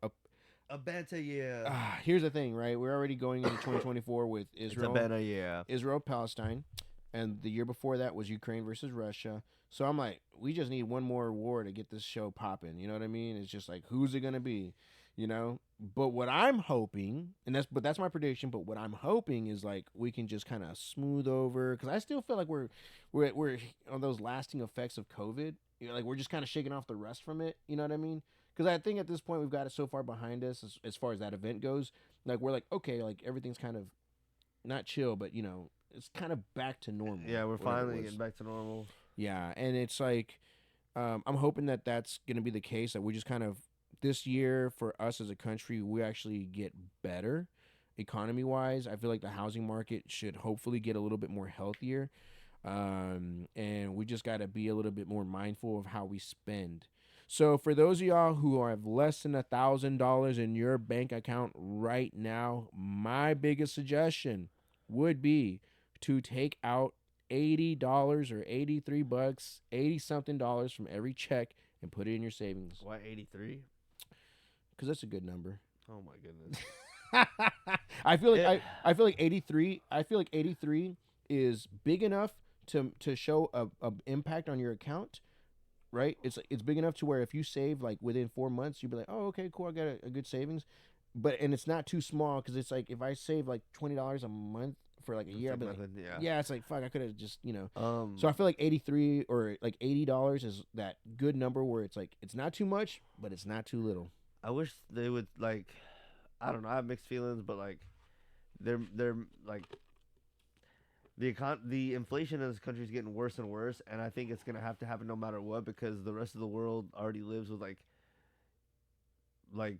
a better year. Here's the thing, right? We're already going into 2024 with Israel. It's a better year. Israel, Palestine. and the year before that was Ukraine versus Russia. So I'm like, we just need one more war to get this show popping. You know what I mean? It's just like, who's it gonna be? You know. But what I'm hoping, and that's my prediction. But what I'm hoping is like we can just kind of smooth over, because I still feel like we're on those lasting effects of COVID. You know, like we're just kind of shaking off the rust from it. You know what I mean? Because I think at this point we've got it so far behind us as far as that event goes. Like we're like, okay, like everything's kind of not chill, but you know, it's kind of back to normal. Yeah, we're whatever it finally was. getting back to normal. Yeah, and it's like, I'm hoping that that's going to be the case, that we just kind of, this year for us as a country, we actually get better economy wise. I feel like the housing market should hopefully get a little bit more healthier. And we just got to be a little bit more mindful of how we spend. So for those of y'all who have less than $1,000 in your bank account right now, my biggest suggestion would be to take out $80 or $83, 80 something dollars from every check and put it in your savings. Why 83? Because that's a good number. Oh my goodness. I feel like I feel like 83. I feel like 83 is big enough to show a impact on your account, right? It's big enough to where if you save like within 4 months, you'd be like, oh, okay, cool, I got a good savings. And it's not too small, because it's like if I save like $20 a month for like a year, I'd be like, yeah, it's like fuck, I could have just, you know. So I feel like 83 or like $80 is that good number where it's like it's not too much, but it's not too little. I wish they would, like, I don't know, I have mixed feelings, but like they're like the inflation in this country is getting worse and worse, and I think it's gonna have to happen no matter what, because the rest of the world already lives with like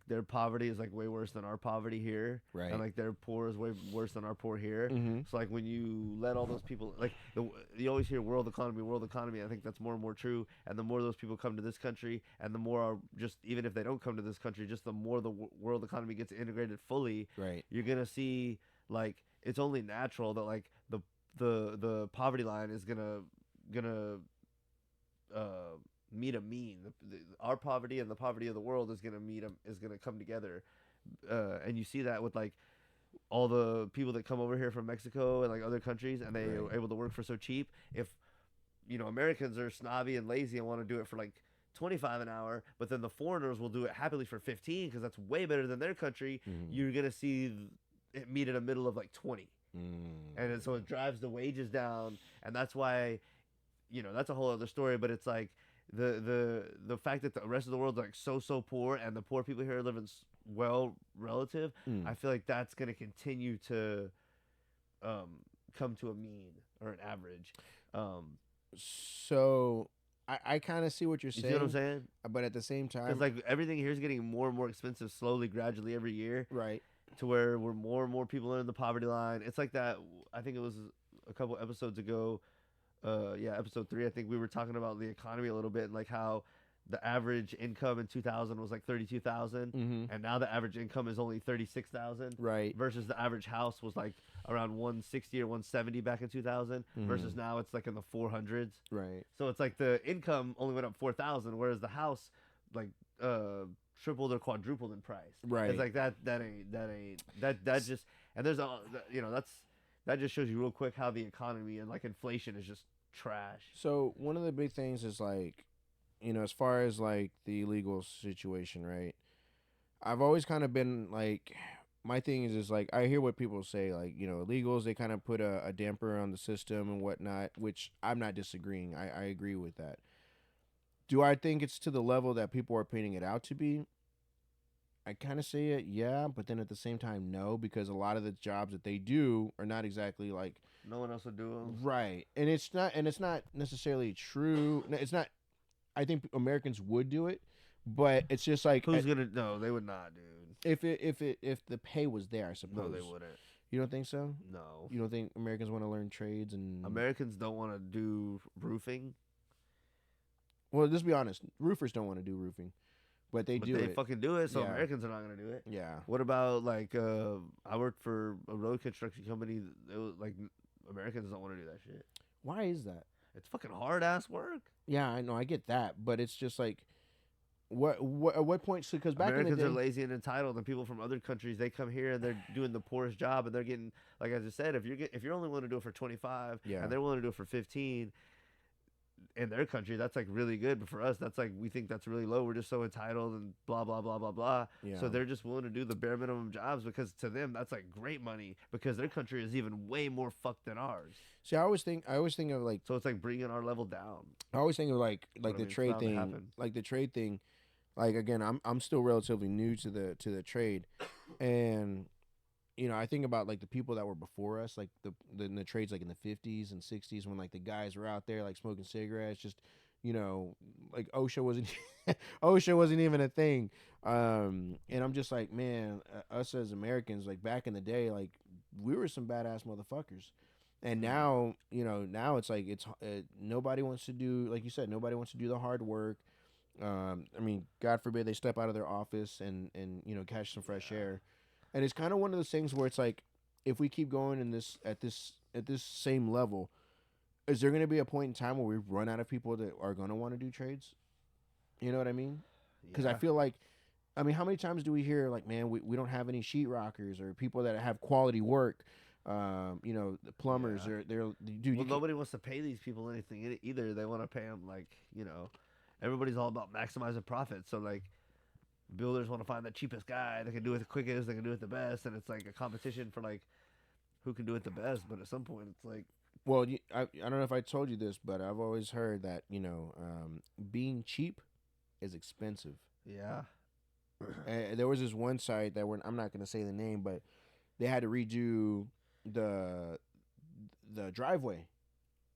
their poverty is like way worse than our poverty here, Right. and like their poor is way worse than our poor here. Mm-hmm. So like when you let all those people, like you always hear world economy. I think that's more and more true. And the more those people come to this country, and the more just even if they don't come to this country, just the more the world economy gets integrated fully. Right. You're gonna see, like, it's only natural that like the poverty line is gonna meet a mean. Our poverty and the poverty of the world is gonna come together, and you see that with like all the people that come over here from Mexico and like other countries, and they are able to work for so cheap. If Americans are snobby and lazy and want to do it for like 25 an hour, but then the foreigners will do it happily for 15 because that's way better than their country. You're gonna see it meet in the middle of like 20, and so it drives the wages down, and that's why that's a whole other story. But it's like the fact that the rest of the world's like so poor, and the poor people here are living well relative. I feel like that's gonna continue to come to a mean or an average. So I kind of see what you're saying. You see what I'm saying? But at the same time, because like everything here is getting more and more expensive slowly, gradually every year. Right. To where we're more and more people in the poverty line. It's like that. I think it was a couple episodes ago. Episode 3. I think we were talking about the economy a little bit, and like how the average income in 2000 was like 32,000, and now the average income is only 36,000. Right. Versus the average house was like around 160 or 170 back in 2000. Versus now it's like in the 400s. Right. So it's like the income only went up 4,000, whereas the house like tripled or quadrupled in price. Right. It's like that just, and there's that just shows you real quick how the economy and like inflation is just trash. So one of the big things is like, as far as like the illegal situation, right? I've always kind of been like, my thing is like, I hear what people say, like, illegals, they kind of put a damper on the system and whatnot, which I'm not disagreeing. I agree with that. Do I think it's to the level that people are painting it out to be? I kind of say it, yeah, but then at the same time, no, because a lot of the jobs that they do are not exactly like no one else would do them. Right, and it's not necessarily true. It's not. I think Americans would do it, but it's just like who's gonna? No, they would not, dude. If the pay was there, I suppose. No, they wouldn't. You don't think so? No. You don't think Americans want to learn trades and Americans don't want to do roofing? Well, let's be honest. Roofers don't want to do roofing. But they do they it. fucking do it, so Yeah. Americans are not gonna do it. Yeah. What about like I worked for a road construction company. It was like Americans don't want to do that shit. Why is that? It's fucking hard ass work. Yeah, I know. I get that, but it's just like At what point? Because back Americans in the are day, lazy and entitled, and people from other countries they come here and they're doing the poorest job, and they're getting like as I said, if you're only willing to do it for 25, Yeah. and they're willing to do it for 15, in their country that's like really good, but for us that's like we think that's really low. We're just so entitled and blah blah blah blah blah. Yeah. So they're just willing to do the bare minimum jobs because to them that's like great money because their country is even way more fucked than ours. See, I always think of like So it's like bringing our level down. I always think of like But, I the mean, it's trade bound to thing, happen. like the trade thing. Like again, I'm still relatively new to the trade, and you know I think about like the people that were before us, like the trades like in the 50s and 60s when like the guys were out there like smoking cigarettes, just you know like OSHA wasn't even a thing, and I'm just like man, us as Americans like back in the day like we were some badass motherfuckers. And now, you know, now it's like nobody wants to do, like you said, nobody wants to do the hard work. I mean, God forbid they step out of their office and you know catch some fresh air, and it's kind of one of those things where it's like, if we keep going in this at this same level, is there going to be a point in time where we run out of people that are going to want to do trades? You know what I mean? Because I feel like, I mean, how many times do we hear like, man, we don't have any sheetrockers or people that have quality work? You know, the plumbers they're dude. Well, nobody wants to pay these people anything either. They want to pay them like you know, everybody's all about maximizing profit. So like, builders want to find the cheapest guy. They can do it the quickest. They can do it the best, and it's like a competition for like who can do it the best. But at some point, it's like, well, I don't know if I told you this, but I've always heard that you know, being cheap is expensive. yeah, There was this one site that I'm not going to say the name, but they had to redo the driveway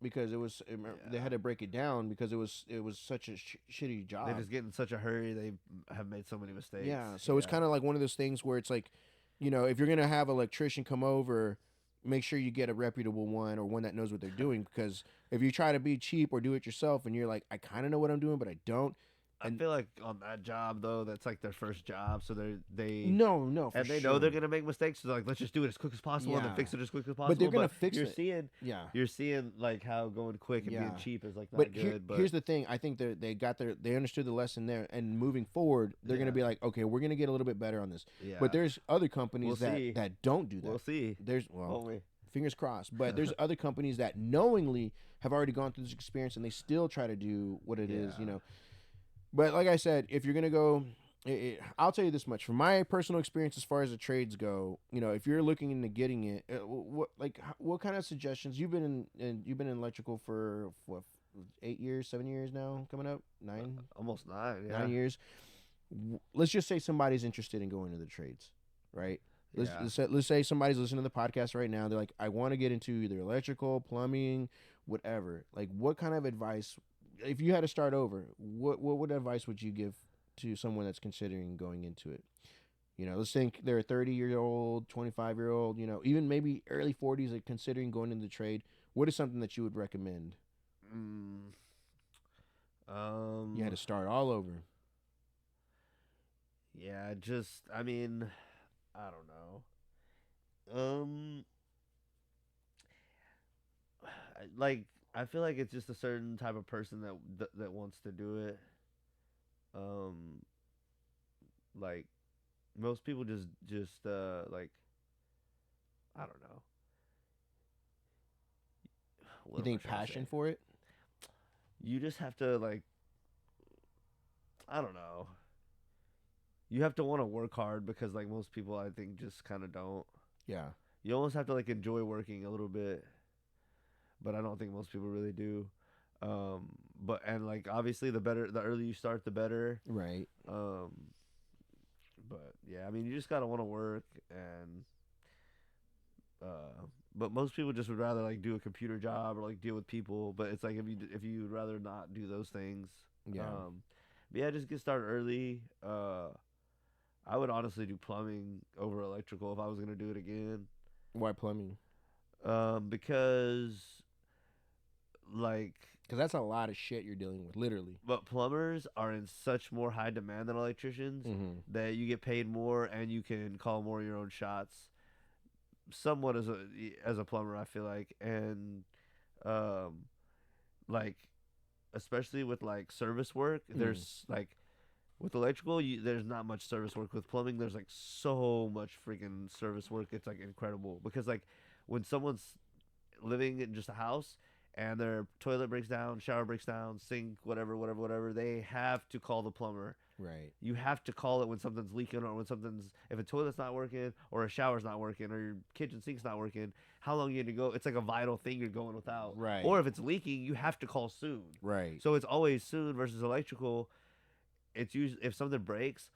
because it was they had to break it down because it was such a shitty job. they just get in such a hurry. They have made so many mistakes. Yeah, so it's kind of like one of those things where it's like, you know, if you're gonna have an electrician come over, make sure you get a reputable one or one that knows what they're doing, because if you try to be cheap or do it yourself and you're like, I kind of know what I'm doing but I don't. I feel like on that job though, that's like their first job, so they no, for and they sure. know they're gonna make mistakes. So like, let's just do it as quick as possible and then Yeah. fix it as quick as possible. But they're gonna fix you're it. Seeing, Yeah. you're seeing like how going quick and Yeah. being cheap is like not But, good. But here's the thing: I think they understood the lesson there, and moving forward, they're gonna be like, okay, we're gonna get a little bit better on this. yeah. But there's other companies We'll see. that don't do that. we'll see. There's Won't we? fingers crossed. But there's other companies that knowingly have already gone through this experience and they still try to do what it is, you know. But like I said, if you're gonna go, I'll tell you this much: from my personal experience, as far as the trades go, you know, if you're looking into getting it, what kind of suggestions you've been you've been in electrical for what, 8 years, 7 years now, coming up 9, Almost 9. Yeah. 9 years. Let's just say somebody's interested in going to the trades, right? Let's say somebody's listening to the podcast right now. They're like, I want to get into either electrical, plumbing, whatever. Like, what kind of advice, if you had to start over, what advice would you give to someone that's considering going into it? You know, let's think they're a 30-year-old, 25-year-old, you know, even maybe early 40s, like considering going into the trade. What is something that you would recommend? You had to start all over. Yeah, I mean, I don't know. Like, I feel like it's just a certain type of person that wants to do it. Like, most people just like, I don't know. What You am I think trying to passion say? for it? You just have to, like, I don't know. You have to want to work hard because, like, most people, I think, just kind of don't. Yeah. You almost have to, like, enjoy working a little bit, but I don't think most people really do. But and like obviously the earlier you start, the better. Right. But yeah, I mean, you just gotta want to work, and but most people just would rather like do a computer job or like deal with people. But it's like if you would rather not do those things, Yeah. But yeah, just get started early. I would honestly do plumbing over electrical if I was gonna do it again. Why plumbing? Because like. Because that's a lot of shit you're dealing with, literally. But plumbers are in such more high demand than electricians that you get paid more and you can call more of your own shots. Somewhat as a plumber, I feel like, and like especially with like service work, there's like With electrical, there's not much service work. With plumbing, there's like so much freaking service work. It's like incredible because like when someone's living in just a house and their toilet breaks down, shower breaks down, sink, whatever, they have to call the plumber. Right. You have to call it when something's leaking or when if a toilet's not working or a shower's not working or your kitchen sink's not working. How long you need to go? It's like a vital thing you're going without. Right. Or if it's leaking, you have to call soon. Right. So it's always soon versus electrical. It's usually if something breaks,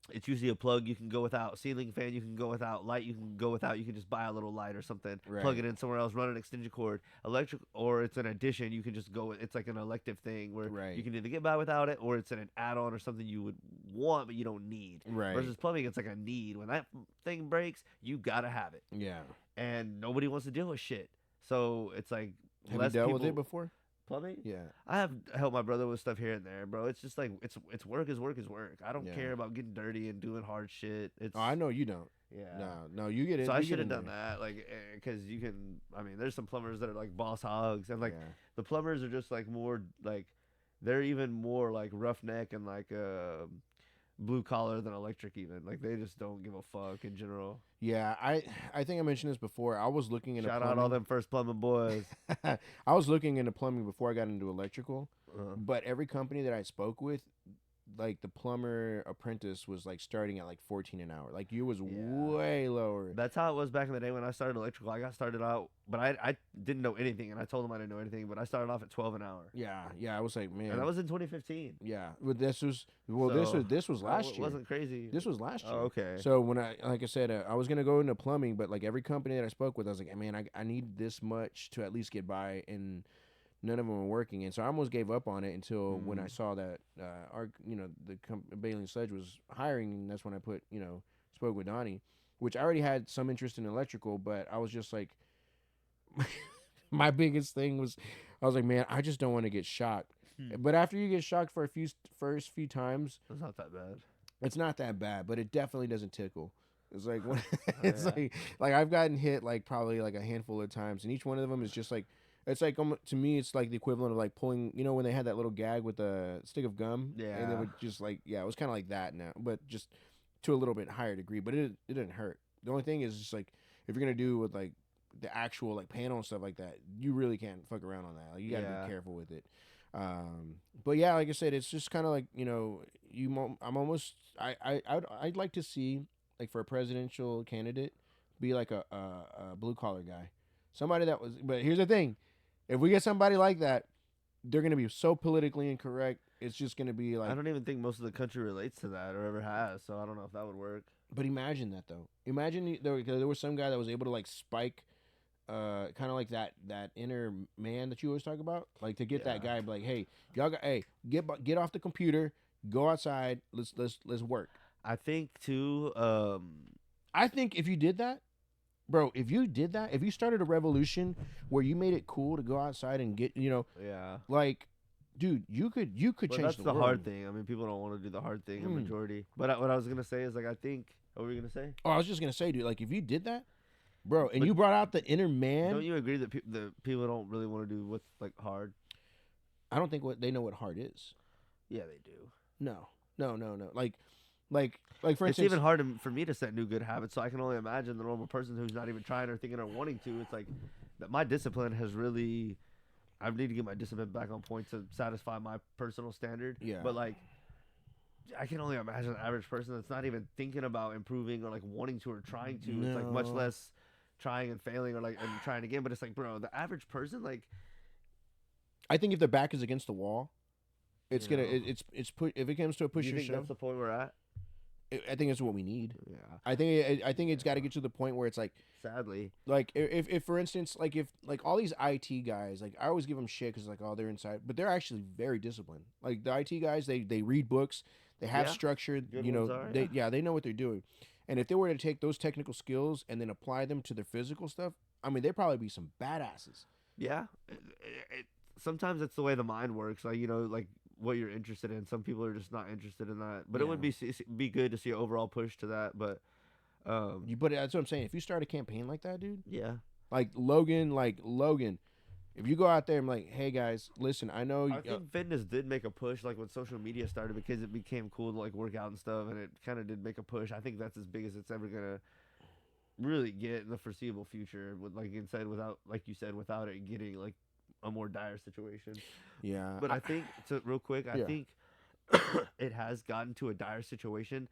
it's usually a plug you can go without, ceiling fan you can go without, light you can go without. You can just buy a little light or something, plug it in somewhere else, run an extension cord. Electric, or it's an addition. You can just go. It's like an elective thing where you can either get by without it, or it's an add-on or something you would want but you don't need. Right. Versus plumbing, it's like a need. When that thing breaks, you gotta have it. Yeah. And nobody wants to deal with shit. So it's like Have less you dealt people, with it before? Plumbing? Yeah. I have helped my brother with stuff here and there, bro. It's just like it's work is work is work. I don't Yeah. care about getting dirty and doing hard shit. It's Oh, I know you don't. yeah. No, you get it. So I you get should have in done there. that, like, because you can. I mean, there's some plumbers that are like boss hogs, and like Yeah. the plumbers are just like more like they're even more like roughneck and like blue collar than electric even. Like they just don't give a fuck in general. Yeah, I think I mentioned this before. I was looking into Shout plumbing. out all them first plumbing boys. I was looking into plumbing before I got into electrical, but every company that I spoke with, like the plumber apprentice was like starting at like 14 an hour. Like you was way lower. That's how it was back in the day when I started electrical. I got started out, but I didn't know anything, and I told them I didn't know anything. But I started off at 12 an hour. Yeah, I was like, man, And that was in 2015. yeah. But this was this was So, last it year. wasn't crazy. This was last year. Oh, okay. So when like I said, I was gonna go into plumbing, but like every company that I spoke with, I was like, man, I need this much to at least get by, and none of them were working. And so I almost gave up on it until when I saw that Bailey and Sledge was hiring, and that's when I spoke with Donnie, which I already had some interest in electrical, but I was just like, my biggest thing was, I was like, man, I just don't want to get shocked. But after you get shocked for first few times, It's not that bad. it's not that bad, but it definitely doesn't tickle. It's like it's like I've gotten hit like probably like a handful of times, and each one of them is just like, it's like to me it's like the equivalent of like pulling, when they had that little gag with a stick of gum, and it would just like it was kind of like that now, but just to a little bit higher degree. But it didn't hurt. The only thing is just like if you're gonna do with like the actual like panel and stuff like that, you really can't fuck around on that. Like you gotta be careful with it. But yeah, like I said, it's just kind of like I'd like to see like for a presidential candidate be like a blue collar guy, somebody that was. But here's the thing, if we get somebody like that, they're gonna be so politically incorrect. It's just gonna be like I don't even think most of the country relates to that or ever has. So I don't know if that would work. But imagine that though. Imagine there was some guy that was able to like spike. Kind of like that inner man that you always talk about, like to get that guy, be like, hey, y'all got, get off the computer, go outside, let's work. I think too. I think if you did that, bro, if you started a revolution where you made it cool to go outside and get, like, dude, you could change that's the the world. hard thing. I mean, people don't want to do the hard thing in majority. But what I was gonna say is like I think. What were you gonna say? Oh, I was just gonna say, dude, like if you did that. Bro, and you brought out the inner man. Don't you agree that the people don't really want to do what's like hard? I don't think they know what hard is. Yeah, they do. No. Like for instance, it's even hard for me to set new good habits. So I can only imagine the normal person who's not even trying or thinking or wanting to. It's like that my discipline has really. I need to get my discipline back on point to satisfy my personal standard. Yeah. But like, I can only imagine an average person that's not even thinking about improving or like wanting to or trying to. No. It's like much less trying and failing or like and trying again. But it's like, bro, the average person, like, I think if their back is against the wall, it's gonna it's if it comes to a push you or think shove. that's the point we're at? I think it's what we need. Yeah. I think it's got to get to the point where it's like, sadly, like if for instance, like if like all these IT guys, like I always give them shit because like they're inside, but they're actually very disciplined. Like the IT guys, they read books, they have structure, Good ones are, they know what they're doing. And if they were to take those technical skills and then apply them to their physical stuff, I mean, they'd probably be some badasses. Yeah. Sometimes it's the way the mind works. Like, like what you're interested in. Some people are just not interested in that. But it would be good to see an overall push to that. But but that's what I'm saying. If you start a campaign like that, dude. Yeah. Like Logan, If you go out there and like, hey guys, listen, I know. I think fitness did make a push, like when social media started, because it became cool to like work out and stuff, and it kind of did make a push. I think that's as big as it's ever gonna really get in the foreseeable future. With like you said, without it getting like a more dire situation. Yeah. But I think, real quick, I Yeah. think it has gotten to a dire situation.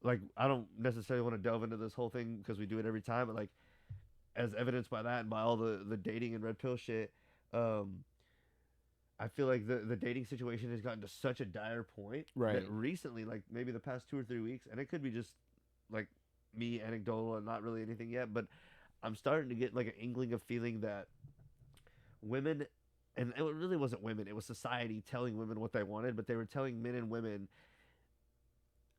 Like, I don't necessarily want to delve into this whole thing because we do it every time, but like, as evidenced by that and by all the dating and red pill shit, I feel like the dating situation has gotten to such a dire point Right. that recently, like maybe the past 2 or 3 weeks, and it could be just like me anecdotal and not really anything yet, but I'm starting to get like an inkling of feeling that women, and it really wasn't women, it was society telling women what they wanted, but they were telling men and women,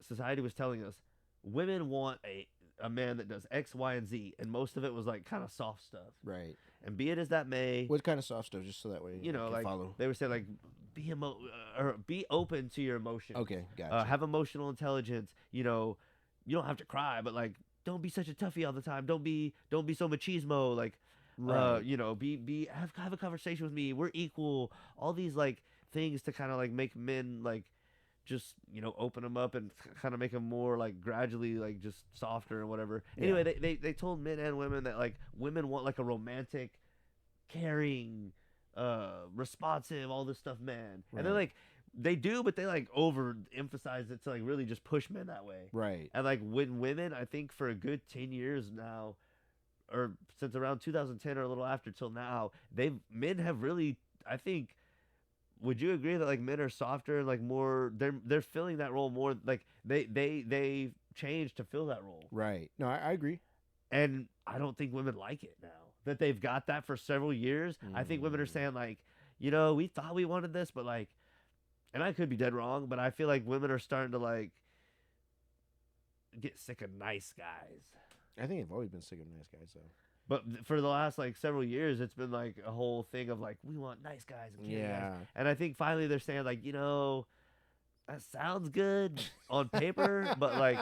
society was telling us, women want a man that does X, Y, and Z, and most of it was like kind of soft stuff. Right. And be it as that may, What kind of soft stuff? Just so that way you know, I can like follow. they would say, like or be open to your emotions. Okay, gotcha. Have emotional intelligence. You know, you don't have to cry, but like, don't be such a toughie all the time. Don't be so machismo. Like, Right. you know, have a conversation with me. We're equal. All these like things to kind of like make men like just, you know, open them up and kind of make them more like gradually like just softer and whatever. Yeah. Anyway, they told men and women that like women want like a romantic, caring, responsive, all this stuff, man. Right. And they're like, they do, but they like overemphasize it to like really just push men that way. Right. And like when women, I think for a good 10 years now, or since around 2010 or a little after till now, men have really, I think, would you agree that like men are softer and like more, they're filling that role more, like they changed to fill that role. Right. No, I agree. And I don't think women like it now that they've got that for several years. I think women are saying like, you know, we thought we wanted this, but like, and I could be dead wrong, but I feel like women are starting to like get sick of nice guys. I think I've always been sick of nice guys, though. But for the last like several years, it's been like a whole thing of like, we want nice guys and caring guys. And I think finally they're saying like, you know, that sounds good on paper, but like,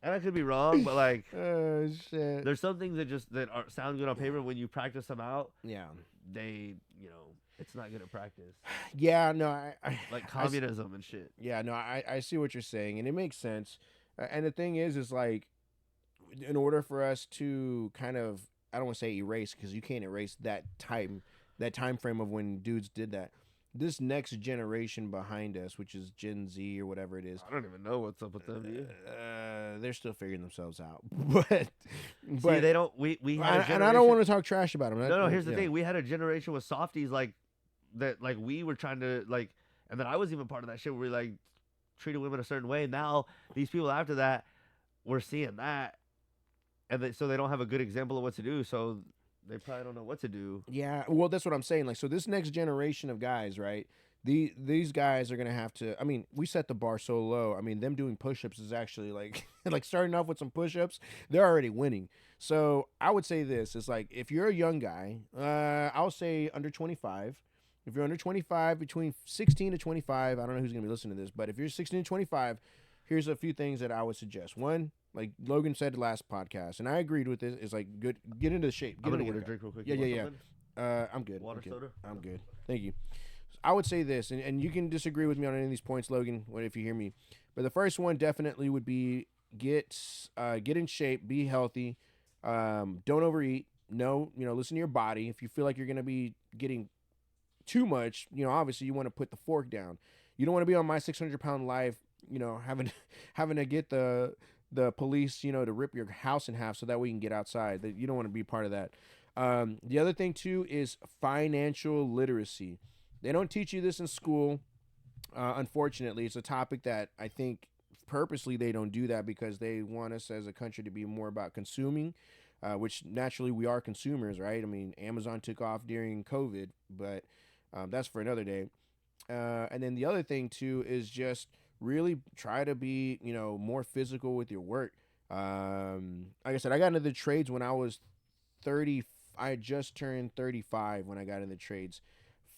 and I could be wrong, but like, oh shit, there's some things that sound good on paper. When you practice them out, yeah, they, you know, it's not good at practice. Yeah, no, I like communism and shit. Yeah, no, I see what you're saying, and it makes sense. And the thing is like, in order for us to kind of, I don't want to say erase, because you can't erase that time frame of when dudes did that. This next generation behind us, which is Gen Z or whatever it is, I don't even know what's up with them. They're still figuring themselves out. But see, they don't. We had and I don't want to talk trash about them. No. Here's the thing: we had a generation with softies like that. Like we were trying to like, and then I was even part of that shit where we like treated women a certain way. Now these people after that, we're seeing that, and so they don't have a good example of what to do. So they probably don't know what to do. Yeah, well, that's what I'm saying. Like, so this next generation of guys, right? These guys are gonna have to. I mean, we set the bar so low. I mean, them doing push-ups is actually like, like starting off with some push-ups, they're already winning. So I would say this: it's like if you're a young guy, I'll say under 25. If you're under 25, between 16 to 25, I don't know who's gonna be listening to this, but if you're 16 to 25, here's a few things that I would suggest. One, like Logan said last podcast, and I agreed with this, is like good. Get into shape. I'm gonna get a drink real quick. Yeah. I'm good. Water, soda. I'm good. Thank you. I would say this, and you can disagree with me on any of these points, Logan, if you hear me. But the first one definitely would be get in shape, be healthy, don't overeat. No, listen to your body. If you feel like you're gonna be getting too much, obviously you want to put the fork down. You don't want to be on my 600-pound life, having to get the police, to rip your house in half so that we can get outside. You don't want to be part of that. The other thing too is financial literacy. They don't teach you this in school. Unfortunately, it's a topic that I think purposely they don't do that because they want us as a country to be more about consuming, which naturally we are consumers, right? I mean, Amazon took off during COVID, but that's for another day. And then the other thing too is just really try to be, more physical with your work. Like I said, I got into the trades when I was 30. I had just turned 35 when I got into the trades.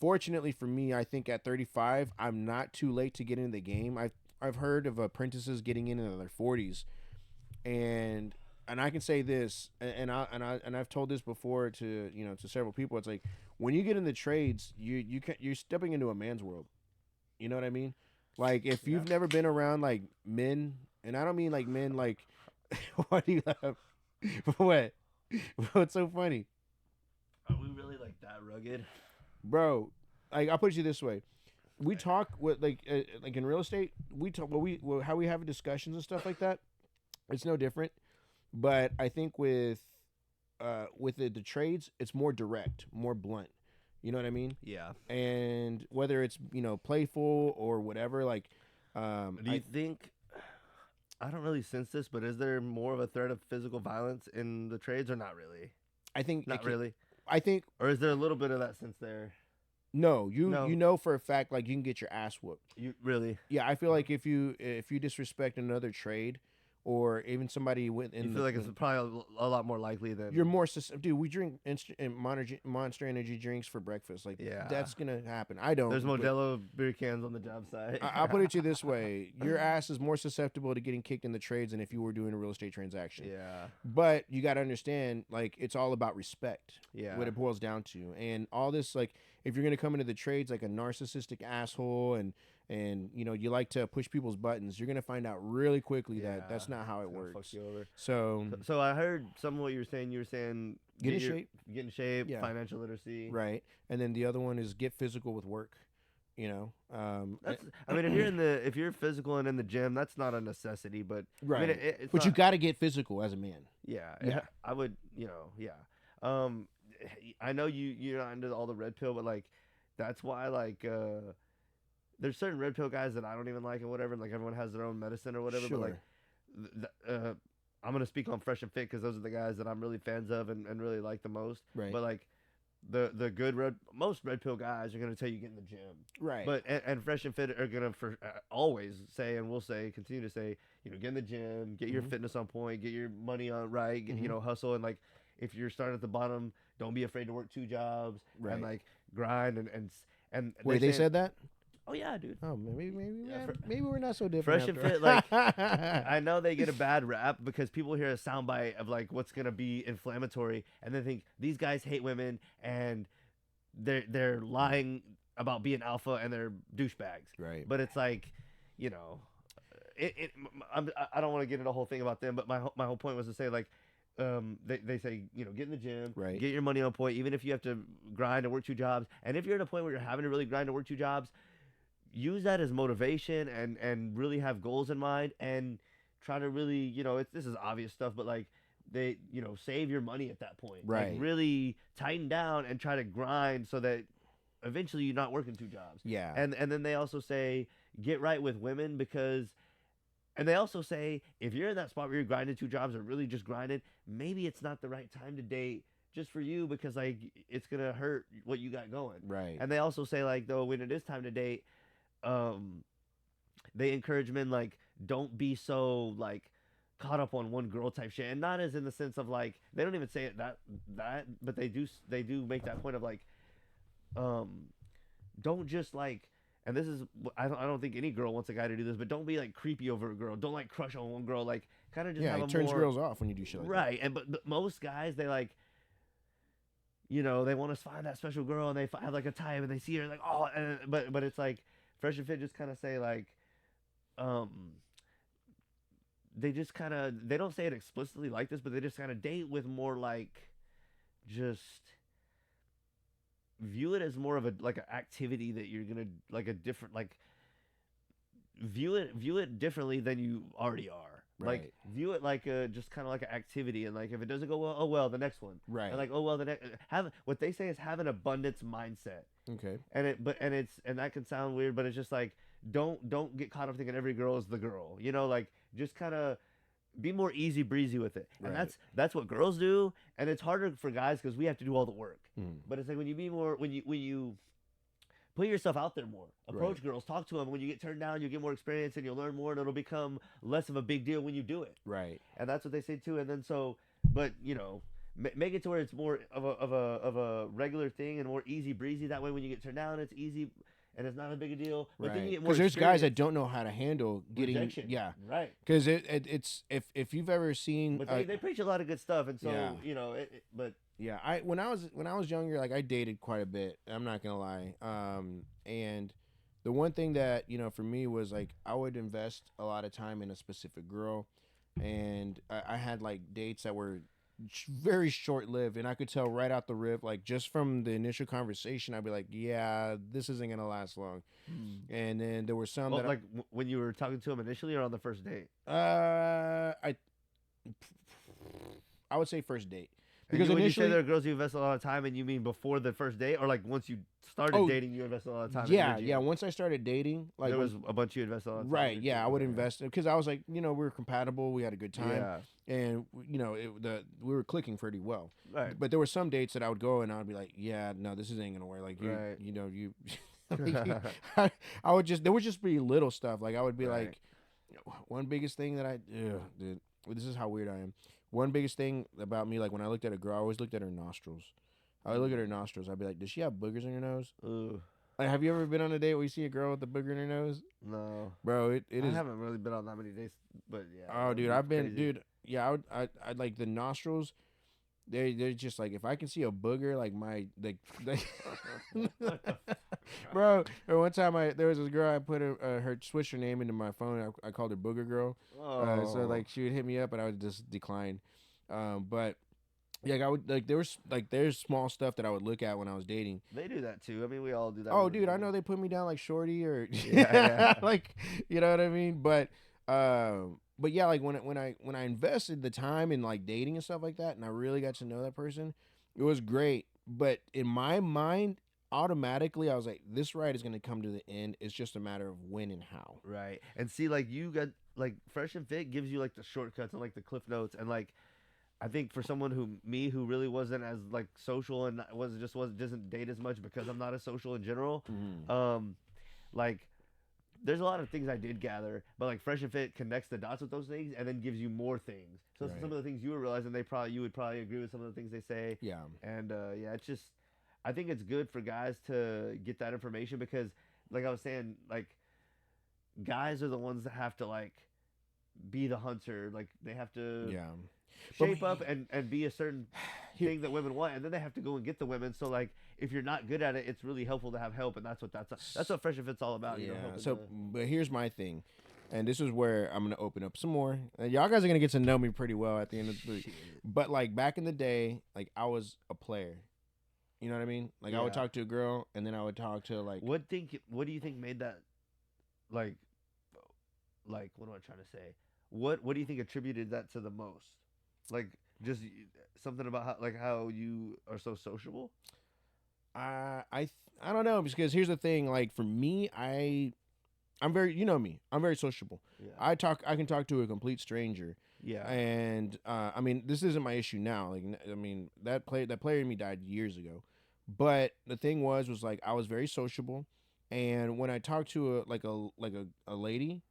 Fortunately for me, I think at 35, I'm not too late to get into the game. I've heard of apprentices getting in their 40s, and and I can say this, and I've told this before to to several people. It's like when you get in the trades, you're stepping into a man's world. You know what I mean? Like if you've never been around like men, and I don't mean like men like. Why do you laugh? What? What's so funny? Are we really like that rugged, Bro? Like I'll put you this way. We talk with like in real estate. We talk how we have discussions and stuff like that. It's no different, but I think with the trades, it's more direct, more blunt. You know what I mean? Yeah. And whether it's playful or whatever, like, Do you think? I don't really sense this, but is there more of a threat of physical violence in the trades, or not really? I think Not really. I think, or is there a little bit of that sense there? no, you know for a fact like you can get your ass whooped. You really? Yeah, I feel like if you disrespect another trade, or even somebody within, You feel like it's probably a lot more likely than you're more dude. We drink Monster Energy drinks for breakfast. Like, Yeah. that's gonna happen. I don't. there's but Modelo beer cans on the job site. I'll put it to you this way: your ass is more susceptible to getting kicked in the trades than if you were doing a real estate transaction. Yeah. But you got to understand, like, it's all about respect. Yeah. What it boils down to, and all this, like, if you're gonna come into the trades like a narcissistic asshole, and you like to push people's buttons, you're gonna find out really quickly that that's not how it It's gonna works. fuck you over. So I heard some of what you were saying. You were saying Get in shape. Get in shape. Yeah. Financial literacy. right, and then the other one is get physical with work. That's, I mean, if you're physical and in the gym, that's not a necessity, but right. I mean, it's but not, you got to get physical as a man. yeah, Yeah. I would, yeah. I know you're not into all the red pill, but like, that's why like there's certain red pill guys that I don't even like and whatever. Like everyone has their own medicine or whatever. But like, I'm gonna speak on Fresh and Fit because those are the guys that I'm really fans of and really like the most. Right. But like, the good most red pill guys are gonna tell you get in the gym. Right. But and Fresh and Fit are gonna always say and will say continue to say get in the gym, get your fitness on point, get your money on right, get, hustle, and like if you're starting at the bottom, don't be afraid to work 2 jobs Right. and like grind and Wait, they said that? oh yeah, dude. Oh, maybe Yeah, maybe we're not so different. Fresh and after Fit, all. like I know they get a bad rap because people hear a soundbite of like what's gonna be inflammatory and they think these guys hate women and they're lying about being alpha and they're douchebags. Right. But it's like, I don't want to get into the whole thing about them, but my whole point was to say like, they say get in the gym, Right. get your money on point, even if you have to grind and work 2 jobs, and if you're at a point where you're having to really grind and work 2 jobs, use that as motivation and really have goals in mind and try to really this is obvious stuff, but like they save your money at that point, Right. like really tighten down and try to grind so that eventually you're not working 2 jobs. Yeah. And then they also say get right with women and they also say if you're in that spot where you're grinding 2 jobs or really just grinding, maybe it's not the right time to date just for you because like it's gonna hurt what you got going. Right. And they also say like though when it is time to date, they encourage men like don't be so like caught up on one girl type shit, and not as in the sense of like they don't even say it that but they do make that point of like don't just like, and this is I don't think any girl wants a guy to do this, but don't be like creepy over a girl, don't like crush on one girl, like kind of just have it a turns more, girls off when you do shit like right. And but most guys they like they want to find that special girl and they have like a type and they see her like but it's like Fresh and Fit just kind of say like they just kind of they don't say it explicitly like this, but they just kind of date with more like just view it as more of a like an activity that you're gonna like a different like view it differently than you already are. Like Right. view it like a just kind of like an activity, and like if it doesn't go well, oh well, the next one. Right. And like oh well, the next have what they say is have an abundance mindset. Okay. And that can sound weird, but it's just like don't get caught up thinking every girl is the girl. Like just kind of be more easy breezy with it. And Right. that's what girls do, and it's harder for guys because we have to do all the work. Mm. But it's like when you put yourself out there more, approach Right. girls, talk to them. When you get turned down, you get more experience and you'll learn more, and it'll become less of a big deal when you do it. Right. And that's what they say too. And then but make it to where it's more of a regular thing and more easy breezy. That way, when you get turned down, it's easy. and it's not a big a deal. But then you Right. get more Because there's guys that experience. don't know how to handle getting Rejection. yeah. Right. Because it's if you've ever seen But they preach a lot of good stuff, and so Yeah. you know. But yeah, when I was younger, like I dated quite a bit. I'm not gonna lie. And the one thing that for me was like I would invest a lot of time in a specific girl, and I had like dates that were very short lived, and I could tell right out the rip, like just from the initial conversation, I'd be like, yeah, this isn't gonna last long. And then there were some well, that like when you were talking to him initially, or on the first date. I would say first date. Because Because when you say initially, there are girls you invest a lot of time in, you mean before the first date, or like once you started dating, you invest a lot of time. yeah, and energy? yeah. Once I started dating, like there was a bunch you invest a lot of time. right, in. yeah, I would invest because I was like, we were compatible, we had a good time, Yeah. and we were clicking pretty well. Right. But there were some dates that I would go and I'd be like, yeah, no, this ain't gonna work. Like Right. you. I would just there would just be little stuff like I would be Right. like, one biggest thing that dude, this is how weird I am. One biggest thing about me, like when I looked at a girl, I always looked at her nostrils. I would look at her nostrils. I'd be like, does she have boogers in her nose? Ooh. Like, have you ever been on a date where you see a girl with a booger in her nose? No. Bro, it I is. haven't really been on that many dates, but yeah. Oh, dude, it's I've been, crazy. dude. Yeah, I like the nostrils. They're just like if I can see a booger, like my bro. Or one time there was this girl I put her switched her name into my phone. I called her Booger Girl. Oh. So like she would hit me up and I would just decline. But yeah, I would like there's small stuff that I would look at when I was dating. They do that too. I mean, we all do that. Oh, when we're dude, I dating. know they put me down like shorty or Yeah. like you know what I mean. But yeah, like when I invested the time in like dating and stuff like that, and I really got to know that person, it was great. But in my mind, automatically, I was like, this ride is gonna come to the end. It's just a matter of when and how. Right. And see, like you got like Fresh and Fit gives you like the shortcuts and like the cliff notes, and like I think for someone who really wasn't as like social and doesn't date as much because I'm not as social in general. Like there's a lot of things I did gather, but like Fresh and Fit connects the dots with those things and then gives you more things. So Right. some of the things you were realizing, you would probably agree with some of the things they say. Yeah. And yeah, it's just I think it's good for guys to get that information because, like I was saying, like guys are the ones that have to like be the hunter. Like they have to Yeah. shape up and be a certain thing that women want, and then they have to go and get the women. So like if you're not good at it, it's really helpful to have help, and that's what Fresh and Fit's all about. Yeah. You know, helping So, the- but here's my thing, and this is where I'm gonna open up some more. Y'all guys are gonna get to know me pretty well at the end of the week. But like back in the day, like I was a player. You know what I mean? Like I would Yeah. talk to a girl, and then I would talk to like. What do you think made that like what am I trying to say? What do you think attributed that to the most? Like just something about how you are so sociable? I don't know because here's the thing. Like for me, I'm very me. I'm very sociable. Yeah. I can talk to a complete stranger. Yeah. And I mean, this isn't my issue now. Like I mean, that player in me died years ago. But the thing was like I was very sociable, and when I talked to a lady,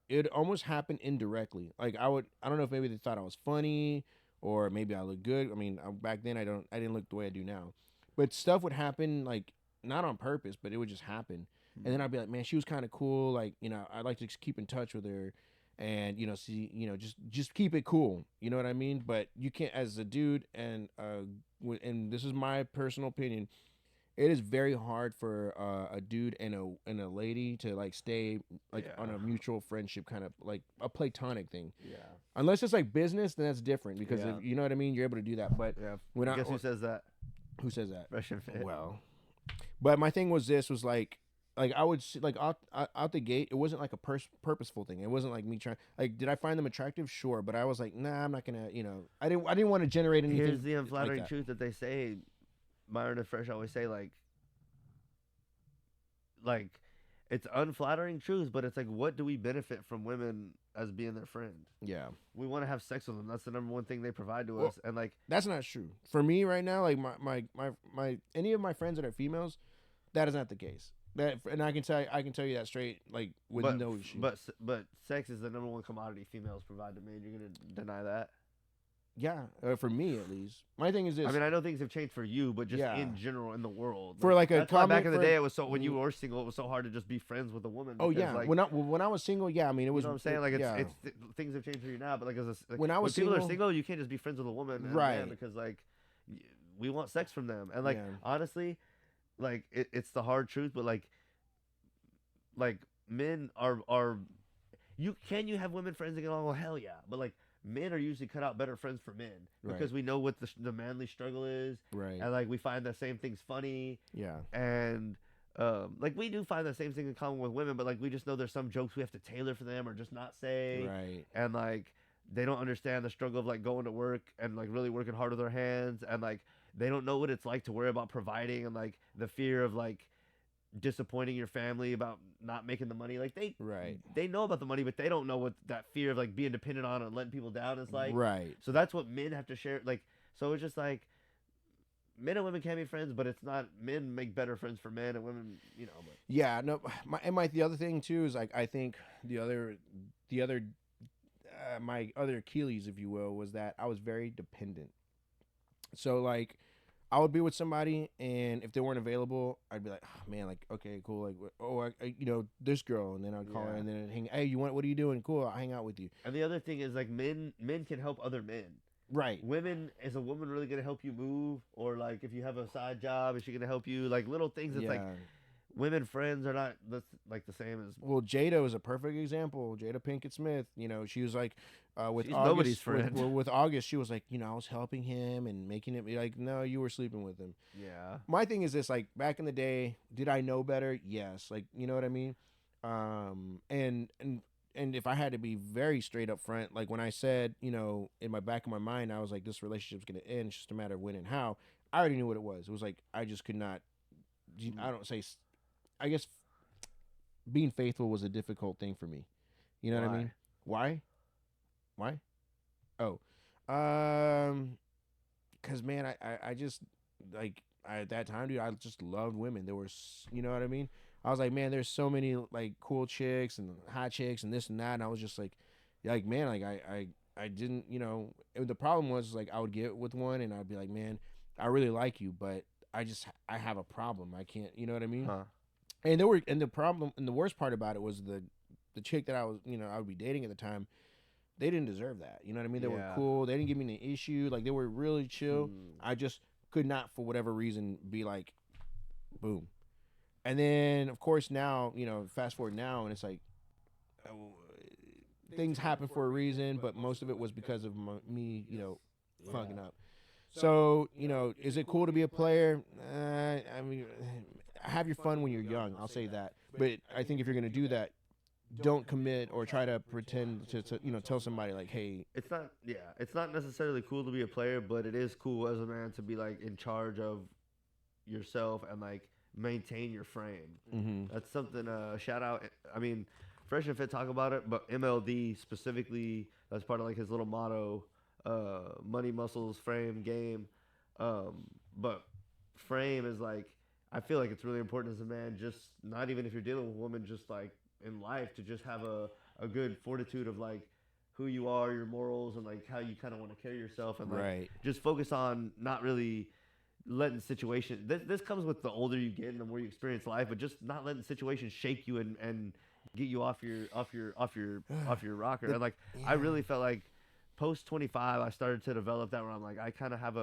it almost happened indirectly. Like I don't know if maybe they thought I was funny or maybe I looked good. I mean, back then I didn't look the way I do now, but stuff would happen like not on purpose, but it would just happen. And then I'd be like, man, she was kind of cool. Like, I'd like to just keep in touch with her and, see, just keep it cool. You know what I mean? But you can't, as a dude, and this is my personal opinion, it is very hard for a dude and a lady to like stay like on a mutual friendship kind of like a platonic thing. Yeah. Unless it's like business, then that's different because Yeah. if, you know what I mean. You're able to do that. But Yeah. when Guess who says that? who says that? Fresh and Fit. Well, but my thing was like I would like out the gate, it wasn't like a purposeful thing. It wasn't like me trying. Like, did I find them attractive? Sure, but I was like, nah, I'm not gonna. I didn't want to generate anything. Here's the unflattering like truth that they say. Myron and Fresh always say like it's unflattering truth, but it's like, what do we benefit from women as being their friend? Yeah, we want to have sex with them. That's the number one thing they provide to Well, us, and like that's not true for me right now. Like my any of my friends that are females, that is not the case. And I can tell you that straight, like with no issue. But sex is the number one commodity females provide to men. You're gonna deny that? Yeah, for me at least. My thing is this. I mean, I know things have changed for you, but just Yeah. in general in the world. For like a that's why back comment in the for- day, it was so when you were single, it was so hard to just be friends with a woman. Oh because, yeah, like, when I was single, yeah, I mean it was. you know what I'm saying? Like yeah. things have changed for you now, but like When I was people are single- single, you can't just be friends with a woman, and Right. man, because like we want sex from them, and like Yeah. honestly, like it's the hard truth, but like men are you have women friends that get along? Well, hell yeah, but like men are usually cut out better friends for men because Right. we know what the manly struggle is, Right. and like we find the same things funny, Yeah. and like we do find the same thing in common with women, but like we just know there's some jokes we have to tailor for them or just not say, Right. and like they don't understand the struggle of like going to work and like really working hard with their hands, and like they don't know what it's like to worry about providing and like the fear of like disappointing your family about not making the money. Like Right. they know about the money, but they don't know what that fear of like being dependent on and letting people down is like. Right. So that's what men have to share. Like, so it's just like men and women can be friends, but it's not, men make better friends for men and women, you know. But Yeah. No. The other thing too is like I think the other my other Achilles, if you will, was that I was very dependent. So like I would be with somebody, and if they weren't available, I'd be like, oh, man, like, okay, cool, like, this girl, and then I'd call her, Yeah. and then I'd hang, hey, what are you doing? Cool, I'll hang out with you. and the other thing is like men can help other men. Right. Women, is a woman really gonna help you move, or like if you have a side job, is she gonna help you? Like little things. It's like women friends are not like the same as. Well, Jada was a perfect example. Jada Pinkett Smith, she was like, with She's August, nobody's friend. With August, she was like, I was helping him and making it be like, no, you were sleeping with him. Yeah. My thing is this, like, back in the day, did I know better? Yes. Like, you know what I mean? And if I had to be very straight up front, like when I said, in my back of my mind, I was like, this relationship's going to end. It's just a matter of when and how. I already knew what it was. It was like, I just could not, I guess being faithful was a difficult thing for me. You know what I mean? Why? Oh, cause man, I just like at that time, dude, I just loved women. There was, you know what I mean? I was like, man, there's so many like cool chicks and hot chicks and this and that, and I was just like man, like I didn't, the problem was like I would get with one and I'd be like, man, I really like you, but I have a problem. I can't, you know what I mean? Huh. And the problem and the worst part about it was the chick that I was, I would be dating at the time. They didn't deserve that. You know what I mean? They were cool. They didn't give me an issue. Like they were really chill. I just could not, for whatever reason, be like, boom. And then of course now, fast forward now, and it's like things happen for a reason, but most of it was because of me, fucking up. So, is it cool to be a player? I mean, have your fun when you're young. I'll say that. But I think if you're going to do that, don't commit or try to pretend to tell somebody like, hey. It's not necessarily cool to be a player, but it is cool as a man to be like in charge of yourself and like maintain your frame. Mm-hmm. That's something, shout out. I mean, Fresh and Fit talk about it, but MLD specifically, that's part of like his little motto, money, muscles, frame, game. But frame is like, I feel like it's really important as a man, just not even if you're dealing with a woman, just like in life, to just have a good fortitude of like who you are, your morals, and like how you kind of want to carry yourself, and like just focus on not really letting situations. This comes with the older you get and the more you experience life, but just not letting situations shake you and get you off your rocker. And like I really felt like post 25, I started to develop that where I'm like, I kind of have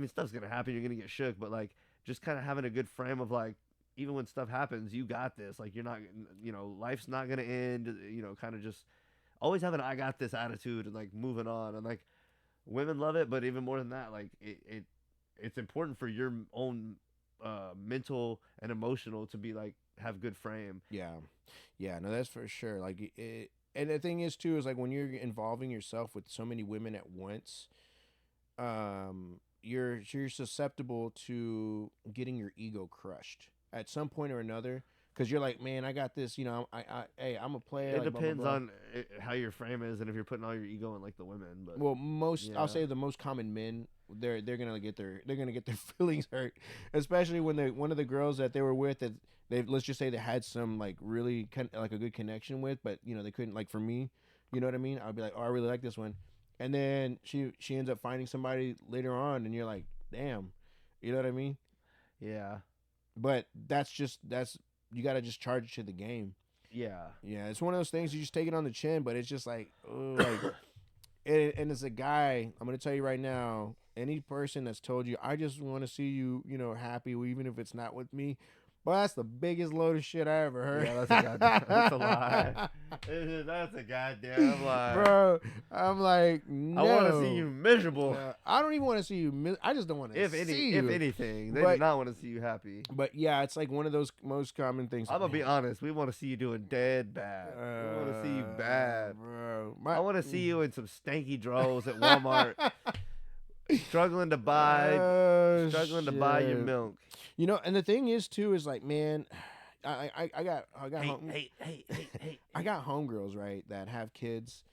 stuff's gonna happen, you're gonna get shook, but like just kind of having a good frame of like, even when stuff happens, you got this. Like you're not, life's not gonna end. Kind of just always having I got this attitude and like moving on. And like women love it, but even more than that, like it's important for your own mental and emotional to be like have good frame. Yeah, no, that's for sure. Like and the thing is too is like when you're involving yourself with so many women at once, you're susceptible to getting your ego crushed at some point or another, because you're like, man, I got this, hey, I'm a player. It like, depends blah, blah, blah. on how your frame is and if you're putting all your ego in like the women. But well, I'll say the most common men, they're gonna get their feelings hurt, especially when one of the girls that they were with that let's just say they had some like really like a good connection with, but they couldn't, like for me, you know what I mean? I'd be like, oh, I really like this one. and then she ends up finding somebody later on, and you're like, damn, you know what I mean? Yeah. But that's you got to just charge it to the game. Yeah. Yeah, it's one of those things you just take it on the chin, but it's just like, ugh, like, and as a guy, I'm gonna tell you right now, any person that's told you, I just want to see you, happy, even if it's not with me, well, that's the biggest load of shit I ever heard. Yeah, that's a lie. That's a goddamn lie. Bro, I'm like, no. I want to see you miserable. No, I don't even want to see you. I just don't want to see you. If anything, they But- do not want to see you happy. But yeah, it's like one of those most common things. I'm gonna be honest. We want to see you doing dead bad. We want to see you bad. Bro. I want to see you in some stanky drawers at Walmart, struggling to buy your shit. milk. And the thing is too is like, man, I got Hey. I got homegirls, right, that have kids,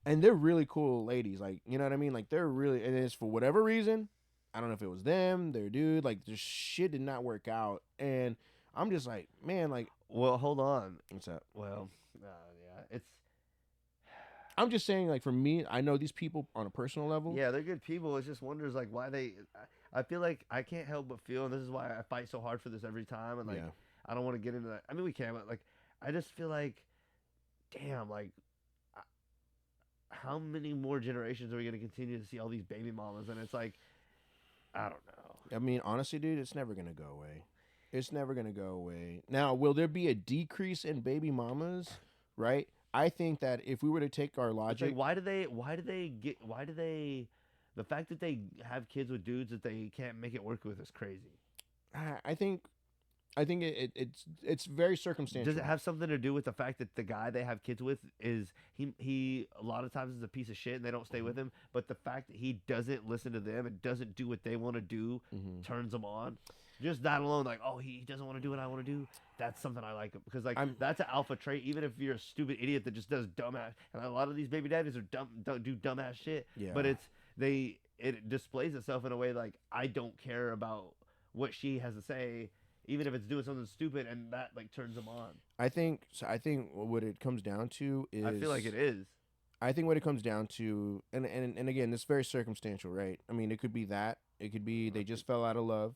and they're really cool ladies. Like, you know what I mean? Like, they're really, and it's for whatever reason. I don't know if it was them, their dude. Like, the shit did not work out, and I'm just like, man, like, Well, hold on. what's up? Well, yeah, it's I'm just saying, like, for me, I know these people on a personal level. yeah, they're good people. It just wonders like why they. I feel like I can't help but feel, and this is why I fight so hard for this every time, and like Yeah. I don't want to get into that. I mean, we can, but like I just feel like, damn, like. How many more generations are we going to continue to see all these baby mamas? And it's like, I don't know. I mean, honestly, dude, it's never gonna go away. It's never gonna go away. Now, will there be a decrease in baby mamas? Right? I think that if we were to take our It's logic, like, the fact that they have kids with dudes that they can't make it work with is crazy. I think it's very circumstantial. Does it have something to do with the fact that the guy they have kids with is he a lot of times is a piece of shit and they don't stay with him, but the fact that he doesn't listen to them and doesn't do what they want to do turns them on? Just that alone, like, oh, he doesn't want to do what I want to do. That's something I like, because like that's an alpha trait. Even if you're a stupid idiot that just does dumbass, and a lot of these baby daddies are don't do dumbass shit. Yeah. But it displays itself in a way like, I don't care about what she has to say, even if it's doing something stupid, and that like turns them on. I think what it comes down to is, I feel like it is. I think what it comes down to, and again, it's very circumstantial, right? I mean, it could be that. It could be they just fell out of love.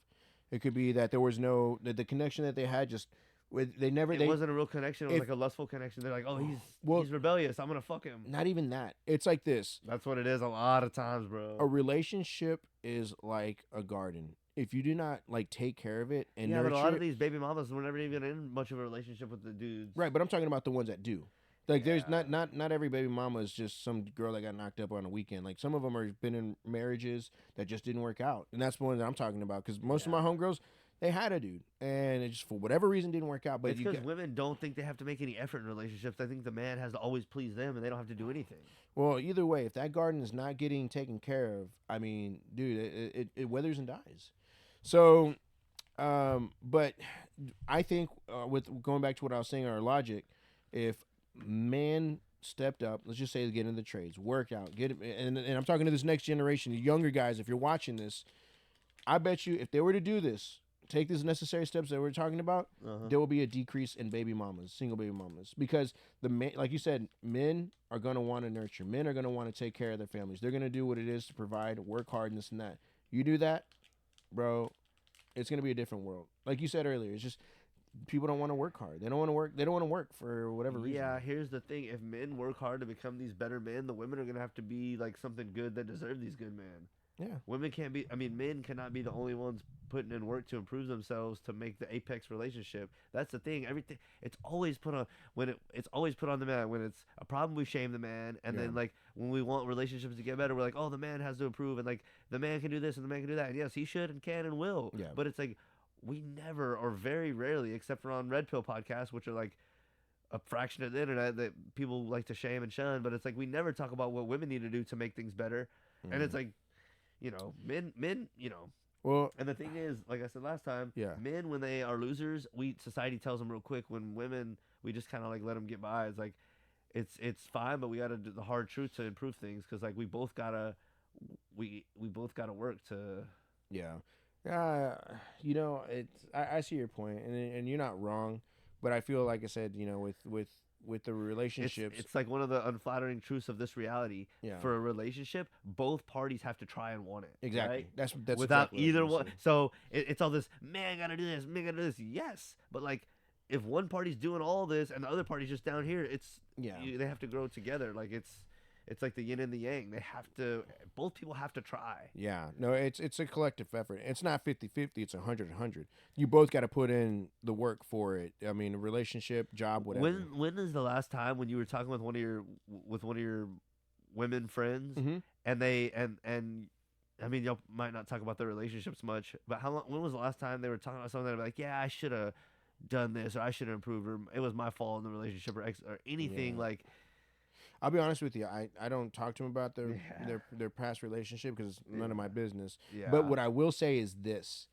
It could be that there was the connection that they had just It wasn't a real connection. It was like a lustful connection. They're like, oh, he's rebellious. I'm gonna fuck him. Not even that. It's like this. That's what it is a lot of times, bro. A relationship is like a garden. If you do not like take care of it and yeah, nurture but a lot it, of these baby mamas were never even in much of a relationship with the dudes. right? But I'm talking about the ones that do. Like, there's Yeah. not every baby mama is just some girl that got knocked up on a weekend. Like, some of them are been in marriages that just didn't work out, and that's the one that I'm talking about. Because most of my homegirls, they had a dude, and it just for whatever reason didn't work out. But It's because women don't think they have to make any effort in relationships. They think the man has to always please them, and they don't have to do anything. well, either way, if that garden is not getting taken care of, I mean, dude, it withers and dies. So, but I think with going back to what I was saying, our logic, if man stepped up, let's just say get into the trades, work out, and I'm talking to this next generation, the younger guys. If you're watching this, I bet you if they were to do this, take these necessary steps that we're talking about, there will be a decrease in baby mamas, single baby mamas, because like you said, men are going to want to nurture. Men are going to want to take care of their families. They're going to do what it is to provide, work hard, and this and that. You do that, bro, it's going to be a different world. Like you said earlier, it's just people don't want to work hard. They don't want to work. They don't want to work for whatever reason. Yeah, here's the thing: if men work hard to become these better men, the women are gonna have to be like something good that deserve these good men. Yeah. Women can't be. I mean, men cannot be the only ones putting in work to improve themselves to make the apex relationship. That's the thing. Everything it's always put on it's always put on the man. When it's a problem, we shame the man, and then like when we want relationships to get better, we're like, oh, the man has to improve, and like the man can do this and the man can do that. And yes, he should and can and will. Yeah. But it's like we never, or very rarely, except for on Red Pill podcasts, which are like a fraction of the internet that people like to shame and shun. But it's like we never talk about what women need to do to make things better, and it's like. Men, Well, and the thing is, like I said last time, Yeah. men, when they are losers, society tells them real quick. When women, we just kind of like let them get by. It's like, it's fine, but we got to do the hard truth to improve things. Cause like we both gotta work to. yeah. It's I see your point, and you're not wrong, but I feel like I said, with the relationships. It's like one of the unflattering truths of this reality. Yeah. For a relationship, both parties have to try and want it. Exactly. Right? That's without exactly what I either was gonna one. say. So it's all this, man, gotta do this, man, gotta do this. Yes, but like if one party's doing all this and the other party's just down here, they have to grow together. Like it's like the yin and the yang. They have to. Both people have to try. Yeah, no, it's a collective effort. It's not 50-50, it's 100-100. You both got to put in the work for it. I mean, a relationship, job, whatever. When is the last time when you were talking with one of your women friends and they and I mean y'all might not talk about their relationships much, but when was the last time they were talking about something like, yeah, I should have done this or I should have improved or it was my fault in the relationship or anything like. I'll be honest with you. I don't talk to them about their past relationship because it's none of my business. Yeah. But what I will say is this: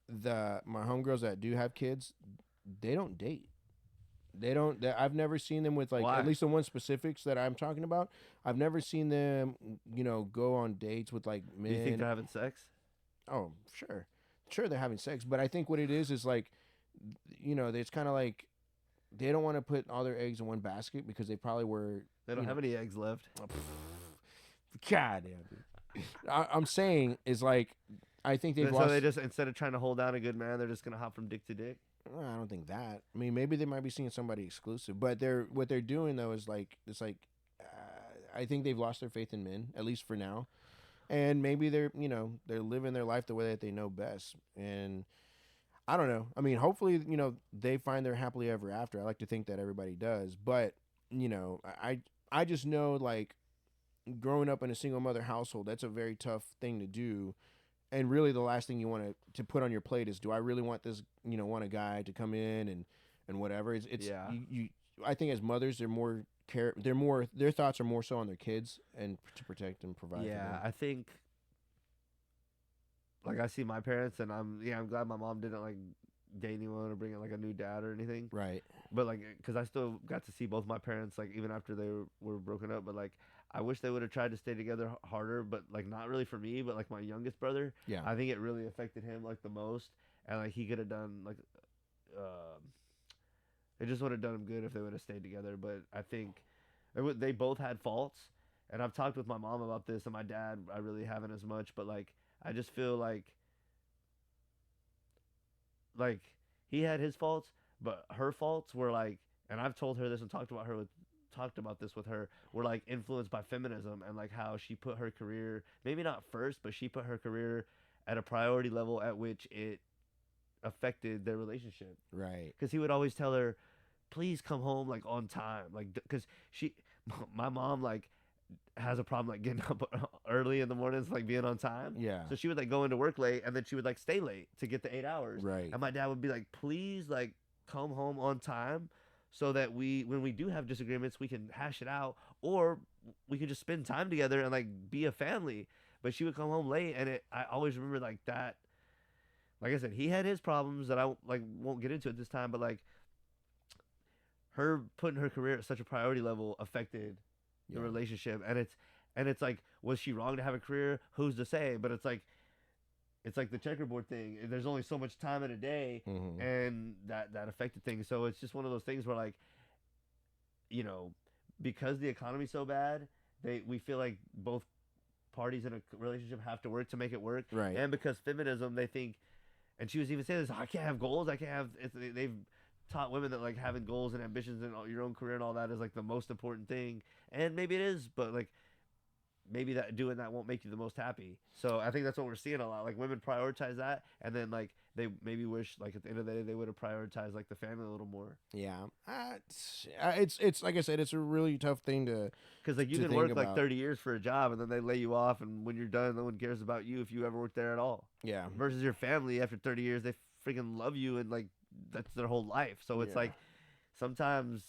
my homegirls that do have kids, they don't date. They don't. I've never seen them with Why? at least the one specifics that I'm talking about. I've never seen them, go on dates with like men. Do you think they're having sex? Oh, sure they're having sex, but I think what it is like, it's kind of like they don't want to put all their eggs in one basket because they probably were. They don't have any eggs left. God damn, dude. I'm saying is like, I think they've so lost. they just instead of trying to hold down a good man, they're just gonna hop from dick to dick. I don't think that. I mean, maybe they might be seeing somebody exclusive, but what they're doing though is like it's like, I think they've lost their faith in men at least for now, and maybe they're living their life the way that they know best, and I don't know. I mean, hopefully they find their happily ever after. I like to think that everybody does, but I just know like growing up in a single mother household, that's a very tough thing to do. And really the last thing you want to put on your plate is, do I really want this, want a guy to come in and whatever. It's Yeah. I think as mothers, their thoughts are more so on their kids and to protect and provide. Yeah, for them. I think like I see my parents and I'm glad my mom didn't like date anyone or bring in like a new dad or anything. Right. But like, cause I still got to see both my parents like even after they were broken up. But like, I wish they would have tried to stay together harder. But like, not really for me. But like my youngest brother, Yeah. I think it really affected him like the most. And like he could have done like, it just would have done him good if they would have stayed together. But I think they both had faults. And I've talked with my mom about this, and my dad, I really haven't as much. But like, I just feel like he had his faults, but her faults were like, and I've told her this and talked about this with her, were like influenced by feminism and like how she put her career, maybe not first, but she put her career at a priority level at which it affected their relationship. Right. Because he would always tell her, please come home like on time, like because my mom like has a problem like getting up early in the mornings, like being on time. Yeah. So she would like go into work late and then she would like stay late to get the 8 hours. Right. And my dad would be like, please like come home on time so that when we do have disagreements, we can hash it out, or we could just spend time together and like be a family. But she would come home late, and I always remember like that. Like I said, he had his problems that I like won't get into at this time, but like her putting her career at such a priority level affected the relationship. And it's like, was she wrong to have a career? Who's to say? But it's like the checkerboard thing. There's only so much time in a day, and that affected things. So it's just one of those things where like, because the economy's so bad, we feel like both parties in a relationship have to work to make it work. Right. And because feminism, they think, and she was even saying this, I can't have goals. I can't have. They've taught women that like having goals and ambitions and your own career and all that is like the most important thing. And maybe it is, but like maybe that doing that won't make you the most happy. So I think that's what we're seeing a lot. Like women prioritize that, and then like they maybe wish like at the end of the day they would have prioritized like the family a little more. Yeah. It's like I said, it's a really tough thing to. Because like you can work like 30 years for a job and then they lay you off, and when you're done, no one cares about you if you ever worked there at all. Yeah. Versus your family, after 30 years, they freaking love you and like that's their whole life. So it's like sometimes,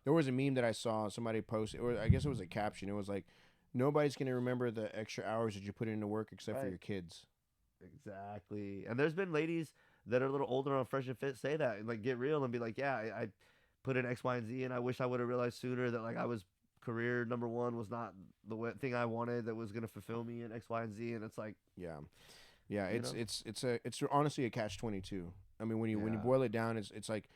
There was a meme that I saw somebody posted, or I guess it was a caption. It was like, nobody's going to remember the extra hours that you put into work except for your kids. Exactly. And there's been ladies that are a little older on Fresh and Fit say that and like get real and be like, yeah, I put in X, Y, and Z, and I wish I would have realized sooner that like I was career number one was not the thing I wanted that was going to fulfill me in X, Y, and Z. And it's like, it's honestly a catch-22. I mean, when you boil it down, it's like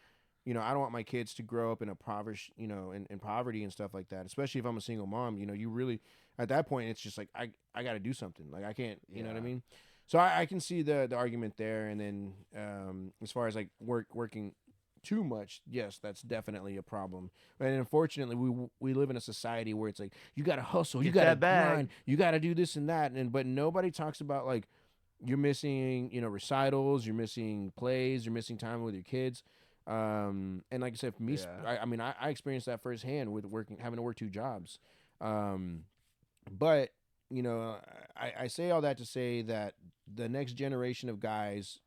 I don't want my kids to grow up in a impoverished, in poverty and stuff like that. Especially if I'm a single mom, you really, at that point, it's just like I got to do something. Like I can't, you know what I mean? So I can see the argument there. And then as far as like working too much, yes, that's definitely a problem. And unfortunately, we live in a society where it's like you got to hustle, you got to grind, you got to do this and that, but nobody talks about like you're missing, recitals, you're missing plays, you're missing time with your kids. And like I said, for me, I mean, I experienced that firsthand with having to work 2 jobs. But I say all that to say that the next generation of guys,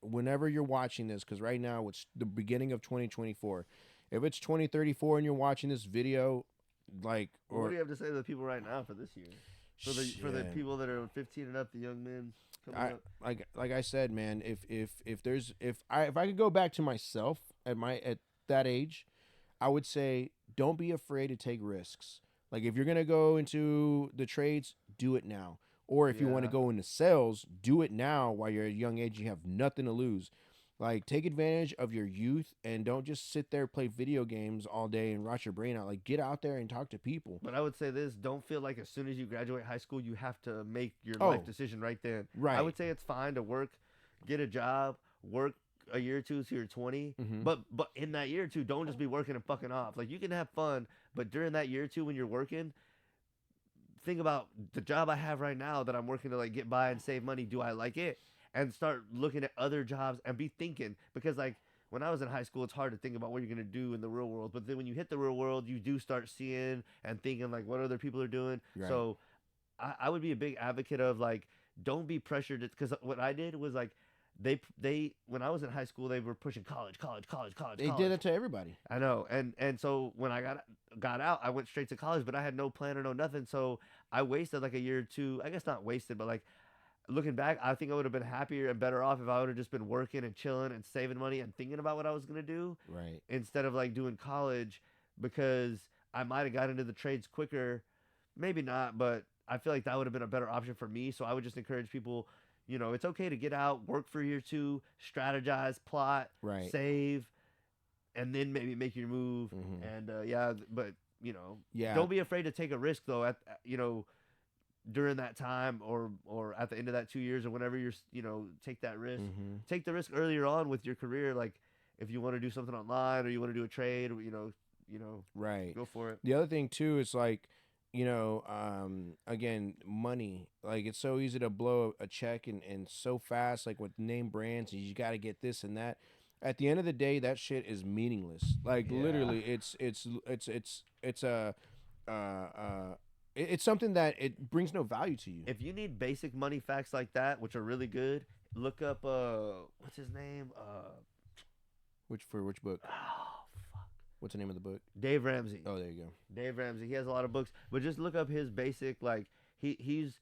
whenever you're watching this, because right now it's the beginning of 2024. If it's 2034 and you're watching this video, like, what do you have to say to the people right now for this year? For the people that are 15 and up, the young men. Like I said, man, if I could go back to myself at that age, I would say don't be afraid to take risks. Like if you're gonna go into the trades, do it now. Or if you want to go into sales, do it now while you're at a young age. You have nothing to lose. Like take advantage of your youth and don't just sit there play video games all day and rot your brain out. Like get out there and talk to people. But I would say this: don't feel like as soon as you graduate high school, you have to make your life decision right then. Right. I would say it's fine to work, get a job, work a year or two so you're 20. Mm-hmm. But in that year or two, don't just be working and fucking off. Like you can have fun, but during that year or two when you're working, think about the job I have right now that I'm working to like get by and save money. Do I like it? And start looking at other jobs and be thinking, because like when I was in high school, it's hard to think about what you're gonna do in the real world. But then when you hit the real world, you do start seeing and thinking like what other people are doing. Right. So I would be a big advocate of like don't be pressured, because what I did was like they when I was in high school they were pushing college. They did it to everybody. I know, and so when I got out, I went straight to college, but I had no plan or no nothing. So I wasted like a year or two. I guess not wasted, but like. Looking back, I think I would have been happier and better off if I would have just been working and chilling and saving money and thinking about what I was going to do. Right. Instead of like doing college, because I might have got into the trades quicker. Maybe not, but I feel like that would have been a better option for me. So I would just encourage people, it's okay to get out, work for a year or two, strategize, plot, save, and then maybe make your move. Mm-hmm. And but don't be afraid to take a risk though. During that time or at the end of that 2 years or whenever you're take that risk. Mm-hmm. Take the risk earlier on with your career, like if you want to do something online or you want to do a trade, right, go for it. The other thing too is like again, money. Like it's so easy to blow a check and so fast, like with name brands, and you got to get this and that. At the end of the day, that shit is meaningless. Like literally, it's it's something that it brings no value to you. If you need basic money facts like that, which are really good, look up what's his name? Which book? Oh fuck. What's the name of the book? Dave Ramsey. Oh, there you go. Dave Ramsey. He has a lot of books, but just look up his basic like he's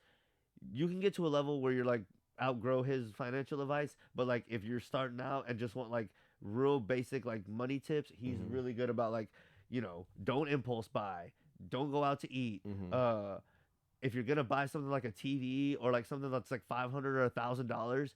you can get to a level where you're like outgrow his financial advice, but like if you're starting out and just want like real basic like money tips, he's really good about like, don't impulse buy. Don't go out to eat. If you're gonna buy something like a TV or like something that's like $500 or $1,000,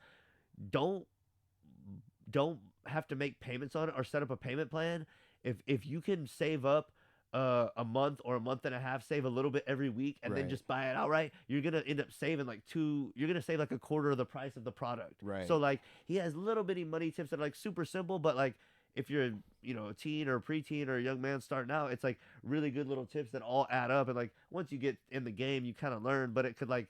don't have to make payments on it or set up a payment plan. If you can save up a month or a month and a half, save a little bit every week, and then just buy it outright, you're gonna end up saving you're gonna save like a quarter of the price of the product. Right. So like he has little bitty money tips that are like super simple, but like if you're a teen or a preteen or a young man starting out, it's like really good little tips that all add up. And like once you get in the game, you kind of learn, but it could like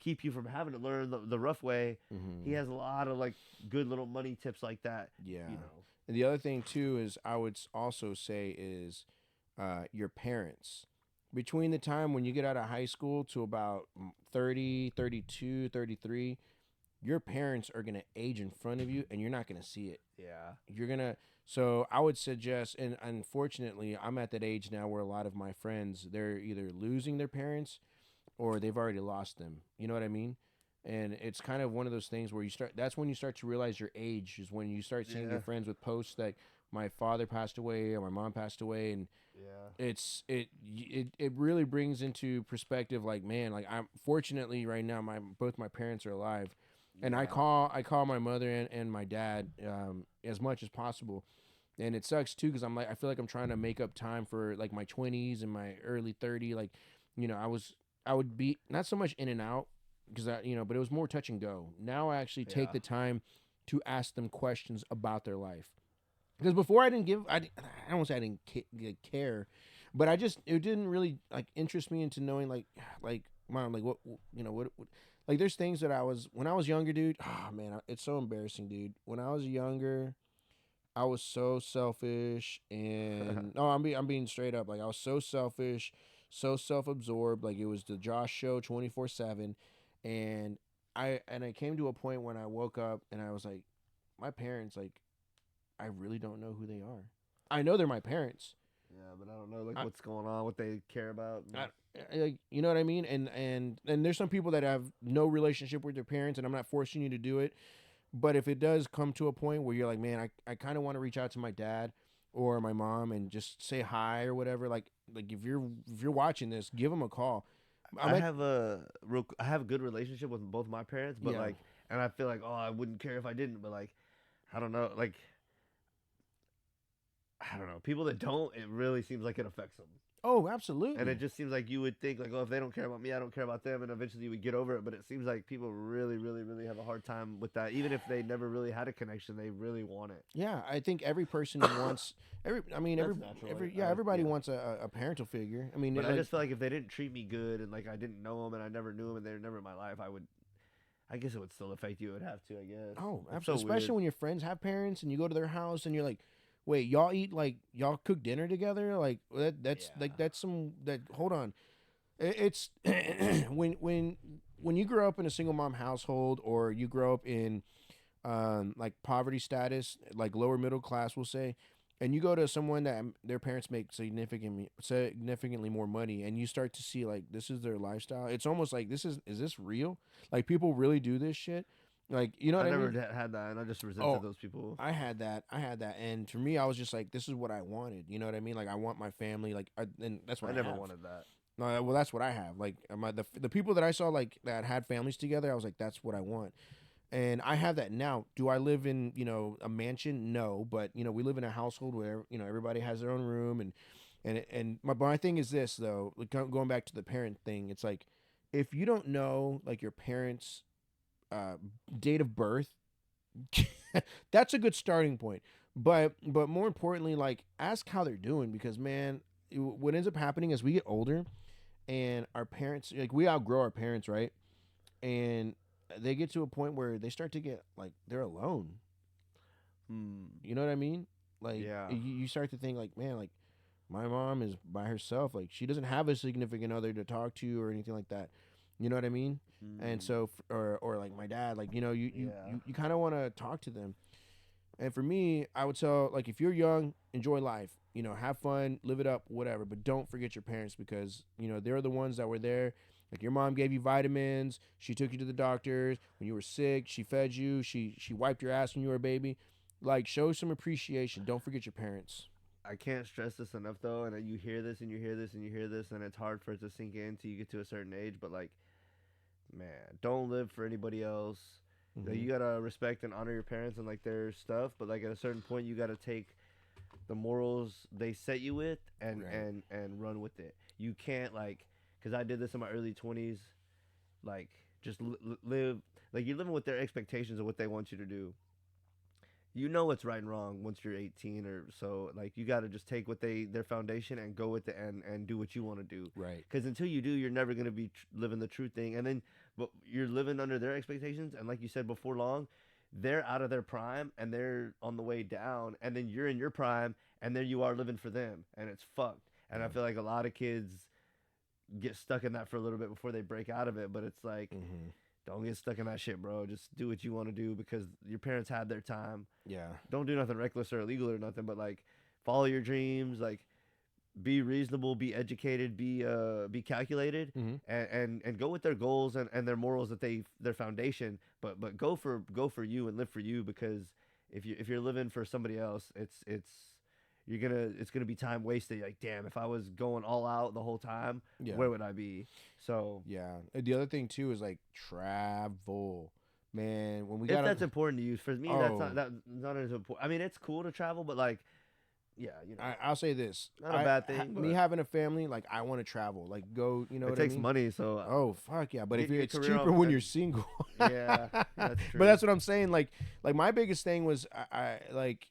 keep you from having to learn the rough way. He has a lot of like good little money tips like that. Yeah. And the other thing too is I would also say is your parents. Between the time when you get out of high school to about 30, 32, 33, your parents are going to age in front of you and you're not going to see it. Yeah. So I would suggest, and unfortunately, I'm at that age now where a lot of my friends, they're either losing their parents or they've already lost them. You know what I mean? And it's kind of one of those things where that's when you start to realize your age, is when you start seeing your friends with posts like my father passed away or my mom passed away. And it really brings into perspective, like, man, like I'm fortunately right now, both my parents are alive. And I call my mother and my dad as much as possible, And it sucks too, because I feel like I'm trying to make up time for like my 20s and my early 30. Like, I would be not so much in and out because but it was more touch and go. Now I actually take the time to ask them questions about their life. Because before I don't want to say I didn't care, but it didn't really like interest me into knowing like mom, like what like there's things that when I was younger, dude. Oh man, it's so embarrassing, dude. When I was younger, I was so selfish, and no, I'm being straight up. Like I was so selfish, so self-absorbed. Like it was the Josh show 24/7, and I came to a point when I woke up and I was like, my parents, like, I really don't know who they are. I know they're my parents. Yeah, but I don't know what's going on, what they care about. Like, you know what I mean? And there's some people that have no relationship with their parents, and I'm not forcing you to do it. But if it does come to a point where you're like, man, I kind of want to reach out to my dad or my mom and just say hi or whatever, like if you're watching this, give them a call. I have a good relationship with both my parents, but Yeah. and I feel like, oh, I wouldn't care if I didn't, but like, I don't know, like, I don't know, people that don't, it really seems like it affects them. Oh, absolutely. And it just seems like you would think like, oh, if they don't care about me, I don't care about them, and eventually you would get over it. But it seems like people really, really, really have a hard time with that. Even if they never really had a connection, they really want it. Yeah, I think every person wants everybody wants a parental figure. I mean, but I just feel like if they didn't treat me good and like I didn't know them and I never knew them and they were never in my life, I guess it would still affect you. It would have to, I guess. Oh, absolutely. Especially when your friends have parents and you go to their house and you're like, wait, y'all cook dinner together? Like hold on. It's when you grow up in a single mom household or you grow up in like poverty status, like lower middle class, we'll say, and you go to someone that their parents make significantly more money, and you start to see like this is their lifestyle. It's almost like is this real? Like people really do this shit? Like, you know what I mean? I never had that, and I just resented those people. I had that, and for me, I was just like, this is what I wanted. You know what I mean? Like, I want my family, like, and that's what I never have. wanted that. No, well, that's what I have. Like, the people that I saw like that had families together, I was like, that's what I want, and I have that now. Do I live in a mansion? No, but we live in a household where everybody has their own room, and my thing is this though, like, going back to the parent thing, it's like if you don't know like your parents' date of birth, that's a good starting point. But more importantly, like ask how they're doing, because man, what ends up happening as we get older, and our parents, like we outgrow our parents, right? And they get to a point where they start to get like they're alone. You know what I mean? Like you start to think like, man, like my mom is by herself. Like she doesn't have a significant other to talk to or anything like that. You know what I mean? And so, or like my dad, like, you kind of want to talk to them. And for me, I would tell, like, if you're young, enjoy life, have fun, live it up, whatever. But don't forget your parents, because, they're the ones that were there. Like your mom gave you vitamins. She took you to the doctors when you were sick. She fed you. She wiped your ass when you were a baby. Like, show some appreciation. Don't forget your parents. I can't stress this enough, though. And you hear this and you hear this and you hear this, and it's hard for it to sink in until you get to a certain age. But, like, man, don't live for anybody else. Like, you gotta respect and honor your parents and like their stuff, but like at a certain point, you gotta take the morals they set you with and run with it. You can't because I did this in my early 20s, like just live like you're living with their expectations of what they want you to do. You know what's right and wrong once you're 18 or so. Like you got to just take what their foundation and go with it and do what you want to do. Right. Because until you do, you're never going to be living the true thing. And then but you're living under their expectations. And like you said before long, they're out of their prime and they're on the way down. And then you're in your prime and there you are living for them. And it's fucked. And I feel like a lot of kids get stuck in that for a little bit before they break out of it. But it's like... Don't get stuck in that shit, bro. Just do what you want to do because your parents had their time. Yeah. Don't do nothing reckless or illegal or nothing, but like follow your dreams, like be reasonable, be educated, be calculated, and go with their goals and their morals that their foundation. But go for you and live for you, because if you're living for somebody else, it's gonna be time wasted. Like, damn, if I was going all out the whole time, where would I be? So yeah. The other thing too is like travel, man. When we if that's important to you, for me, that's not as important. I mean, it's cool to travel, but like yeah, you know, I'll say this. not a bad thing. Me but having a family, like I want to travel, like go. You know it what takes I mean? money, so Oh fuck yeah! But if getting your it's career cheaper off when and- you're single. yeah, that's true. But that's what I'm saying. Like my biggest thing was I like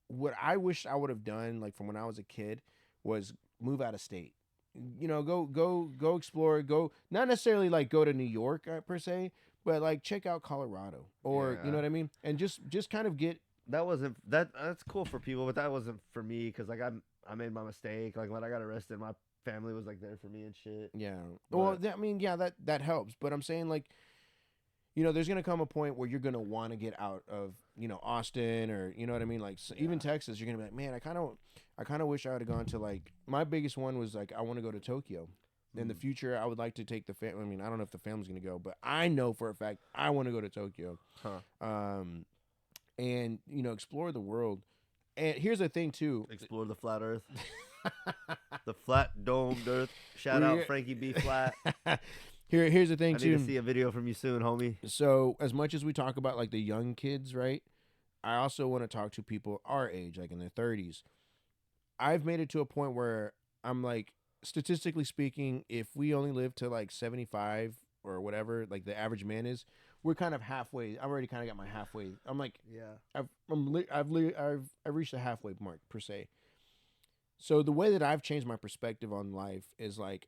what I wish I would have done, like from when I was a kid, was move out of state. You know, go explore. Go not necessarily like go to New York per se, but like check out Colorado or you Yeah. know what I mean, and just kind of get. that wasn't that's cool for people, but that wasn't for me because like I made my mistake. Like when I got arrested, my family was like there for me and shit. Yeah. Well, But- I mean, yeah, that helps. But I'm saying like, you know, there's gonna come a point where you're gonna want to get out of, you know, Austin or you know what I mean, like even Texas. You're gonna be like, man, I kind of wish I would have gone to like my biggest one was like I want to go to Tokyo. In the future, I would like to take the family. I mean, I don't know if the family's gonna go, but I know for a fact I want to go to Tokyo. Huh. And you know, explore the world. And here's the thing too. Explore the flat Earth, the flat domed Earth. Shout out Frankie B. Flat. Here's the thing I need too. to see a video from you soon, homie. So as much as we talk about like the young kids, right? I also want to talk to people our age, like in their 30s. I've made it to a point where I'm like, statistically speaking, if we only live to like 75 or whatever, like the average man is, we're kind of halfway. I've already kind of got my halfway. I'm like, Yeah. I've reached the halfway mark per se. So the way that I've changed my perspective on life is like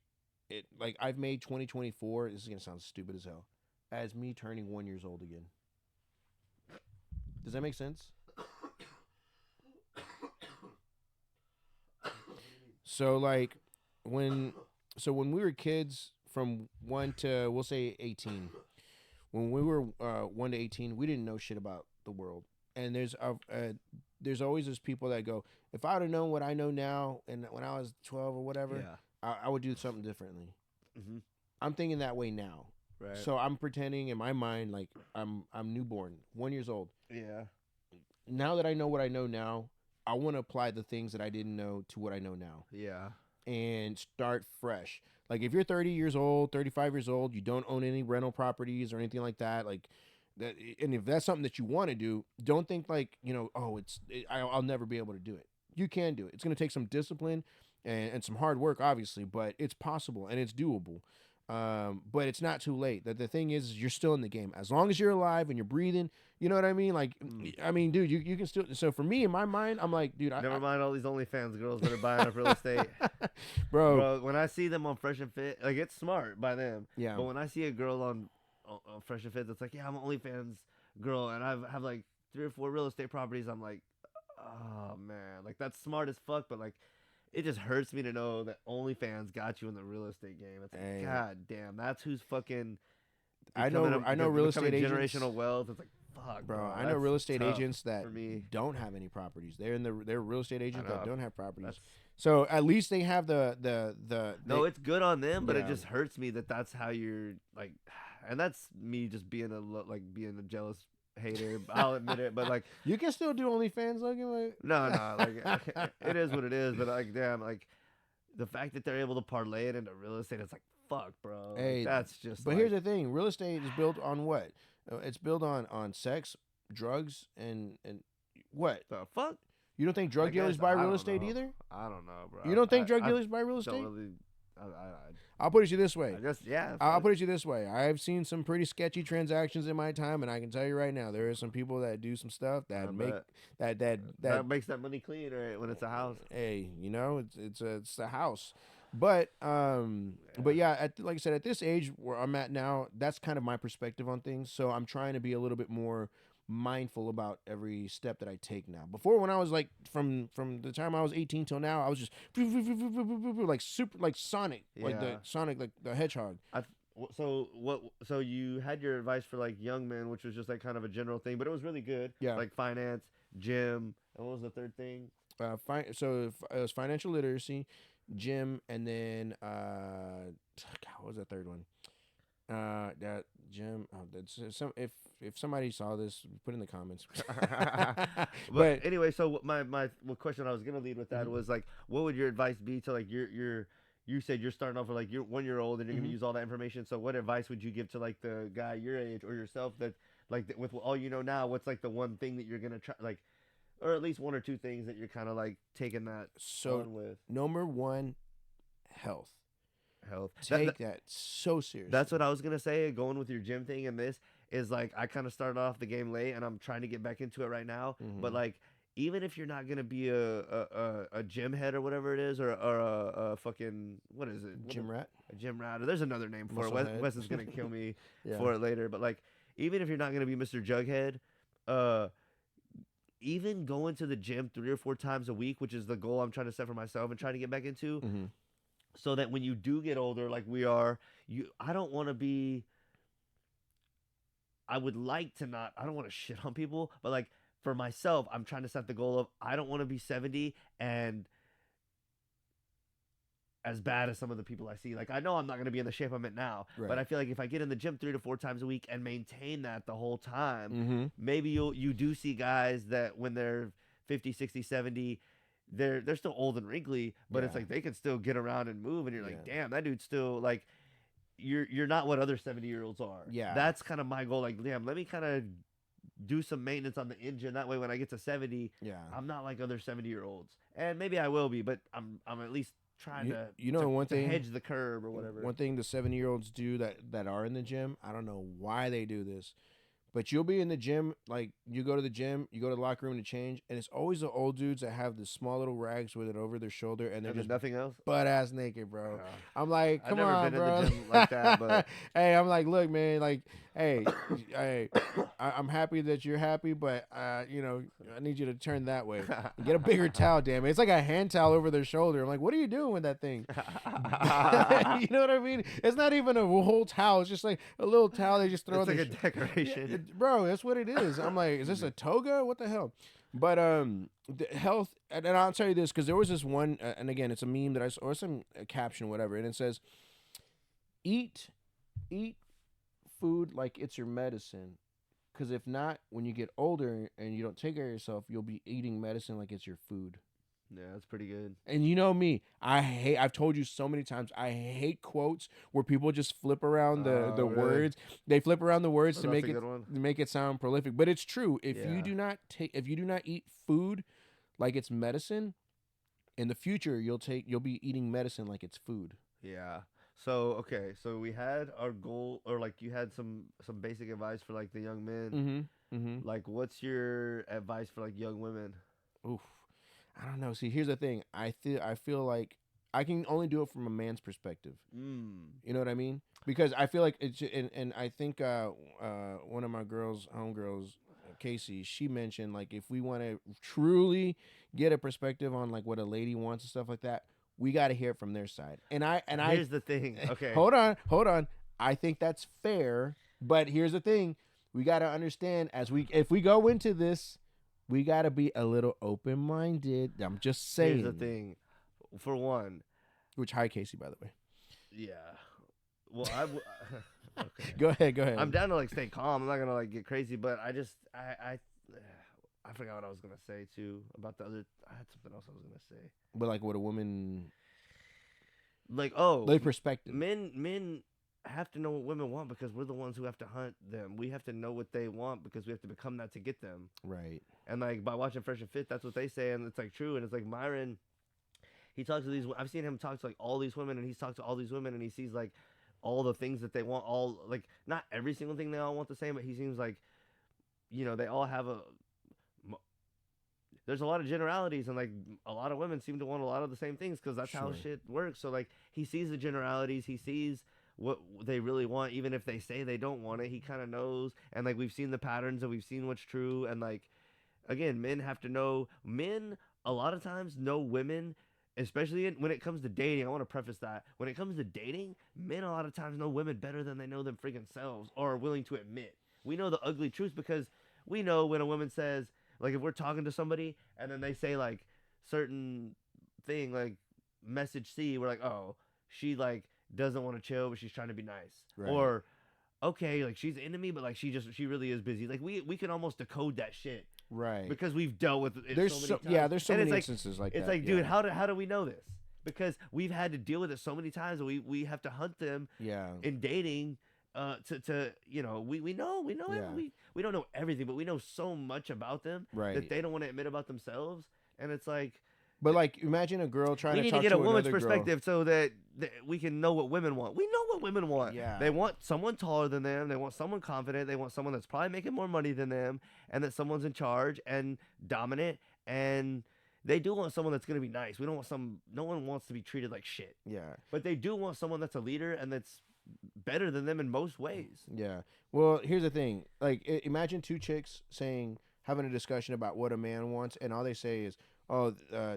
I've made 2024. This is gonna sound stupid as hell, as me turning 1 years old again. Does that make sense? So like when we were kids from 1 to we'll say 18. When we were 1 to 18, we didn't know shit about the world. And there's always those people that go, if I would have known what I know now and when I was 12 or whatever, Yeah. I would do something differently. Mhm. I'm thinking that way now. Right. So I'm pretending in my mind like I'm newborn, 1 years old. Yeah. Now that I know what I know now, I want to apply the things that I didn't know to what I know now Yeah. and start fresh. Like if you're 30 years old, 35 years old, you don't own any rental properties or anything like that, like that, and if that's something that you want to do, don't think like, you know, oh, I'll never be able to do it. You can do it. It's going to take some discipline and some hard work, obviously, but it's possible and it's doable. But it's not too late. The thing is you're still in the game. As long as you're alive and you're breathing, you know what I mean? Like, I mean, dude, you can still. So for me, in my mind, I'm like, dude, Never mind all these OnlyFans girls that are buying up real estate. bro. When I see them on Fresh and Fit, like it's smart by them. Yeah. But when I see a girl on Fresh and Fit that's like, yeah, I'm an OnlyFans girl, and I have like 3 or 4 real estate properties, I'm like, oh man, like that's smart as fuck, but like. It just hurts me to know that OnlyFans got you in the real estate game. It's like, Hey. god damn, that's who's fucking. I know real estate becoming agents. generational wealth. It's like, fuck, Bro, I know that's real estate tough agents that for me. don't have any properties. They're real estate agents that know. don't have properties. That's- So at least they have the No, it's good on them, but Yeah. it just hurts me that that's how you're like, and that's me just being being a jealous hater. I'll admit it, but like, you can still do OnlyFans, Logan. Like, no, like it is what it is. But like, damn, like the fact that they're able to parlay it into real estate, it's like, fuck, bro. Like, Hey, that's just. but like, here's the thing: real estate is built on what? It's built on sex, drugs, and what? the fuck. You don't think drug I guess- dealers buy I real don't estate know. either? I don't know, bro. You don't think drug I dealers buy real don't estate? really. I'll put it to you this way. I guess yeah. I'll put it to you this way. I've seen some pretty sketchy transactions in my time, and I can tell you right now, there are some people that do some stuff that I make bet. that makes that money clean, right? When it's a house. hey, you know, it's a house. But yeah, like I said, at this age where I'm at now, that's kind of my perspective on things. So I'm trying to be a little bit more mindful about every step that I take now. Before, when I was like from the time I was 18 till now, I was just like super like Sonic, like the Yeah. Sonic, like the Hedgehog. So you had your advice for like young men, which was just like kind of a general thing, but it was really good. Yeah. Like finance, gym, and what was the third thing? So it was financial literacy, gym, and then God, what was the third one? That gym. Oh, that's some. If somebody saw this, put in the comments. But anyway, so my question I was gonna lead with that Mhm. was like, what would your advice be to like you said you're starting off with like you're 1 year old and you're Mhm. gonna use all that information. So what advice would you give to like the guy your age or yourself that like with all you know now? What's like the one thing that you're gonna try like? or at least one or two things that you're kind of like taking that on with. Number one, health. Take that so seriously. That's what I was gonna say. Going with your gym thing and this is like I kind of started off the game late, and I'm trying to get back into it right now. But like, even if you're not gonna be a gym head or whatever it is, or a fucking what is it? Gym rat. A gym rat. Or there's another name for Muscle it. head. Wes is gonna kill me for it later. But like, even if you're not gonna be Mr. Jughead, even going to the gym 3 or 4 times a week, which is the goal I'm trying to set for myself and trying to get back into. So that when you do get older, like we are, I don't want to be. I would like to not. I don't want to shit on people, but like for myself, I'm trying to set the goal of I don't want to be 70 and as bad as some of the people I see. Like I know I'm not going to be in the shape I'm in now, but I feel like if I get in the gym 3 to 4 times a week and maintain that the whole time, maybe you do see guys that when they're 50, 60, 70. They're still old and wrinkly, but it's like they can still get around and move, and you're like, damn, that dude's still like, you're not what other 70-year-olds are. Yeah, that's kind of my goal. Like, damn, let me kind of do some maintenance on the engine. That way, when I get to 70, I'm not like other 70-year-olds, and maybe I will be, but I'm at least trying to one thing, hedge the curb or whatever. One thing the 70-year-olds do that are in the gym, I don't know why they do this. But you'll be in the gym, like you go to the gym, you go to the locker room to change, and it's always the old dudes that have the small little rags with it over their shoulder, and they're just nothing else, butt ass naked, bro. I'm like, come on, bro. I've never been in the gym like that, but hey, I'm like, look, man, like, hey, I'm happy that you're happy, but I need you to turn that way. Get a bigger towel, damn it. It's like a hand towel over their shoulder. I'm like, what are you doing with that thing? You know what I mean? It's not even a whole towel. It's just like a little towel they just throw. It's like a decoration. Bro, that's what it is. I'm like, is this a toga? What the hell? But the health, and I'll tell you this because there was this one, and again, it's a meme that I saw, or some caption, whatever, and it says, "Eat food like it's your medicine, because if not, when you get older and you don't take care of yourself, you'll be eating medicine like it's your food." Yeah, that's pretty good. And you know me, I've told you so many times, I hate quotes where people just flip around the words. They flip around the words to make it sound prolific. But it's true. If you do not eat food like it's medicine, in the future you'll be eating medicine like it's food. Yeah. So okay, so we had our goal, or like you had some basic advice for like the young men. Like, what's your advice for like young women? Oof. I don't know. See, here's the thing. I feel like I can only do it from a man's perspective. You know what I mean? Because I feel like it's, and I think one of my homegirls, Casey, she mentioned like if we want to truly get a perspective on like what a lady wants and stuff like that, we got to hear it from their side. And here's the thing. Okay. Hold on. I think that's fair, but here's the thing. We got to understand if we go into this, we got to be a little open-minded. I'm just saying. Here's the thing. For one. Which, hi, Casey, by the way. Yeah. Well, okay. Go ahead. I'm down to, like, stay calm. I'm not going to, like, get crazy. But I forgot what I was going to say, too, about the other. I had something else I was going to say. But, like, what a woman. Like, perspective. Men have to know what women want because we're the ones who have to hunt them. We have to know what they want because we have to become that to get them. Right. And like by watching Fresh and Fit, that's what they say, and it's like true. And it's like Myron, he talks to these. I've seen him talk to like all these women, and he's talked to all these women, and he sees like all the things that they want. All like not every single thing they all want the same, but he seems like, they all have there's a lot of generalities, and like a lot of women seem to want a lot of the same things because that's how shit works. So like he sees the generalities, he sees what they really want, even if they say they don't want it. He kind of knows, and like we've seen the patterns and we've seen what's true. And like again, men have to know. Men a lot of times know women, especially when it comes to dating. I want to preface that when it comes to dating, men a lot of times know women better than they know them freaking selves or are willing to admit. We know the ugly truth because we know when a woman says, like, if we're talking to somebody and then they say like certain thing like message C, we're like, oh, she like doesn't want to chill, but she's trying to be nice. Right. Or, okay, like she's into me, but like she really is busy. Like we can almost decode that shit. Right. Because we've dealt with it there's so many times. Yeah, there's so many instances like that. It's like, dude, how do we know this? Because we've had to deal with it so many times, and we have to hunt them in dating, to we know Yeah. we don't know everything, but we know so much about them Right. that they don't want to admit about themselves, and it's like But like, imagine a girl trying we to need talk to get a another woman's girl. perspective so that we can know what women want. We know what women want. Yeah. They want someone taller than them. They want someone confident. They want someone that's probably making more money than them, and that someone's in charge and dominant. And they do want someone that's gonna be nice. We don't want no one wants to be treated like shit. Yeah. But they do want someone that's a leader and that's better than them in most ways. Yeah. Well, here's the thing. Like, imagine two chicks having a discussion about what a man wants, and all they say is, "Oh,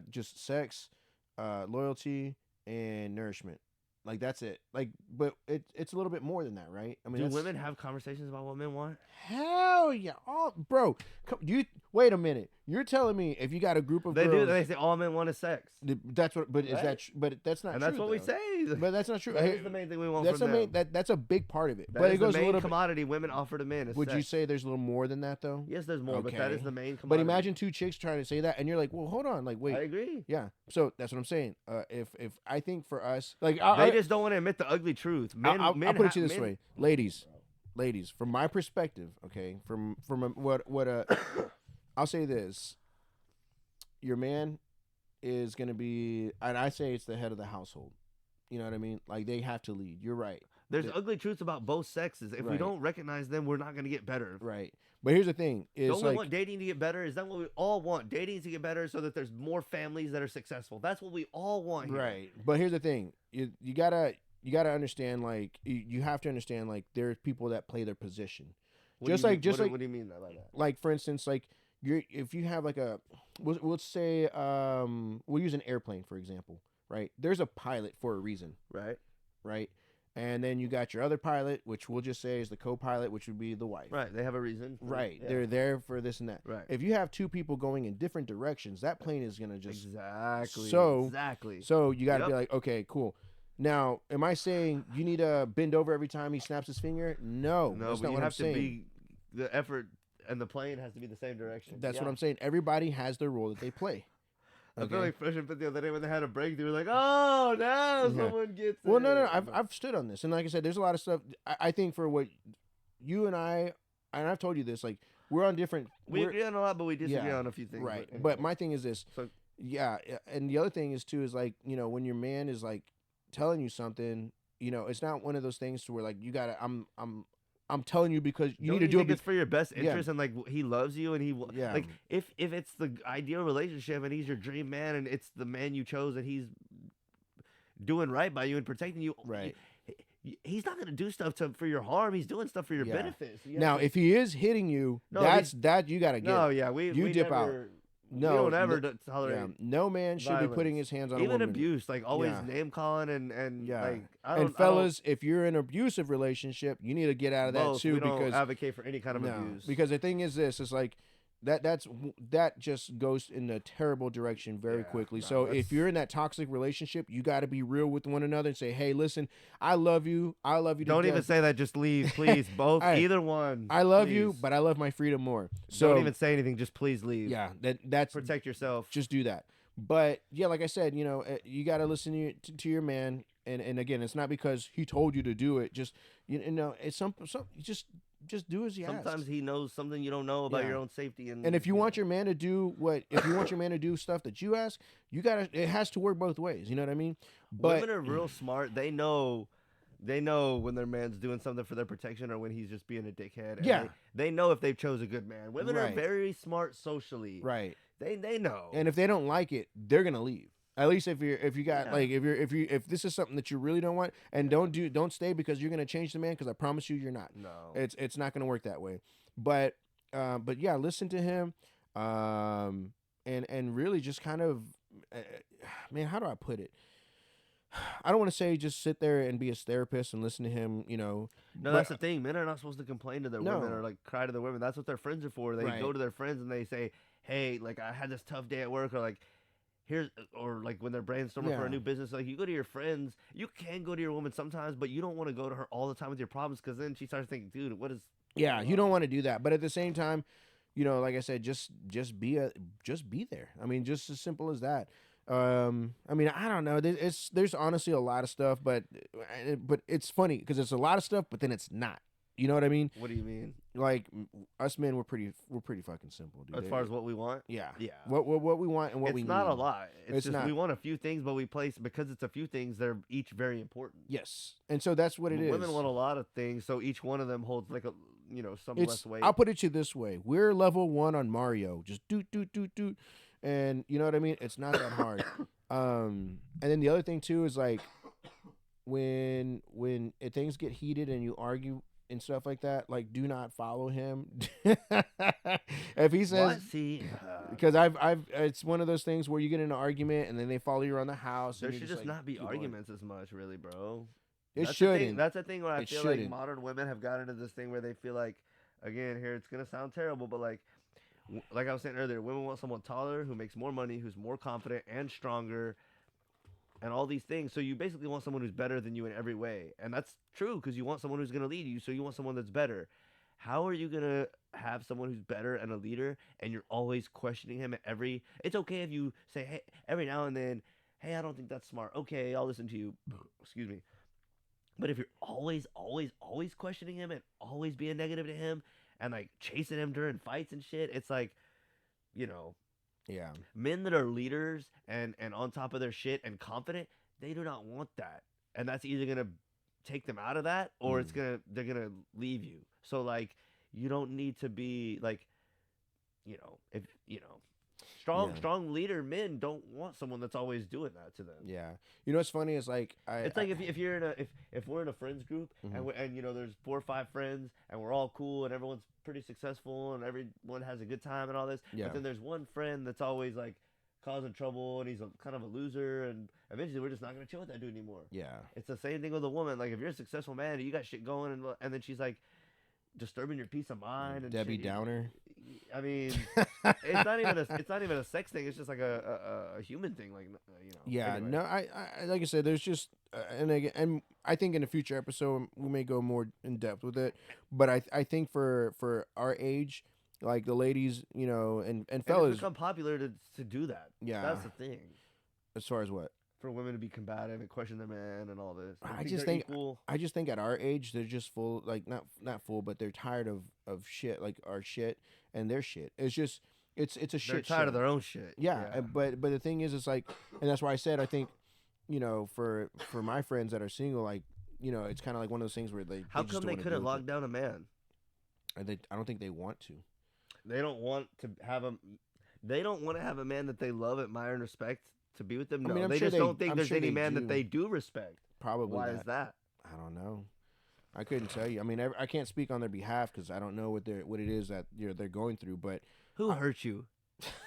just sex, loyalty, and nourishment." Like, that's it. Like, but it's a little bit more than that, right? I mean, Do that's, women have conversations about what men want? Hell yeah! Oh, bro, wait a minute. You're telling me if you got a group of They girls, do. They say all men want is sex, that's what. But is Right? that? But that's not. and true, that's what we though. say. But that's not true. That is the main thing we want That's from the main. them. That's a big part of it. That but is it goes the a main little bit. commodity women offer to men. Is Would you sex. say there's a little more than that though? Yes, there's more, but that Okay. is the main But commodity. imagine two chicks trying to say that, and you're like, well, hold on, like, wait, I agree. yeah. So that's what I'm saying. If I think for us, like, They just don't want to admit the ugly truth. Men, I'll men put it to you this men- way, ladies, from my perspective, okay, from I'll say this: your man is gonna be, and I say it's the head of the household. You know what I mean? Like, they have to lead. You're right. There's Yeah. ugly truths about both sexes. If we Right. don't recognize them, we're not going to get better. Right. But here's the thing: is Don't we like, want dating to get better? Is that what we all want? Dating to get better so that there's more families that are successful. That's what we all want here. right. But here's the thing: you gotta understand, like, you have to understand, like, there's people that play their position. What Just do you like- mean- just what, like- what do you mean by that? Like, for instance, like, if you have like we'll say we'll use an airplane for example, right? There's a pilot for a reason, Right. right? And then you got your other pilot, which we'll just say is the co-pilot, which would be the wife. Right. They have a reason. Right. Yeah. They're there for this and that. Right. If you have two people going in different directions, that plane is gonna just Exactly. So- Exactly. so you got to be Yep. like, okay, cool. Now, am I saying you need to bend over every time he snaps his finger? No, no, that's but not you what I'm have to saying. be the effort, and the plane has to be the same direction. That's what Yeah. I'm saying. Everybody has their role that they play. I feel Okay? like Fresh and Fit the other day when they had a break, they were like, "Oh, now Yeah. someone gets Well, it." no. I've stood on this, and like I said, there's a lot of stuff. I think for what you and I've told you this, like, we're on different. we we're- agree on a lot, but we disagree Yeah, on a few things. right. anyway. But my thing is this. So- Yeah, and the other thing is too is like, when your man is like telling you something, it's not one of those things to where like you gotta. I'm telling you because you Don't need to do it. think it's for your best Yeah. interest, and like he loves you, and Yeah. like if it's the ideal relationship, and he's your dream man, and it's the man you chose, and he's doing right by you and protecting you, Right. He's not gonna do stuff for your harm. He's doing stuff for your Yeah. benefits. You Now, have to- if he is hitting you, No, that's that you gotta get. no, yeah, we dip out. never, No, we don't ever no- tolerate Yeah, no man should be putting violence. his hands on a even woman. abuse, like always Yeah. name calling and Yeah. like I don't, And fellas, if you're in an abusive relationship, you need to get out of that both, too we don't because advocate for any kind of no, abuse. because the thing is this is like that just goes in a terrible direction very Yeah, quickly. no, So that's- if you're in that toxic relationship, you got to be real with one another and say, "Hey, listen, I love you. I love you. to Don't even death. say that. Just leave, please. Both, Hey, either one. I love you, please. but I love my freedom more." So Don't even say anything. Just please leave. yeah, that's Protect yourself. just do that. But yeah, like I said, you got to listen to your man, and again, it's not because he told you to do it. Just it's some just do as he asks. Sometimes he knows something you don't know about Yeah. your own safety, and And if you want your man to do stuff that you ask, it has to work both ways. You know what I mean? But women are real smart. They know when their man's doing something for their protection or when he's just being a dickhead. And Yeah. they know if they've chose a good man. Women are Right. very smart socially. right. They know. And if they don't like it, they're gonna leave. At least if you got Yeah. like if this is something that you really don't want, and don't stay because you're gonna change the man, because I promise you you're not. no. It's not gonna work that way. But yeah, listen to him, and really just kind of, man, how do I put it? I don't want to say just sit there and be his therapist and listen to him, No, but- that's the thing. Men are not supposed to complain to their women No. or like cry to their women. That's what their friends are for. They Right. go to their friends and they say, "Hey, like I had this tough day at work," or like, "Here's," or like when they're brainstorming for Yeah. a new business. Like you go to your friends. You can go to your woman sometimes, but you don't want to go to her all the time with your problems because then she starts thinking, "Dude, what is?" Yeah, you don't want to do that, but at the same time, like I said, just be there. I mean, just as simple as that. I mean, I don't know. There's honestly a lot of stuff, but it's funny because it's a lot of stuff, but then it's not. You know what I mean? What do you mean? Like us men, we're pretty fucking simple, dude. As far as what we want? Yeah, Yeah. What we want and what we need. It's not a lot. It's just not. we want a few things, but we place because it's a few things. They're each very important. Yes, and so that's what it is. Women want a lot of things, so each one of them holds like a some less weight. I'll put it to you this way: we're level 1 on Mario, just do, and you know what I mean. It's not that hard. And then the other thing too is like when things get heated and you argue and stuff like that, like do not follow him. If he says, what? See, because I've it's one of those things where you get in an argument and then they follow you around the house. there and should you're just like, not be keep going. arguments as much, really, bro. It That's the thing- shouldn't. That's the thing where I It feel shouldn't. like modern women have gotten into this thing where they feel like, again, here it's gonna sound terrible, but like I was saying earlier, women want someone taller who makes more money, who's more confident and stronger, and all these things. So you basically want someone who's better than you in every way, and that's true because you want someone who's gonna lead you. So you want someone that's better. How are you gonna have someone who's better and a leader, and you're always questioning him at every? It's okay if you say, hey, every now and then, hey, I don't think that's smart. Okay, I'll listen to you. Excuse me. But if you're always questioning him and always being negative to him and like chasing him during fights and shit, it's like, Yeah. men that are leaders and on top of their shit and confident, they do not want that. And that's either gonna take them out of that or they're gonna leave you. So like you don't need to be like, if strong leader men don't want someone that's always doing that to them. Yeah. You know what's funny is like It's like if you're in if we're in a friends group Mhm. and there's 4 or 5 friends and we're all cool and everyone's pretty successful and everyone has a good time and all this, Yeah. but then there's one friend that's always like causing trouble and he's kind of a loser, and eventually we're just not gonna chill with that dude anymore. Yeah. It's the same thing with a woman. Like if you're a successful man and you got shit going and then she's like disturbing your peace of mind and Debbie shit, Downer. I mean, it's not even a sex thing. It's just like a human thing. Like Yeah, Anyway. no, I like I said, there's just and I think in a future episode we may go more in depth with it. But I think for our age, like the ladies, and And fellas, it's become popular to do that. Yeah. That's the thing. as far as what For women to be combative and question their man and all this. I They just they're think equal. I just think at our age they're just full, like not full, but they're tired of shit, like our shit and their shit. It's just it's a They're shit tired show. of their own shit. Yeah, but the thing is, it's like, and that's why I said I think, for my friends that are single, like, it's kind of like one of those things where How just come don't they wanna couldn't deal lock with down a man? it. I don't think they want to. They don't want to have a. They don't want to have a man that they love, admire, and respect to be with them. I No, mean, I'm they sure just don't think I'm there's sure any they man do. that they do respect. Probably. Why is that? I don't know. I couldn't tell you. I mean, I can't speak on their behalf because I don't know what it is that they're going through. But Who hurt you?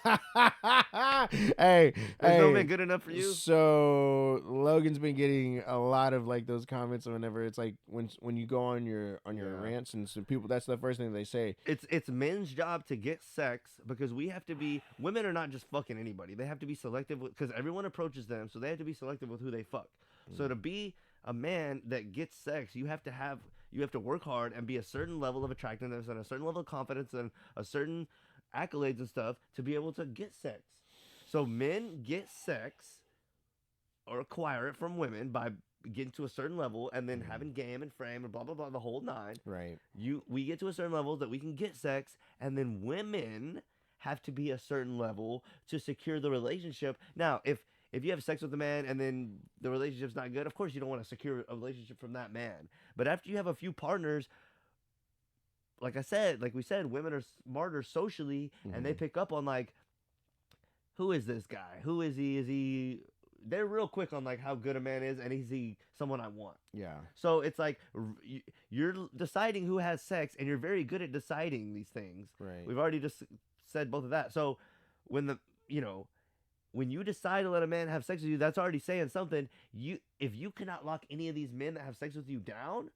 hey, There's no man good enough for you. So Logan's been getting a lot of like those comments whenever it's like when you go on your Yeah. rants, and some people, that's the first thing they say. It's men's job to get sex because we have to be. Women are not just fucking anybody. They have to be selective because everyone approaches them, so they have to be selective with who they fuck. So to be a man that gets sex, you have to work hard and be a certain level of attractiveness and a certain level of confidence and a certain accolades and stuff to be able to get sex. So men get sex or acquire it from women by getting to a certain level and then having game and frame and blah blah blah, the whole nine. Right. We get to a certain level that we can get sex, and then women have to be a certain level to secure the relationship. Now, if you have sex with a man and then the relationship's not good, of course you don't want to secure a relationship from that man. But after you have a few partners, like we said, women are smarter socially, and they pick up on like, who is this guy? Who is he? Is he? They're real quick on like how good a man is, and is he someone I want? Yeah. So it's like you're deciding who has sex, and you're very good at deciding these things. Right. We've already just said both of that. So when when you decide to let a man have sex with you, that's already saying something. If you cannot lock any of these men that have sex with you down,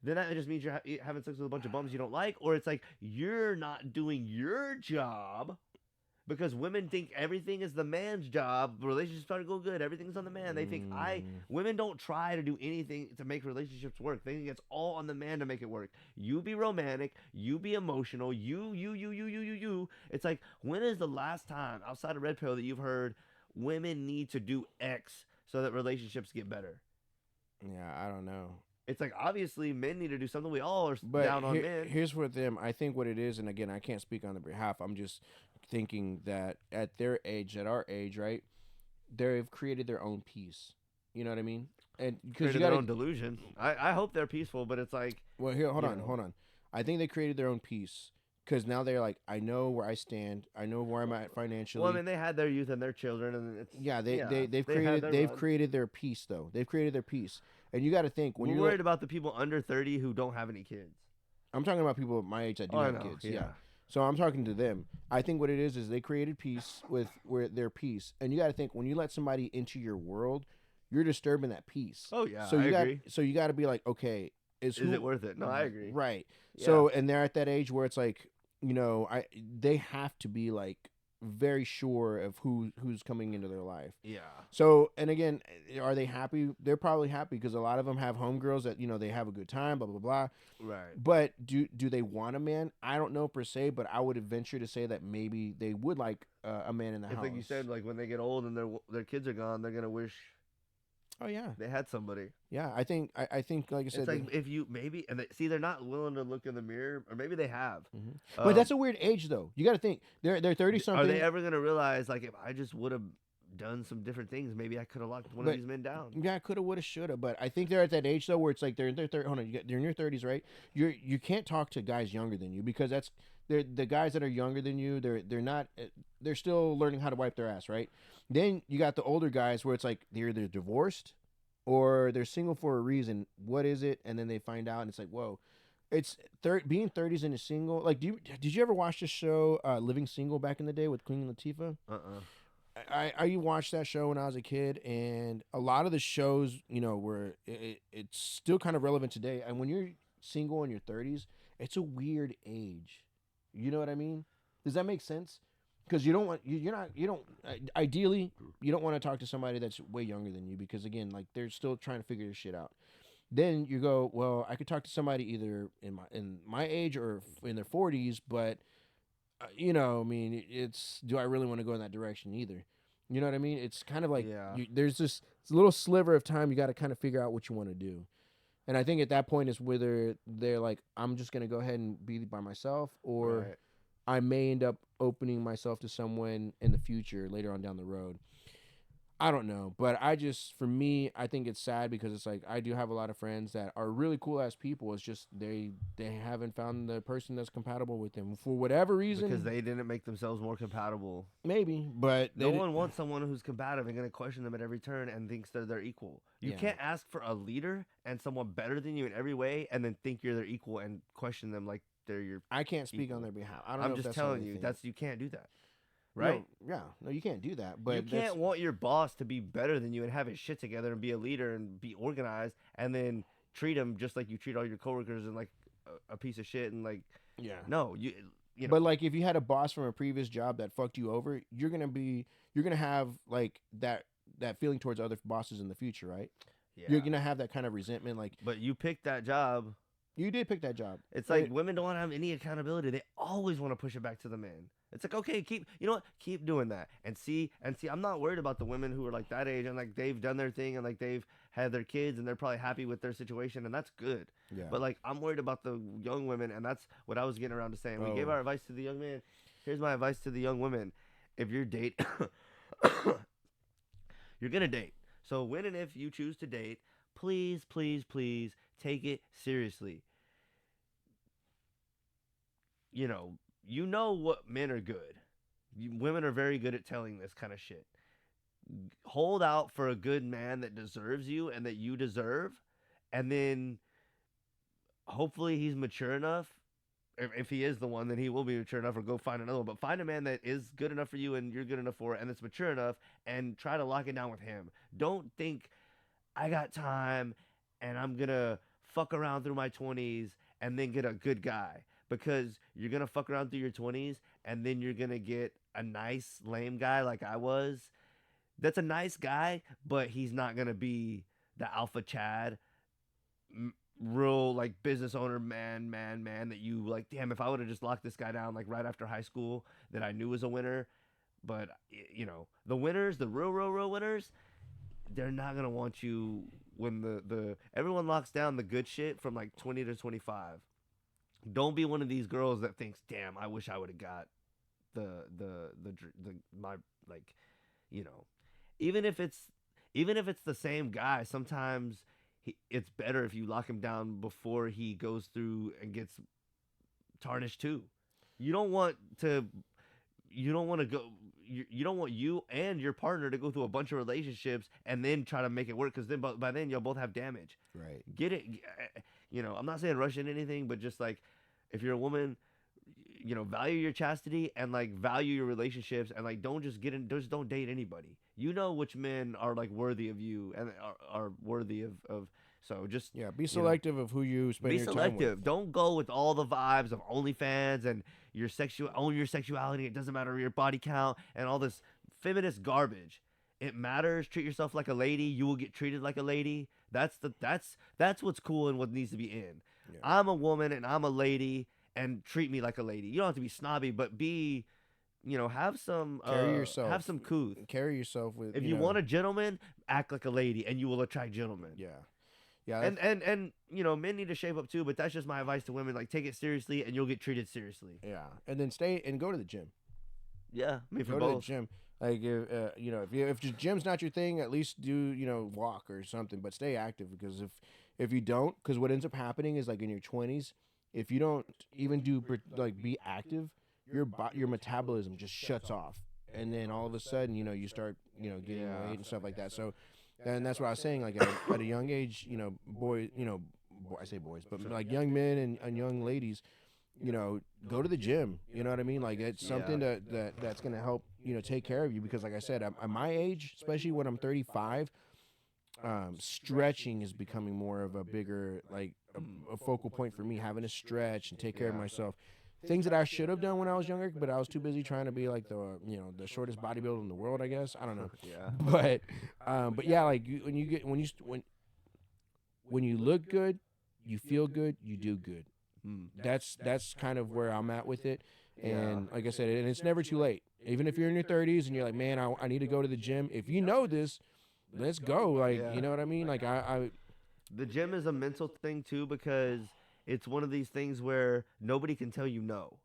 then that just means you're having sex with a bunch of bums you don't like, or it's like you're not doing your job because women think everything is the man's job. Relationships start to go good, everything's on the man. They think women don't try to do anything to make relationships work. They think it's all on the man to make it work. You be romantic, you be emotional, you. It's like, when is the last time outside of Red Pill that you've heard, women need to do X so that relationships get better. Yeah, I don't know. It's like, obviously, men need to do something. We all are But down on men. here's what them. I think what it is, and again, I can't speak on their behalf. I'm just thinking that at their age, at our age, right, they've created their own peace. You know what I mean? And because you Created got their own delusion. I hope they're peaceful, but it's like, well, here, hold you on, know. hold on. I think they created their own peace because now they're like, I know where I stand. I know where I'm at financially. Well, I mean, they had their youth and their children, and it's they've created their peace though. They've created their peace, and you got to think when we're you're worried about the people under 30 who don't have any kids. I'm talking about people my age that do I have know, kids. yeah. Yeah. So I'm talking to them. I think what it is they created peace with their peace, and you got to think when you let somebody into your world, you're disturbing that peace. Oh yeah, So I you got agree. so you got to be like, okay, is it worth it? No, I agree. Right. Yeah. So and they're at that age where it's like, they have to be like very sure of who's coming into their life. Yeah. So and again, are they happy? They're probably happy because a lot of them have homegirls that they have a good time, blah blah blah. Right. But do they want a man? I don't know per se, but I would venture to say that maybe they would like a man in the It's house. like you said, like when they get old and their kids are gone, they're gonna wish Oh yeah, they had somebody. yeah. I think like I said, It's like if you maybe they're not willing to look in the mirror, or maybe they have. but that's a weird age though. You got to think they're 30 something. Are they ever gonna realize like if I just would have done some different things, maybe I could have locked one of these men down? Yeah, coulda, woulda, shoulda. But I think they're at that age though where it's like they're in their 30. Hold on, they're in your 30s, right? You can't talk to guys younger than you because they're the guys that are younger than you. They're not. They're still learning how to wipe their ass, right? Then you got the older guys where it's like they're either divorced or they're single for a reason. What is it? And then they find out, and it's like, whoa. It's being 30s and a single. Like, did you ever watch the show Living Single back in the day with Queen Latifah? I watched that show when I was a kid, and a lot of the shows, were it's still kind of relevant today. And when you're single in your 30s, it's a weird age. You know what I mean? Does that make sense? Because ideally you don't want to talk to somebody that's way younger than you because again, like they're still trying to figure this shit out. Then you go, well, I could talk to somebody either in my age or in their 40s, but I mean, do I really want to go in that direction either? You know what I mean? It's kind of like there's this little sliver of time you got to kind of figure out what you want to do. And I think at that point is whether they're like, I'm just going to go ahead and be by myself, or Right. I may end up opening myself to someone in the future later on down the road. I don't know, but for me, I think it's sad because it's like I do have a lot of friends that are really cool ass people. It's just they haven't found the person that's compatible with them for whatever reason. Because they didn't make themselves more compatible. Maybe, but No one wants someone who's combative and going to question them at every turn and thinks they're equal. You can't ask for a leader and someone better than you in every way and then think you're their equal and question them like they're your. I can't speak equal. on their behalf. I don't I'm know. just if that's telling how you, they think. you can't do that. Right? No, you can't do that. But you can't want your boss to be better than you and have his shit together and be a leader and be organized and then treat him just like you treat all your coworkers and like a piece of shit and like no you know. But like if you had a boss from a previous job that fucked you over, you're gonna have like that feeling towards other bosses in the future, right? Yeah. You're gonna have that kind of resentment, like. But you picked that job. You did pick that job. It's like women don't want to have any accountability. They always want to push it back to the man. It's like, okay, keep doing that and see. I'm not worried about the women who are like that age and like they've done their thing and like they've had their kids and they're probably happy with their situation and that's good. Yeah. But like I'm worried about the young women and that's what I was getting around to saying. We gave our advice to the young man. Here's my advice to the young women. If you're you're gonna date. So when and if you choose to date, please, please, please take it seriously. You know what men are good. Women are very good at telling this kind of shit. Hold out for a good man that deserves you and that you deserve, and then hopefully he's mature enough. If he is the one, then he will be mature enough, or go find another one. But find a man that is good enough for you and you're good enough for it and that's mature enough, and try to lock it down with him. Don't think, I got time and I'm going to fuck around through my 20s and then get a good guy. Because you're going to fuck around through your 20s and then you're going to get a nice, lame guy like I was. That's a nice guy, but he's not going to be the alpha Chad, real like business owner man that you like, damn, if I would have just locked this guy down like right after high school that I knew was a winner, But the winners, the real winners, they're not gonna want you when the everyone locks down the good shit from like 20 to 25. Don't be one of these girls that thinks, damn, I wish I would have got the my, like, you know, even if it's the same guy, sometimes it's better if you lock him down before he goes through and gets tarnished too. You don't want to go. You don't want you and your partner to go through a bunch of relationships and then try to make it work, because then by then you'll both have damage. Right. Get it? I'm not saying rush into anything, but just like, if you're a woman, value your chastity and like value your relationships, and like don't just don't date anybody. You know which men are like worthy of you and are worthy of. So just be selective of who you spend your time with. Be selective. Don't go with all the vibes of Onlyfans and own your sexuality. It doesn't matter your body count and all this feminist garbage. It matters. Treat yourself like a lady. You will get treated like a lady. That's what's cool and what needs to be in. Yeah. I'm a woman and I'm a lady, and treat me like a lady. You don't have to be snobby, but be, have some carry yourself. Have some couth. Carry yourself with. If you want a gentleman, act like a lady, and you will attract gentlemen. Yeah. Yeah. And men need to shape up too, but that's just my advice to women. Like, take it seriously and you'll get treated seriously. Yeah. And then go to the gym. Yeah. I mean, go to the gym. Like, if the gym's not your thing, at least do, walk or something, but stay active, because if you don't, because what ends up happening is, like, in your 20s, if you don't even be active, your metabolism just shuts off. And then all of a sudden, you start, getting weight and stuff like that. So, and that's what I was saying, like, at a young age, I say boys, but like young men and young ladies, go to the gym. You know what I mean? Like, it's something that's going to help, take care of you. Because like I said, at my age, especially when I'm 35, stretching is becoming more of a bigger, like, a focal point for me, having to stretch and take care of myself. Things that I should have done when I was younger, but I was too busy trying to be like the shortest bodybuilder in the world, I guess. I don't know. Yeah. But yeah, like, when you look good, you feel good, you do good. That's kind of where I'm at with it. And like I said, and it's never too late. Even if you're in your 30s and you're like, man, I need to go to the gym. If you know this, let's go. Like, you know what I mean? Like, the gym is a mental thing too, because it's one of these things where nobody can tell you no.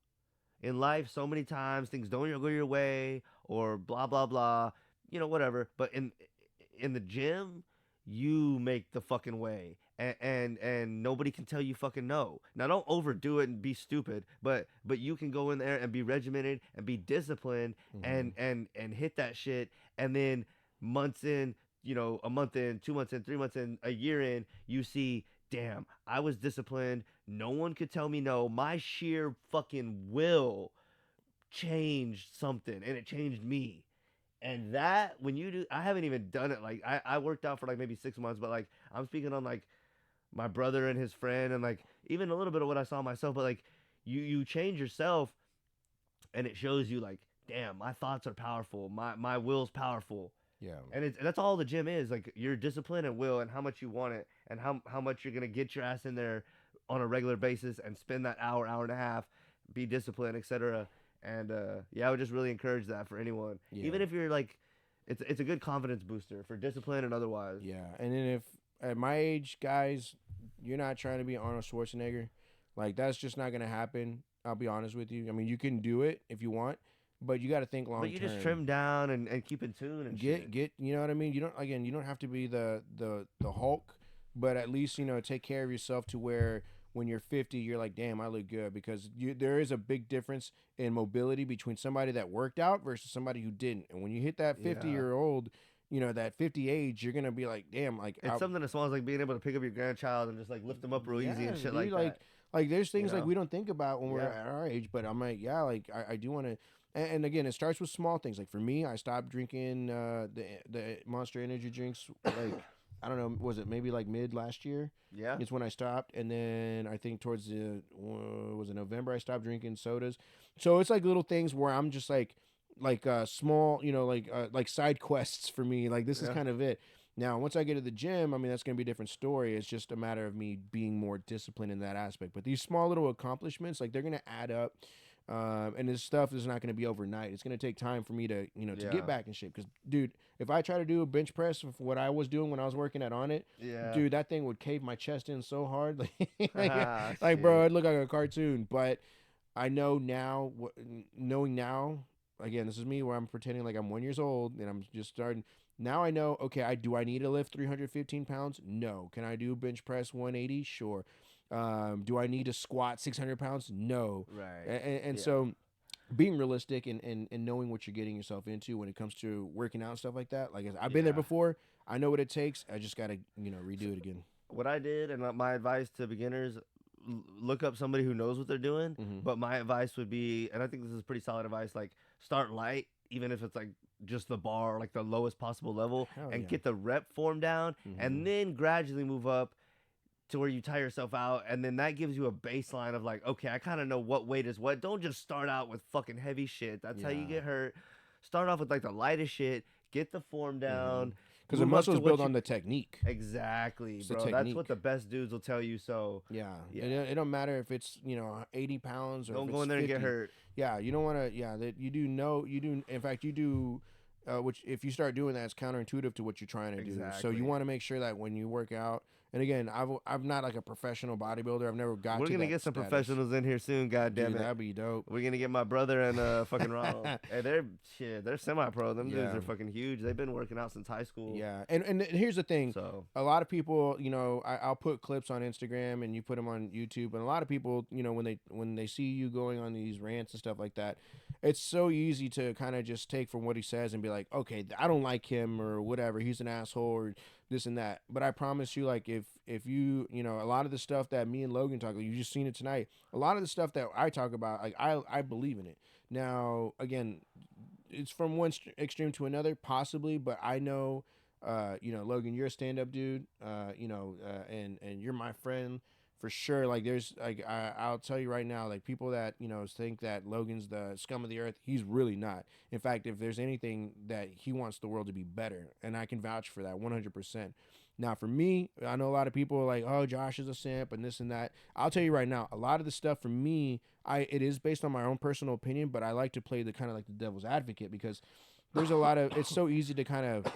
In life, so many times things don't go your way, or blah blah blah, whatever. But in the gym, you make the fucking way, and nobody can tell you fucking no. Now, don't overdo it and be stupid, but you can go in there and be regimented and be disciplined, and hit that shit, and then months in, a month in, 2 months in, 3 months in, a year in, you see, damn, I was disciplined. No one could tell me no. My sheer fucking will changed something, and it changed me. And that, when you do, I haven't even done it. Like, I worked out for like maybe 6 months, but like, I'm speaking on like my brother and his friend, and like even a little bit of what I saw myself. But like, you change yourself, and it shows you, like, damn, my thoughts are powerful. My will's powerful. Yeah. And that's all the gym is. Like, your discipline and will, and how much you want it, and how much you're gonna get your ass in there on a regular basis and spend that hour and a half, be disciplined, etc. And I would just really encourage that for anyone. Yeah. Even if you're like, it's a good confidence booster for discipline and otherwise. Yeah. And then if at my age, guys, you're not trying to be Arnold Schwarzenegger, like, that's just not gonna happen. I'll be honest with you. I mean, you can do it if you want, but you got to think long term. But you just trim down and keep in tune and get you know what I mean? You don't have to be the Hulk, but at least, take care of yourself to where when you're 50, you're like, damn, I look good, because there is a big difference in mobility between somebody that worked out versus somebody who didn't. And when you hit that 50-year-old, that 50 age, you're going to be like, damn, like, it's something as small as like being able to pick up your grandchild and just like lift them up real easy and shit, dude, like that. Like, there's things like we don't think about when we're at our age, but I'm like, I do want to. And again, it starts with small things. Like, for me, I stopped drinking the Monster Energy drinks, like, I don't know, was it maybe like mid last year? Yeah. It's when I stopped. And then I think towards was it November, I stopped drinking sodas. So it's like little things where I'm just like small, like side quests for me. Like, this is kind of it. Now, once I get to the gym, I mean, that's going to be a different story. It's just a matter of me being more disciplined in that aspect. But these small little accomplishments, like, they're going to add up. And this stuff is not going to be overnight. It's going to take time for me to, you know, to Yeah. get back in shape. Because, dude, if I try to do a bench press of what I was doing when I was working at On It, Yeah. dude, that thing would cave my chest in so hard. Ah, Like, bro, shit. I'd look like a cartoon. But I know now, knowing now, again, this is me where I'm pretending like I'm 1 year old and I'm just starting. Now I know, okay, do I need to lift 315 pounds? No. Can I do bench press 180? Sure. Do I need to squat 600 pounds? No. Right. And Yeah. so being realistic and knowing what you're getting yourself into when it comes to working out and stuff like that. Like I've been there Yeah. before. I know what it takes. I just got to, you know, redo it again. What I did, and my advice to beginners, look up somebody who knows what they're doing. Mhm. But my advice would be, and I think this is pretty solid advice, like start light, even if it's like just the bar, like the lowest possible level, Hell and yeah. get the rep form down, Mhm. and then gradually move up to where you tire yourself out, and then that gives you a baseline of like, okay, I kind of know what weight is what. Don't just start out with fucking heavy shit. That's how you Yeah. get hurt. Start off with like the lightest shit, get the form down. Because the move up to muscle's what built you- on the technique. Exactly, It's the bro. That's technique. what the best dudes will tell you. So Yeah. Yeah. It don't matter if it's, you know, 80 pounds or don't if go it's in there 50. and get hurt. Yeah, you don't want to. Yeah, that you do know. You do. In fact, you do. Which if you start doing that, it's counterintuitive to what you're trying to do. So Exactly. you want to make sure that when you work out. And again, I'm not like a professional bodybuilder. I've never got. We're to gonna that get some status. professionals in here soon. God damn Dude, it. that'd be dope. We're gonna get my brother and fucking Ronald. Hey, they're semi-pro. Them dudes Yeah. are fucking huge. They've been working out since high school. Yeah, and here's the thing. So A lot of people, you know, I'll put clips on Instagram and you put them on YouTube, and a lot of people, you know, when they see you going on these rants and stuff like that, it's so easy to kind of just take from what he says and be like, okay, I don't like him or whatever, he's an asshole or this and that. But I promise you, like, if you, you know, a lot of the stuff that me and Logan talk about, you just seen it tonight. A lot of the stuff that I talk about, like, I believe in it. Now, again, it's from one extreme to another, possibly, but I know. You know, Logan, you're a stand-up dude. You know, and you're my friend for sure. Like, there's like I'll tell you right now, like people that you know think that Logan's the scum of the earth, he's really not. In fact, if there's anything that he wants the world to be better, and I can vouch for that 100%. Now, for me, I know a lot of people are like, oh, Josh is a simp and this and that. I'll tell you right now, a lot of the stuff for me, it is based on my own personal opinion, but I like to play the kind of like the devil's advocate because there's a lot of. It's so easy to kind of.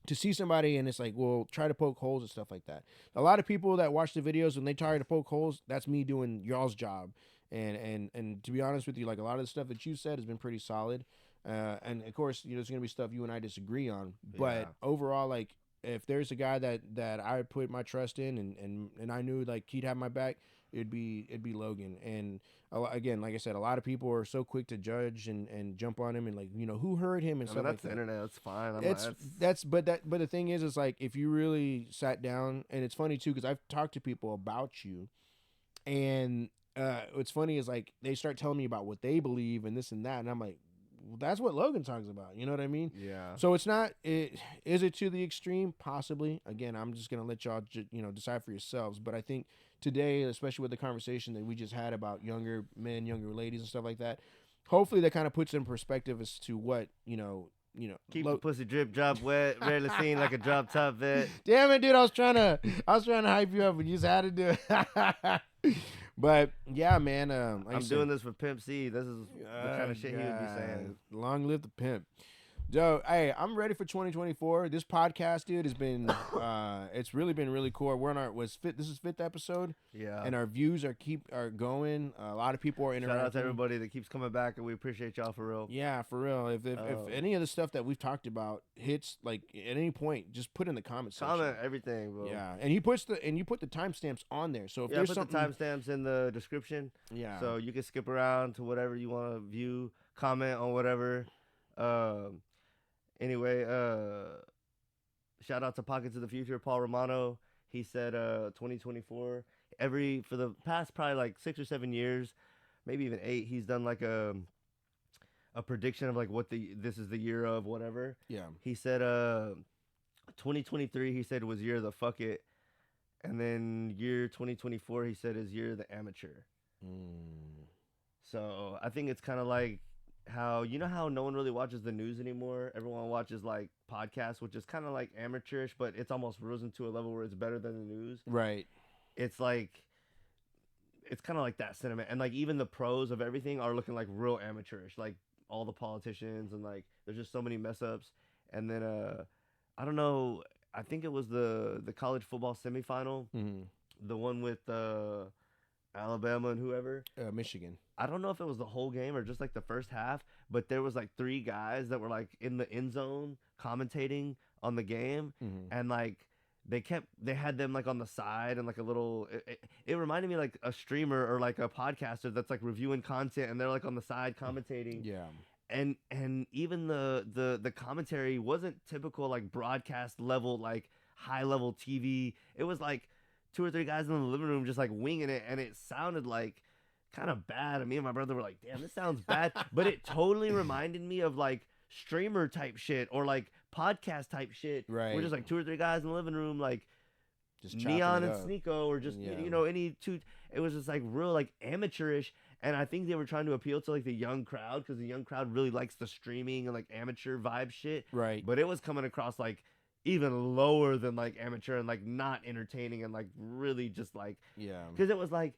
To see somebody and it's like, well, try to poke holes and stuff like that. A lot of people that watch the videos when they try to poke holes, that's me doing y'all's job. And to be honest with you, like a lot of the stuff that you said has been pretty solid. And of course, you know, there's gonna be stuff you and I disagree on. But Yeah. overall, like if there's a guy that I put my trust in and I knew like he'd have my back, it'd be Logan. And again, like I said, a lot of people are so quick to judge and jump on him and like, you know, who hurt him and I stuff mean, like that's the that. internet. That's fine. But the thing is like if you really sat down, and it's funny too because I've talked to people about you, and what's funny is like they start telling me about what they believe and this and that, and I'm like, well, that's what Logan talks about. You know what I mean? Yeah. So it's not. Is it to the extreme? Possibly. Again, I'm just gonna let y'all you know decide for yourselves. But I think today, especially with the conversation that we just had about younger men, younger ladies, and stuff like that, hopefully that kind of puts in perspective as to what you know. Keep the pussy drip drop wet, rarely seen like a drop top vet. Damn it, dude! I was trying to hype you up, but you just had to do it. But yeah, man. Like I'm doing this for Pimp C. This is the kind of shit he would be saying. Long live the pimp. Joe, hey, I'm ready for 2024. This podcast, dude, has been it's really been really cool. We're on this is 5th episode. Yeah. And our views are going. A lot of people are Shout interacting. out to everybody that keeps coming back, and we appreciate y'all for real. Yeah, for real. If any of the stuff that we've talked about hits like at any point, just put in the comment section. Comment everything, bro. Yeah, and you put the timestamps on there. So if Yeah, there's put something, the timestamps in the description. yeah. So you can skip around to whatever you want to view, comment on whatever. Anyway, shout out to Pockets of the Future, Paul Romano. He said 2024, for the past probably like 6 or 7 years, maybe even 8, he's done like a prediction of like what this is the year of whatever. Yeah. He said 2023 he said was year of the fuck it. And then year 2024 he said is year of the amateur. So I think it's kind of like how no one really watches the news anymore. Everyone watches like podcasts, which is kind of like amateurish, but it's almost risen to a level where it's better than the news. Right. It's like it's kind of like that sentiment, and like even the pros of everything are looking like real amateurish, like all the politicians, and like there's just so many mess ups. And then I don't know, I think it was the college football semifinal, the one with Alabama and whoever, Michigan. I don't know if it was the whole game or just like the first half, but there was like 3 guys that were like in the end zone commentating on the game, and like they had them like on the side and like a little, it reminded me like a streamer or like a podcaster that's like reviewing content, and they're like on the side commentating. Yeah. And even the commentary wasn't typical like broadcast level, like high level TV. It was like 2 or 3 guys in the living room just like winging it, and it sounded like kind of bad. And me and my brother were like, damn, this sounds bad. But it totally reminded me of like streamer type shit or like podcast type shit. Right. We're just like 2 or 3 guys in the living room, like Just Neon chopping and it up. Sneeko, or just, Yeah. you know, any two. It was just like real like amateurish. And I think they were trying to appeal to like the young crowd, because the young crowd really likes the streaming and like amateur vibe shit. Right. But it was coming across like even lower than like amateur and like not entertaining, and like really just like, Yeah. because it was like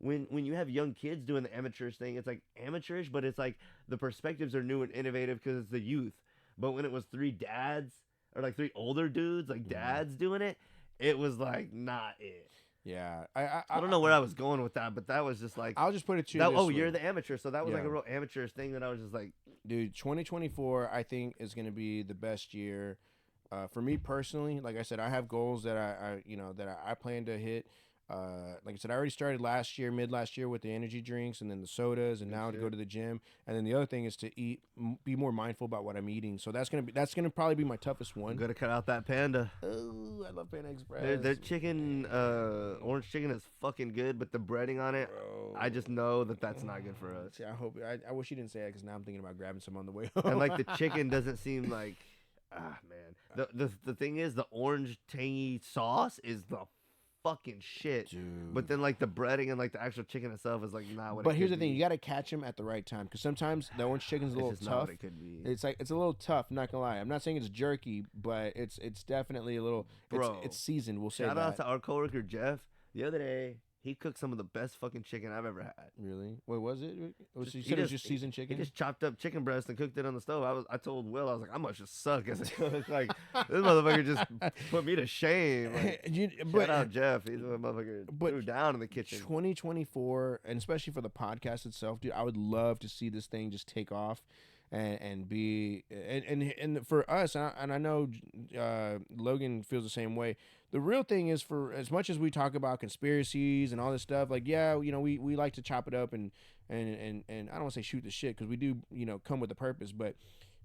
when you have young kids doing the amateurish thing, it's like amateurish, but it's like the perspectives are new and innovative because it's the youth. But when it was 3 dads or like 3 older dudes, like dads doing it, it was like not it. Yeah. I don't know where I was going with that, but that was just like, I'll just put it to you. that, this oh, way. you're the amateur, so that was like Yeah. a real amateurish thing that I was just like, Dude, 2024 I think is going to be the best year for me personally. Like I said, I have goals that I plan to hit. Like I said, I already started mid last year with the energy drinks and then the sodas, and now to go to the gym. And then the other thing is to be more mindful about what I'm eating. So that's gonna probably be my toughest one. I'm gonna cut out that Panda. Oh, I love Panda Express. Their chicken, orange chicken is fucking good, but the breading on it, Bro. I just know that that's not good for us. See, I wish you didn't say that, because now I'm thinking about grabbing some on the way home. And like the chicken doesn't seem like, man. The thing is, the orange tangy sauce is the fucking shit. Dude. But then like the breading and like the actual chicken itself is like not what. But it here's the could thing: be. you got to catch them at the right time, because sometimes the orange chicken's a little It's just not tough. what it could be. It's a little tough. Not gonna lie. I'm not saying it's jerky, but it's definitely a little. Bro, it's seasoned. We'll say Shout that. out to our coworker Jeff. The other day, he cooked some of the best fucking chicken I've ever had. Really? Wait, was it? You Just- said he it was just- just seasoned chicken. He just chopped up chicken breast and cooked it on the stove. I told Will, I was like, I must just suck as a cook. Like, this motherfucker just put me to shame. Like, shout out Jeff. He's a motherfucker threw down in the kitchen. 2024, and especially for the podcast itself, dude, I would love to see this thing just take off. And be and for us, and I know Logan feels the same way. The real thing is, for as much as we talk about conspiracies and all this stuff, like, yeah, you know, we like to chop it up and I don't want to say shoot the shit, because we do, you know, come with a purpose, but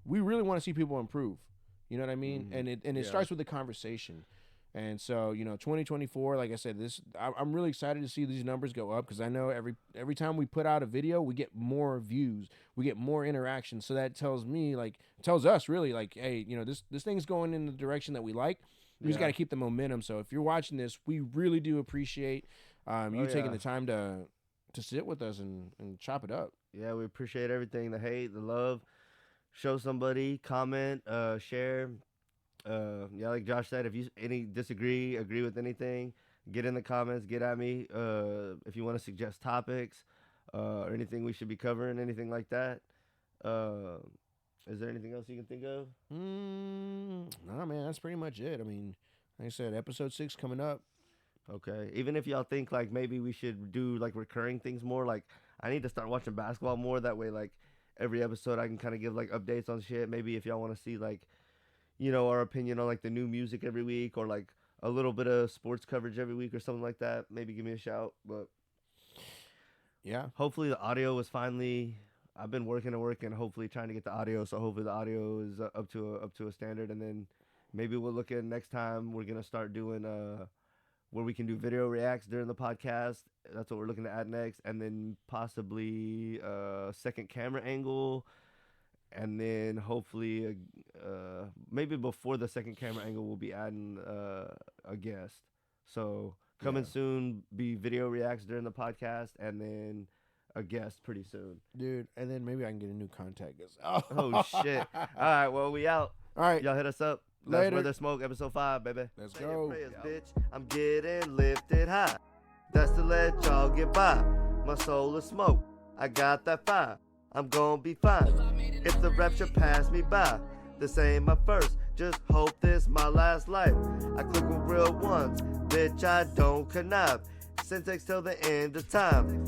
we really want to see people improve. You know what I mean? And it starts with the conversation. And so, you know, 2024, like I said, I'm really excited to see these numbers go up, because I know every time we put out a video, we get more views, we get more interaction. So that tells us really, like, hey, you know, this thing's going in the direction that we like. We just got to keep the momentum. So if you're watching this, we really do appreciate you taking the time to sit with us and chop it up. Yeah, we appreciate everything, the hate, the love. Show somebody, comment, share. Yeah, like Josh said, if you agree with anything, get in the comments, get at me. If you want to suggest topics or anything we should be covering, anything like that. Is there anything else you can think of? No, man, that's pretty much it. I mean, like I said, episode 6 coming up. Okay. Even if y'all think like maybe we should do like recurring things more, like I need to start watching basketball more. That way, like every episode I can kind of give like updates on shit. Maybe if y'all want to see like, you know, our opinion on like the new music every week, or like a little bit of sports coverage every week or something like that, maybe give me a shout. But yeah, hopefully the audio was finally, I've been working and hopefully trying to get the audio. So hopefully the audio is up to a standard. And then maybe we'll look at next time. We're going to start doing where we can do video reacts during the podcast. That's what we're looking to add next. And then possibly a second camera angle. And then hopefully, maybe before the second camera angle, we'll be adding a guest. So coming soon, be video reacts during the podcast, and then a guest pretty soon. dude. And then maybe I can get a new contact. Oh, shit. All right, well, we out. All right. Y'all hit us up. Later. That's Brother Smoke, episode 5, baby. Let's Say your go. prayers, bitch. I'm getting lifted high. That's to let y'all get by. My soul is smoke, I got that fire. I'm gonna be fine. If the rapture pass me by, this ain't my first, just hope this my last life. I click with real ones, bitch I don't connive. Syntax till the end of time.